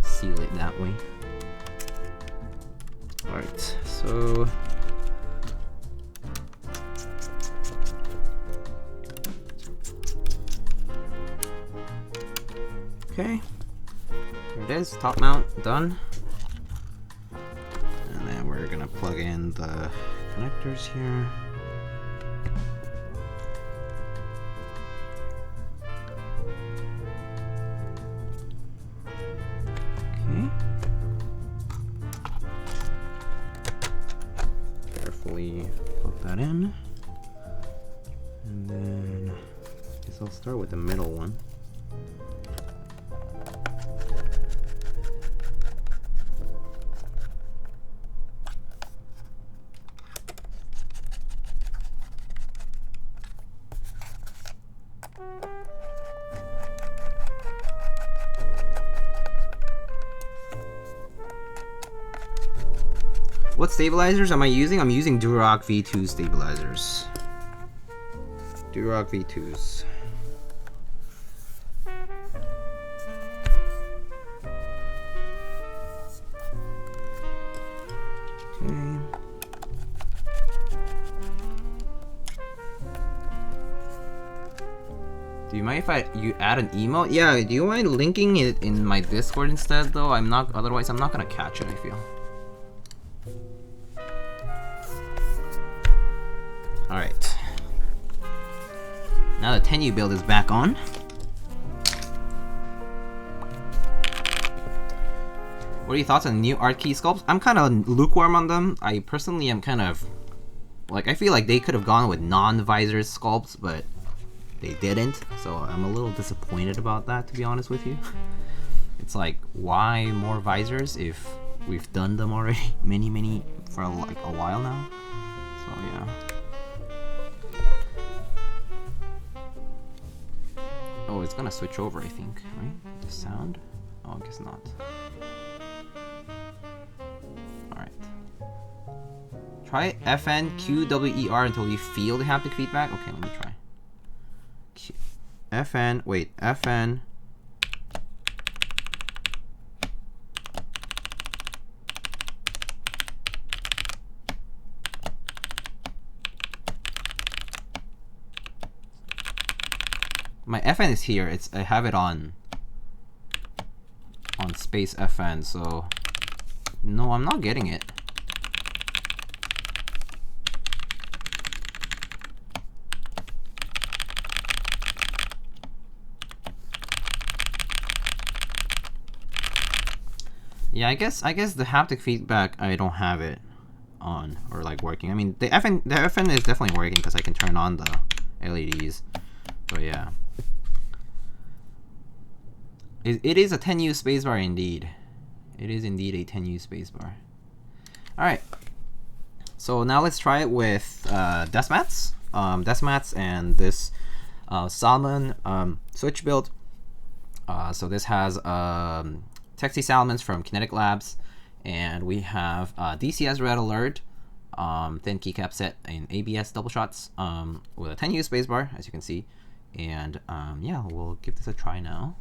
seal it that way. All right, so. Okay, here it is, top mount done. And then we're gonna plug in the connectors here. Okay. Carefully plug that in. And then I guess I'll start with the middle one. What stabilizers am I using? I'm using Durock V2 stabilizers. Durock V2s. Okay. Do you mind if you add an emote? Yeah, do you mind linking it in my Discord instead though? Otherwise I'm not gonna catch it, I feel. Alright. Now the 10U build is back on. What are your thoughts on new art key sculpts? I'm kind of lukewarm on them. I personally am kind of... like, I feel like they could have gone with non-visor sculpts, but they didn't. So I'm a little disappointed about that, to be honest with you. It's like, why more visors if we've done them already many for like a while now? So yeah. Oh, it's gonna switch over, I think, right? The sound? Oh, I guess not. Alright. Try FNQWER until you feel the haptic feedback. Okay, let me try. FN. My FN is here. I have it on space FN, so no, I'm not getting it. Yeah, I guess the haptic feedback I don't have it on or like working. I mean, the FN is definitely working because I can turn on the LEDs. But yeah. It is a 10U spacebar indeed. It is indeed a 10U spacebar. Alright. So now let's try it with desk mats. Desk mats and this Salmon switch build. So this has Texi Salmons from Kinetic Labs. And we have DCS Red Alert thin keycap set in ABS double shots with a 10U spacebar, as you can see. And yeah, we'll give this a try now.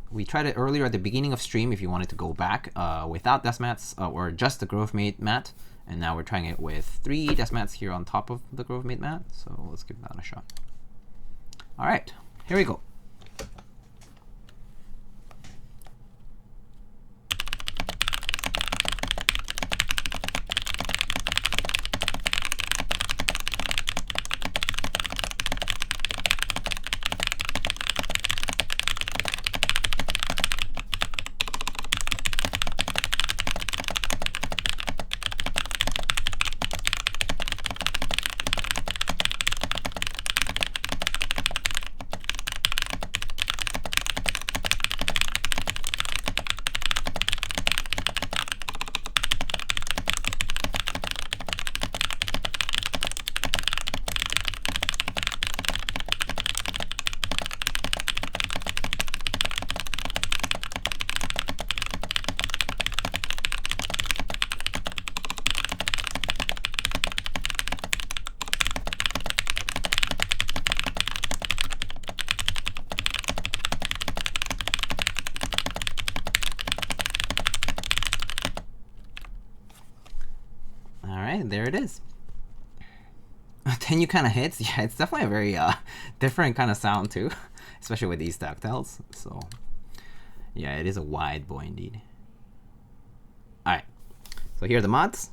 We tried it earlier at the beginning of stream if you wanted to go back without desk mats or just the Grove Mate mat. And now we're trying it with 3 desk mats here on top of the Grove Mate mat. So let's give that a shot. All right, here we go. And there it is. 10U kind of hits. Yeah, it's definitely a very different kind of sound too, especially with these tactiles. So yeah, it is a wide boy indeed. All right, so here are the mods.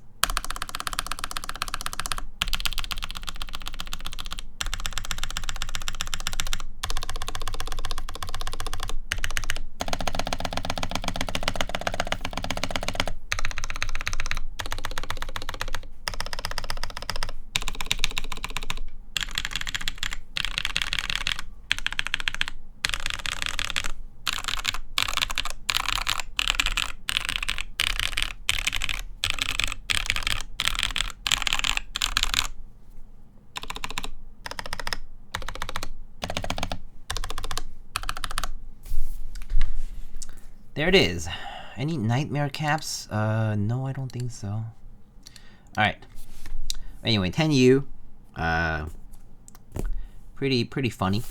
There it is. Any nightmare caps? No, I don't think so. Alright. Anyway, 10U. Pretty funny,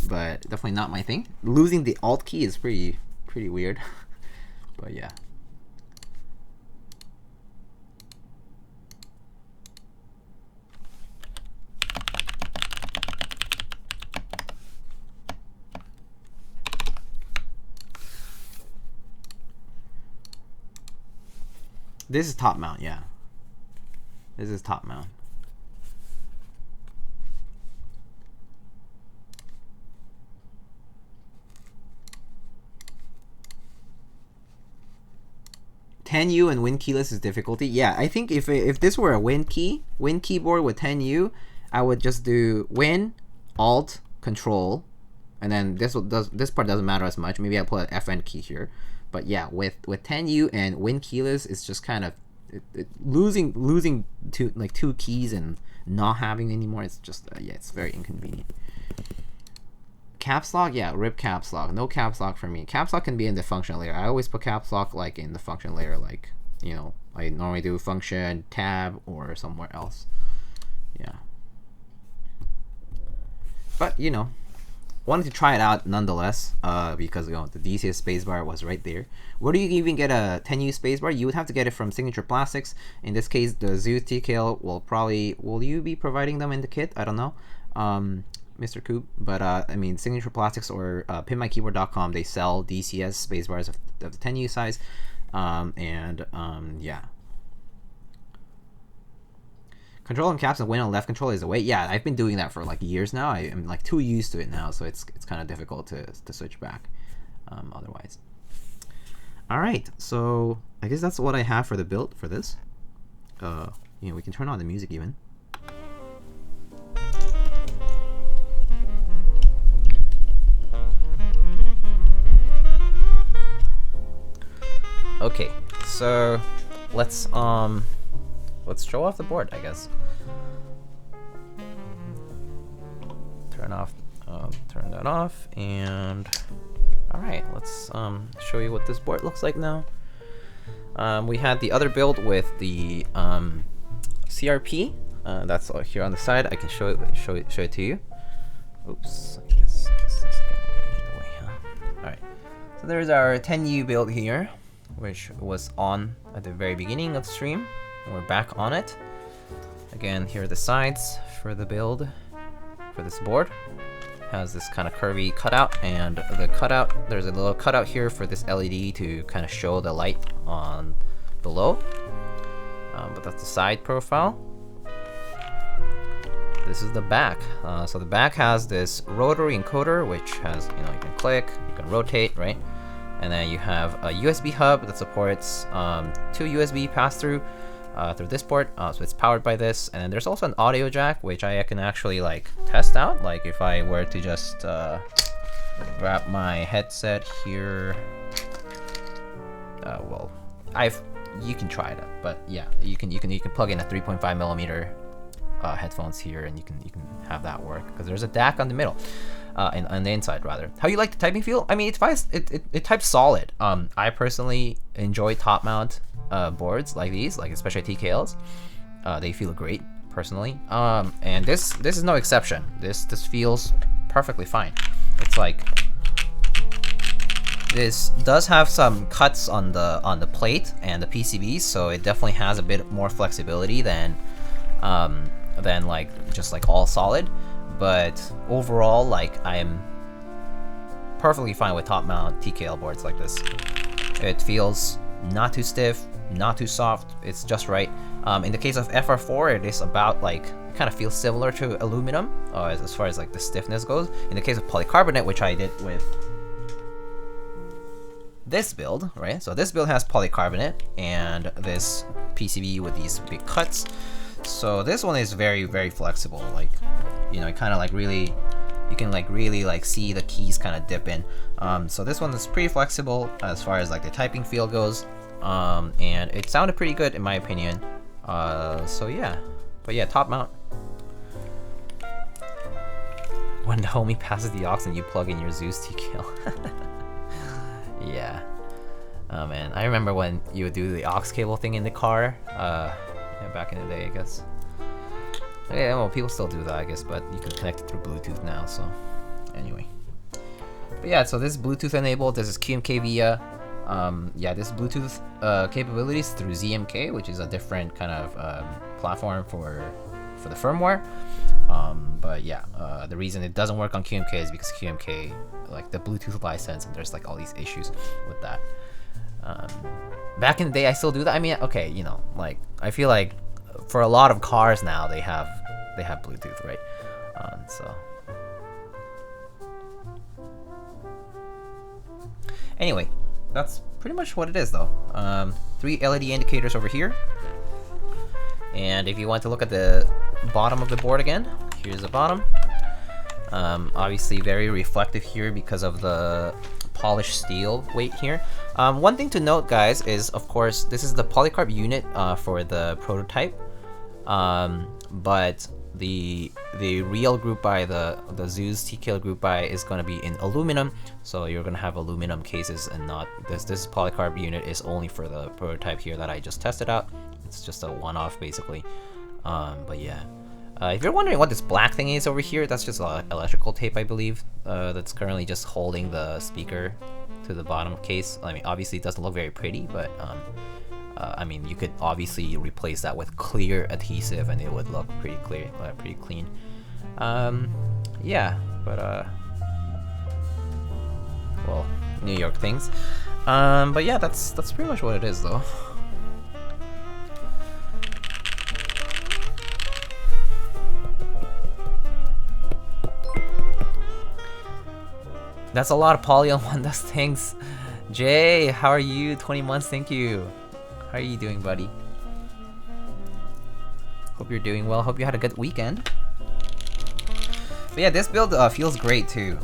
but definitely not my thing. Losing the Alt key is pretty weird. But yeah. This is top mount, yeah. This is top mount. .10U and Win keyless is difficulty. Yeah, I think if this were a Win keyboard with 10U, I would just do Win, Alt, Control, and then this part doesn't matter as much. Maybe I'll put an FN key here. But yeah, with 10U and Win keyless, it's just kind of losing two keys and not having anymore. It's just yeah, it's very inconvenient. Caps lock, yeah, rip caps lock. No caps lock for me. Caps lock can be in the function layer. I always put caps lock like in the function layer, like, you know, I normally do function tab or somewhere else. Yeah. But you know, wanted to try it out nonetheless, because you know the DCS spacebar was right there. Where do you even get a 10U spacebar? You would have to get it from Signature Plastics. In this case, the Zeus TKL will you be providing them in the kit? I don't know, Mr. Coop. But I mean, Signature Plastics or pinmykeyboard.com, they sell DCS spacebars of the 10U size, yeah. Control and caps and Win on left control is the way. Yeah, I've been doing that for like years now. I'm like too used to it now, so it's kind of difficult to switch back otherwise. All right, so I guess that's what I have for the build for this. You know, we can turn on the music even. Okay, so let's show off the board, I guess. Turn that off, and all right, let's show you what this board looks like now. We had the other build with the CRP. That's here on the side. I can show it to you. Oops, I guess this is getting in the way, huh? All right, so there's our 10U build here, which was on at the very beginning of the stream. We're back on it. Again, here are the sides for the build for this board. Has this kind of curvy cutout, and the cutout, there's a little cutout here for this LED to kind of show the light on below. But that's the side profile. This is the back. So the back has this rotary encoder, which has, you know, you can click, you can rotate, right? And then you have a USB hub that supports 2 USB pass-through through this port, so it's powered by this. And then there's also an audio jack, which I can actually like test out. Like if I were to just grab my headset here, well, you can try that, but yeah, you can plug in a 3.5 millimeter headphones here, and you can have that work because there's a DAC on the middle, on the inside rather. How you like the typing feel? I mean, it types solid. I personally enjoy top mount boards like these, like especially TKLs. They feel great personally, and this is no exception. This feels perfectly fine. It's like this does have some cuts on the plate and the PCBs, so it definitely has a bit more flexibility than than like just like all solid. But overall, like I'm perfectly fine with top mount TKL boards like this. It feels not too stiff, not too soft. It's just right. In the case of FR4, it is about like kind of feels similar to aluminum as far as like the stiffness goes. In the case of polycarbonate, which I did with this build, right? So this build has polycarbonate and this PCB with these big cuts. So this one is very, very flexible. Like, you know, it kind of like really, you can like really like see the keys kind of dip in. So this one is pretty flexible as far as like the typing feel goes. And it sounded pretty good in my opinion. So yeah, but yeah, top mount. When the homie passes the aux and you plug in your Zeus TKL. Yeah. Oh man, I remember when you would do the aux cable thing in the car. Yeah, back in the day, I guess. Yeah, well, people still do that, I guess, but you can connect it through Bluetooth now, so anyway. But yeah, so this is Bluetooth enabled. This is QMK via. Yeah, this Bluetooth capabilities through ZMK, which is a different kind of platform for the firmware. But yeah, the reason it doesn't work on QMK is because QMK, like the Bluetooth license, and there's like all these issues with that. Back in the day, I still do that. I mean, okay, you know, like I feel like for a lot of cars now, they have Bluetooth, right? So anyway, that's pretty much what it is, though. 3 LED indicators over here, and if you want to look at the bottom of the board again, here's the bottom. Obviously very reflective here because of the polished steel weight here. One thing to note, guys, is of course this is the polycarb unit for the prototype, but the real group buy, the Zeus TKL group buy, is going to be in aluminum, so you're going to have aluminum cases and not this polycarb unit is only for the prototype here that I just tested out. It's just a one-off basically. But yeah, if you're wondering what this black thing is over here, that's just electrical tape, I believe, that's currently just holding the speaker to the bottom case. I mean, obviously it doesn't look very pretty, but I mean, you could obviously replace that with clear adhesive and it would look pretty clear, pretty clean. Yeah, but well, New York things. But yeah, that's pretty much what it is, though. That's a lot of poly on one. Those things. Jay, how are you? 20 months, thank you. How are you doing, buddy? Hope you're doing well. Hope you had a good weekend. But yeah, this build feels great too.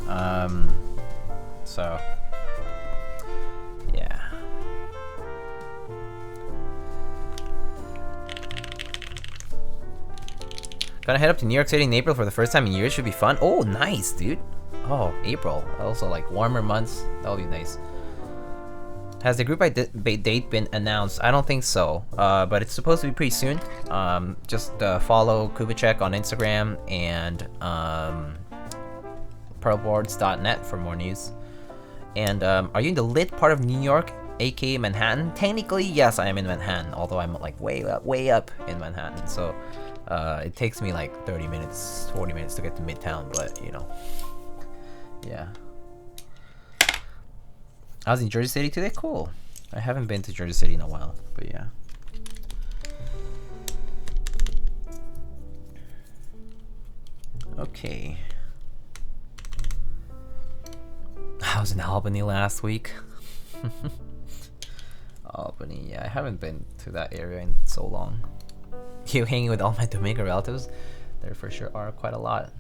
So yeah. Gonna head up to New York City in April for the first time in years. Should be fun. Oh, nice, dude. Oh, April. Also, like warmer months. That'll be nice. Has the group date been announced? I don't think so, but it's supposed to be pretty soon. Just follow Koobaczech on Instagram and PearlBoards.net for more news. And are you in the lit part of New York, aka Manhattan? Technically, yes, I am in Manhattan, although I'm like way up in Manhattan. So it takes me like 30 minutes, 40 minutes to get to Midtown, but you know. Yeah. I was in Jersey City today. Cool. I haven't been to Jersey City in a while, but yeah. Okay. I was in Albany last week. Albany, yeah, I haven't been to that area in so long. You hanging with all my Dominican relatives? There for sure are quite a lot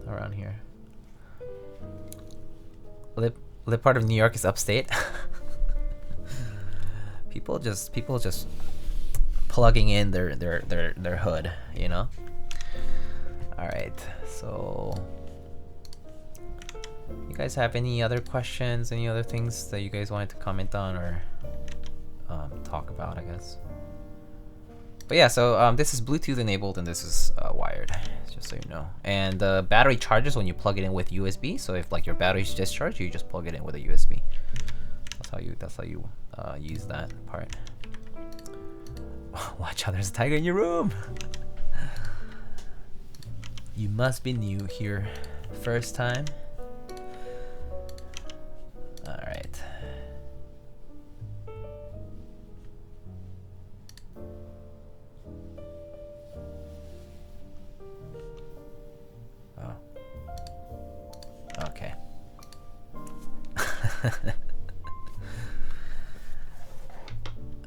around here. Lip part of New York is upstate. people just plugging in their hood, you know. All right, so you guys have any other questions, any other things that you guys wanted to comment on or talk about, I guess. But yeah, so this is Bluetooth enabled and this is wired, just so you know. And the battery charges when you plug it in with USB. So if like your battery's discharged, you just plug it in with a USB. That's how you use that part. Watch out, there's a tiger in your room. You must be new here. First time. Alright. Oh. Okay.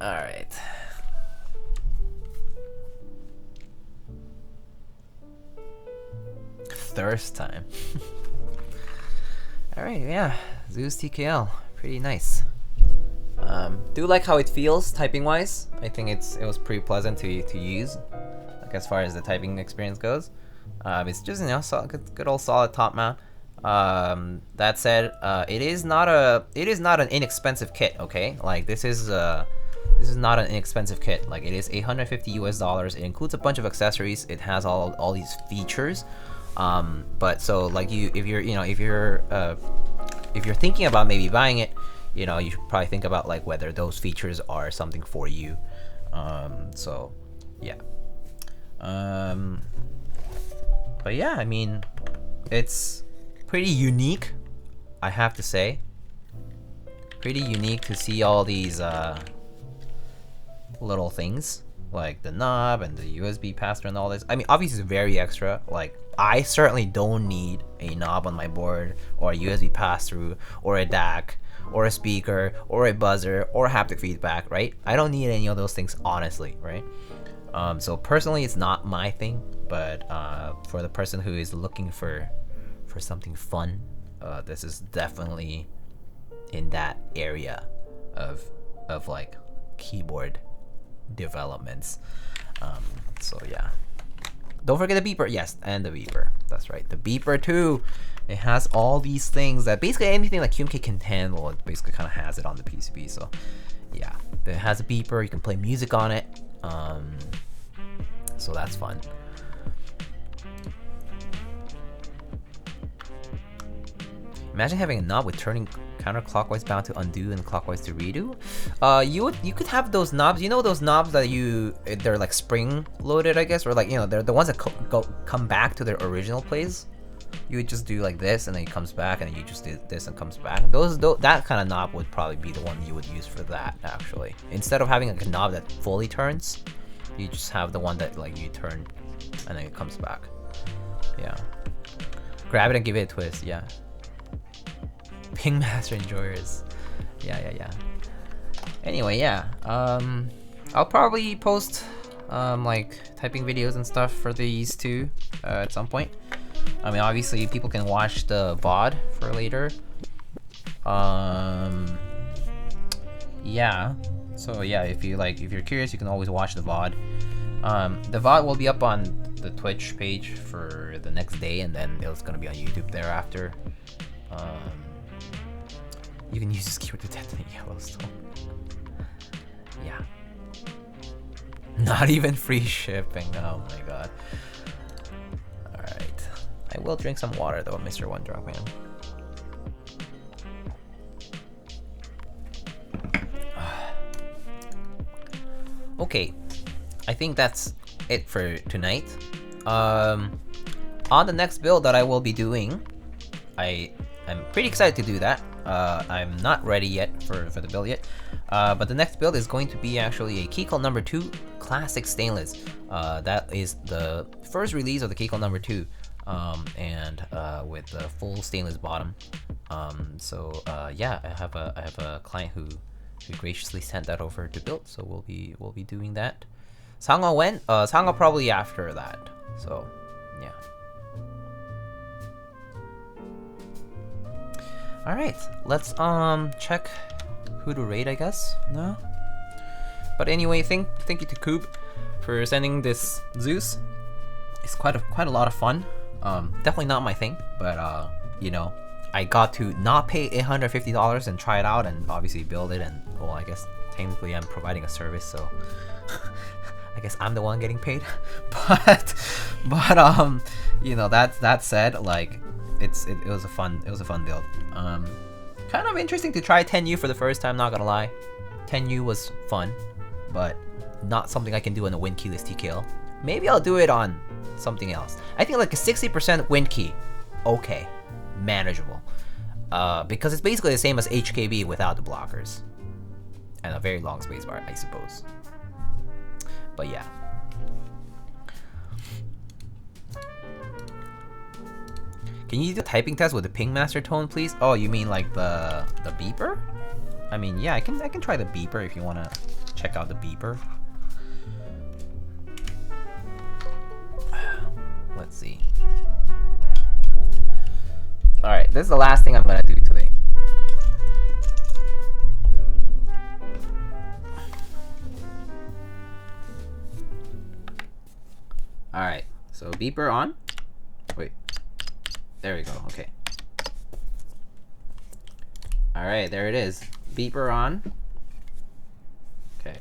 Alright. Thirst time. Alright, yeah. Zeus TKL. Pretty nice. Do like how it feels typing wise. I think it was pretty pleasant to use, like as far as the typing experience goes. It's just, you know, good old solid top mount. That said, it is not an inexpensive kit, okay? Like this is not an inexpensive kit. Like it is $850 US. It includes a bunch of accessories. It has all these features. But so like if you're thinking about maybe buying it, you know, you should probably think about like whether those features are something for you. So yeah. But yeah, I mean, it's pretty unique, I have to say. Pretty unique to see all these little things like the knob and the USB pass-through and all this. I mean, obviously it's very extra. Like I certainly don't need a knob on my board or a USB pass-through or a DAC or a speaker or a buzzer or haptic feedback, right? I don't need any of those things, honestly, right? So personally, it's not my thing, but for the person who is looking for something fun, this is definitely in that area of like keyboard developments. So yeah. Don't forget the beeper. Yes, and the beeper. That's right. The beeper too. It has all these things that basically anything that QMK can handle, it basically kind of has it on the PCB. So yeah, it has a beeper. You can play music on it. So that's fun. Imagine having a knob with turning counterclockwise bound to undo and clockwise to redo. You could have those knobs. You know those knobs that they're like spring loaded, I guess, or like, you know, they're the ones that come back to their original place. You would just do like this, and then it comes back, and then you just do this and comes back. That kind of knob would probably be the one you would use for that, actually. Instead of having like a knob that fully turns, you just have the one that like you turn, and then it comes back. Yeah. Grab it and give it a twist. Yeah. Pingmaster enjoyers. Yeah. Anyway, yeah. I'll probably post like typing videos and stuff for these two at some point. I mean, obviously people can watch the VOD for later. Yeah. So yeah, if you're curious, you can always watch the VOD. The VOD will be up on the Twitch page for the next day, and then it's gonna be on YouTube thereafter. You can use this keyword to detonate Yellowstone. Yeah. Not even free shipping. Oh my god. Alright. I will drink some water though, Mr. One Drunk Man. Okay. I think that's it for tonight. On the next build that I will be doing, I'm pretty excited to do that. I'm not ready yet for the build yet, but the next build is going to be actually a Keycaps number 2 classic stainless. That is the first release of the Keycaps number 2, and with the full stainless bottom. Yeah, I have a client who graciously sent that over to build, so we'll be doing that. Sangha when? Sangha probably after that. So yeah. Alright, let's check who to raid, I guess. No? But anyway, thank you to Koob for sending this Zeus. It's quite a lot of fun. Definitely not my thing, but you know, I got to not pay $850 and try it out and obviously build it, and well, I guess technically I'm providing a service, so I guess I'm the one getting paid. but you know, that said, like it was a fun build. Kind of interesting to try 10U for the first time, not gonna lie. 10U was fun, but not something I can do in a win keyless TKL. Maybe I'll do it on something else. I think like a 60% wind key. Okay. Manageable. Because it's basically the same as HKB without the blockers. And a very long spacebar, I suppose. But yeah. Can you do a typing test with the ping master tone, please? Oh, you mean like the beeper? I mean, yeah, I can try the beeper if you wanna check out the beeper. Let's see. Alright, this is the last thing I'm gonna do today. Alright, so beeper on. Wait. There we go, okay. Alright, there it is. Beeper on. Okay.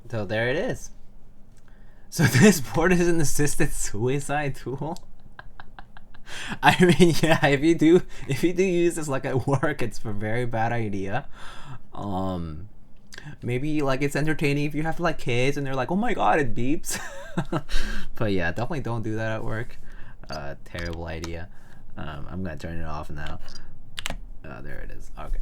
So there it is. So this board is an assisted suicide tool. I mean, yeah, if you do use this like at work, it's a very bad idea. Maybe like it's entertaining if you have like kids and they're like, oh my god, it beeps. But yeah, definitely don't do that at work. Terrible idea. I'm gonna turn it off now. There it is. Okay.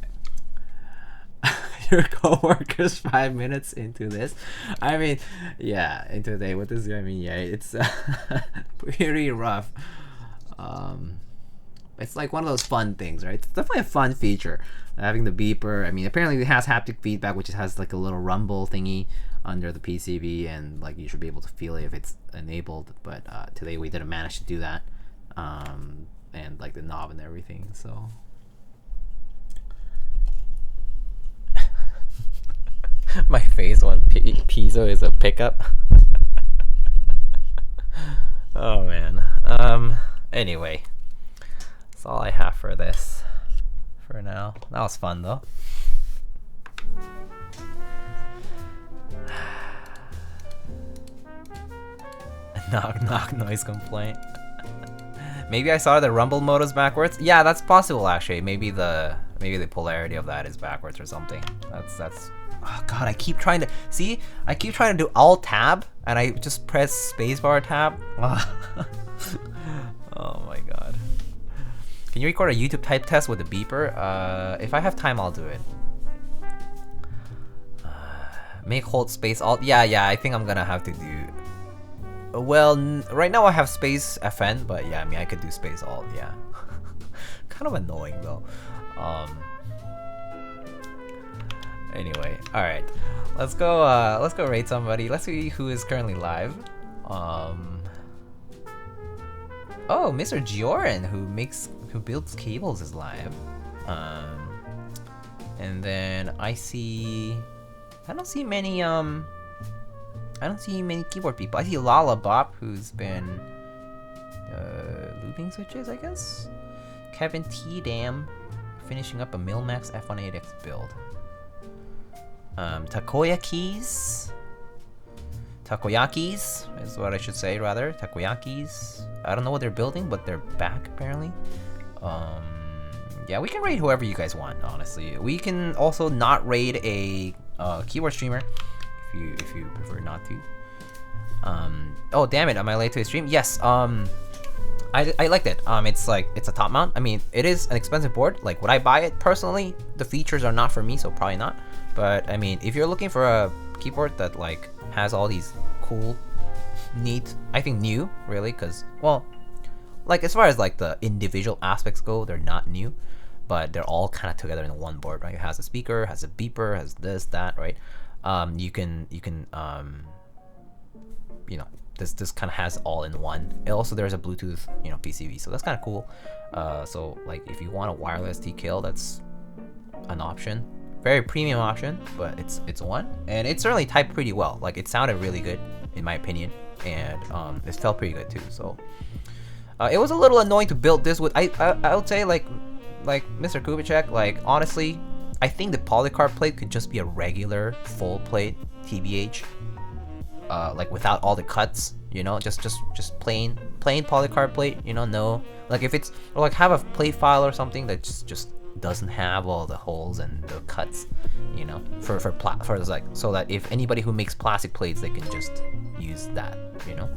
Your coworkers 5 minutes into this. I mean, yeah, into today with this. I mean, yeah, it's pretty rough. It's like one of those fun things, right? It's definitely a fun feature, having the beeper. I mean, apparently it has haptic feedback, which has like a little rumble thingy under the PCB, and like you should be able to feel it if it's enabled. But today we didn't manage to do that, and like the knob and everything. So. My face when piezo is a pickup. Oh man. Anyway, that's all I have for this for now. That was fun though. Knock noise complaint. Maybe I saw the rumble modus backwards. Yeah, that's possible actually. Maybe the polarity of that is backwards or something. That's oh god, I keep trying to do Alt tab and I just press spacebar tab. Oh my god. Can you record a YouTube type test with a beeper? If I have time, I'll do it. Make hold space Alt. Yeah, I think I'm gonna have to do. Well, right now I have space FN, but yeah, I mean I could do space Alt. Yeah. Kind of annoying though. Anyway, all right, let's go rate somebody. Let's see who is currently live. Oh, Mr. Joran, who builds cables, is live. And then I don't see many keyboard people. I see Lala Bop, who's been looping switches, I guess. Kevin T. Dam, finishing up a Milmax F18X build. Takoyakis is what I should say, rather. Takoyakis. I don't know what they're building, but they're back apparently. Yeah, we can raid whoever you guys want, honestly. We can also not raid a keyboard streamer if you prefer not to. Oh damn it, am I late to a stream? Yes. I liked it. It's like, it's a top mount. I mean, it is an expensive board. Like, would I buy it personally? The features are not for me, so probably not. But I mean, if you're looking for a keyboard that like has all these cool, neat, I think new, really, because, well, like as far as like the individual aspects go, they're not new, but they're all kind of together in one board, right? It has a speaker, has a beeper, has this, that, right? You can you know, this kind of has all in one. And also there's a Bluetooth, you know, PCB, so that's kind of cool. So like if you want a wireless TKL, that's an option. Very premium option, but it's one, and it certainly typed pretty well. Like it sounded really good in my opinion, and it felt pretty good too. So it was a little annoying to build this with. I would say like Mr. Koobaczech, like honestly, I think the polycarb plate could just be a regular full plate TBH, like without all the cuts, you know, just plain polycarb plate, you know, no, like if it's, or like have a plate file or something that just doesn't have all the holes and the cuts, you know, for like, so that if anybody who makes plastic plates, they can just use that, you know.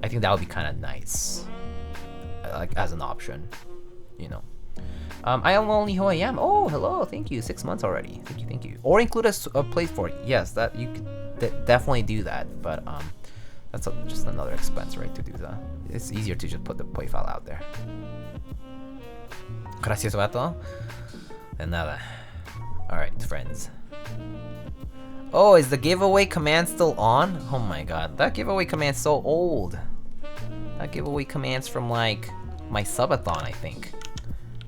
I think that would be kind of nice, like as an option, you know. I am only who I am. Oh, hello, thank you. 6 months already. Thank you. Or include a plate for it. Yes, that you could definitely do that, but that's just another expense, right? To do that, it's easier to just put the plate file out there. Gracias, vato. De nada. Alright, friends. Oh, is the giveaway command still on? Oh my god, that giveaway command's so old. That giveaway command's from like my subathon, I think.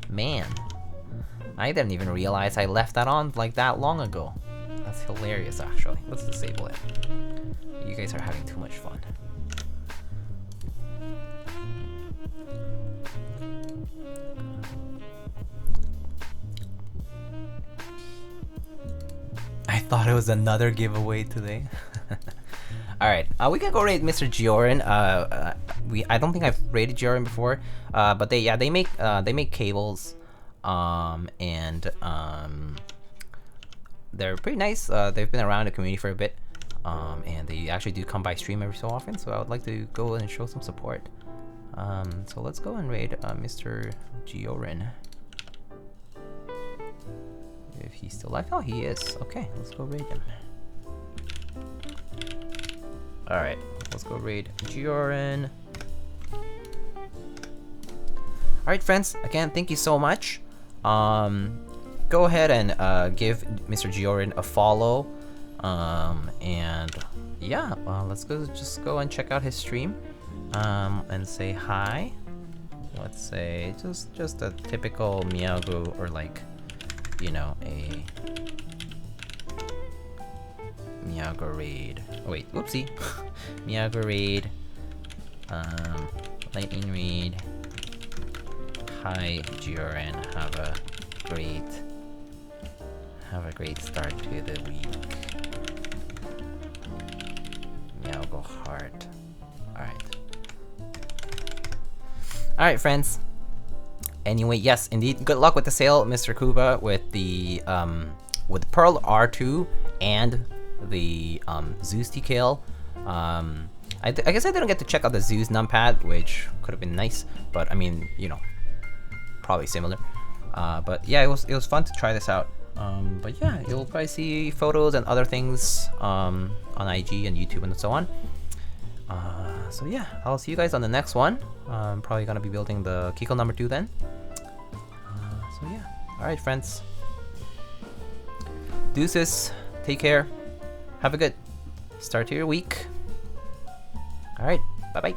Man, I didn't even realize I left that on like that long ago. That's hilarious, actually. Let's disable it. You guys are having too much fun. I thought it was another giveaway today. Alright, we can go raid Mr. Giorin. I don't think I've raided Giorin before, but they make cables, and they're pretty nice. They've been around the community for a bit, and they actually do come by stream every so often. So I would like to go and show some support. So let's go and raid Mr. Giorin. If he's still alive. Oh, he is. Okay, let's go raid him. Alright, let's go raid Giorin. Alright, friends, again, thank you so much. Go ahead and give Mr. Giorin a follow. And yeah, let's just go and check out his stream. And say hi. Let's say just a typical Miyago, or like, you know, a Miyago raid. Oh wait, whoopsie. Miyago raid. Lightning raid. Hi Giorin, have a great start to the week. Miyago heart. Alright, friends. Anyway, yes, indeed. Good luck with the sale, Mr. Kuba, with the Pearl R2 and the Zeus TKL. I guess I didn't get to check out the Zeus numpad, which could have been nice, but I mean, you know, probably similar. But yeah, it was fun to try this out. But yeah, you'll probably see photos and other things on IG and YouTube and so on. So yeah, I'll see you guys on the next one. I'm probably gonna be building the Kiko number 2 then. So yeah, alright friends. Deuces, take care, have a good start to your week. Alright, bye bye.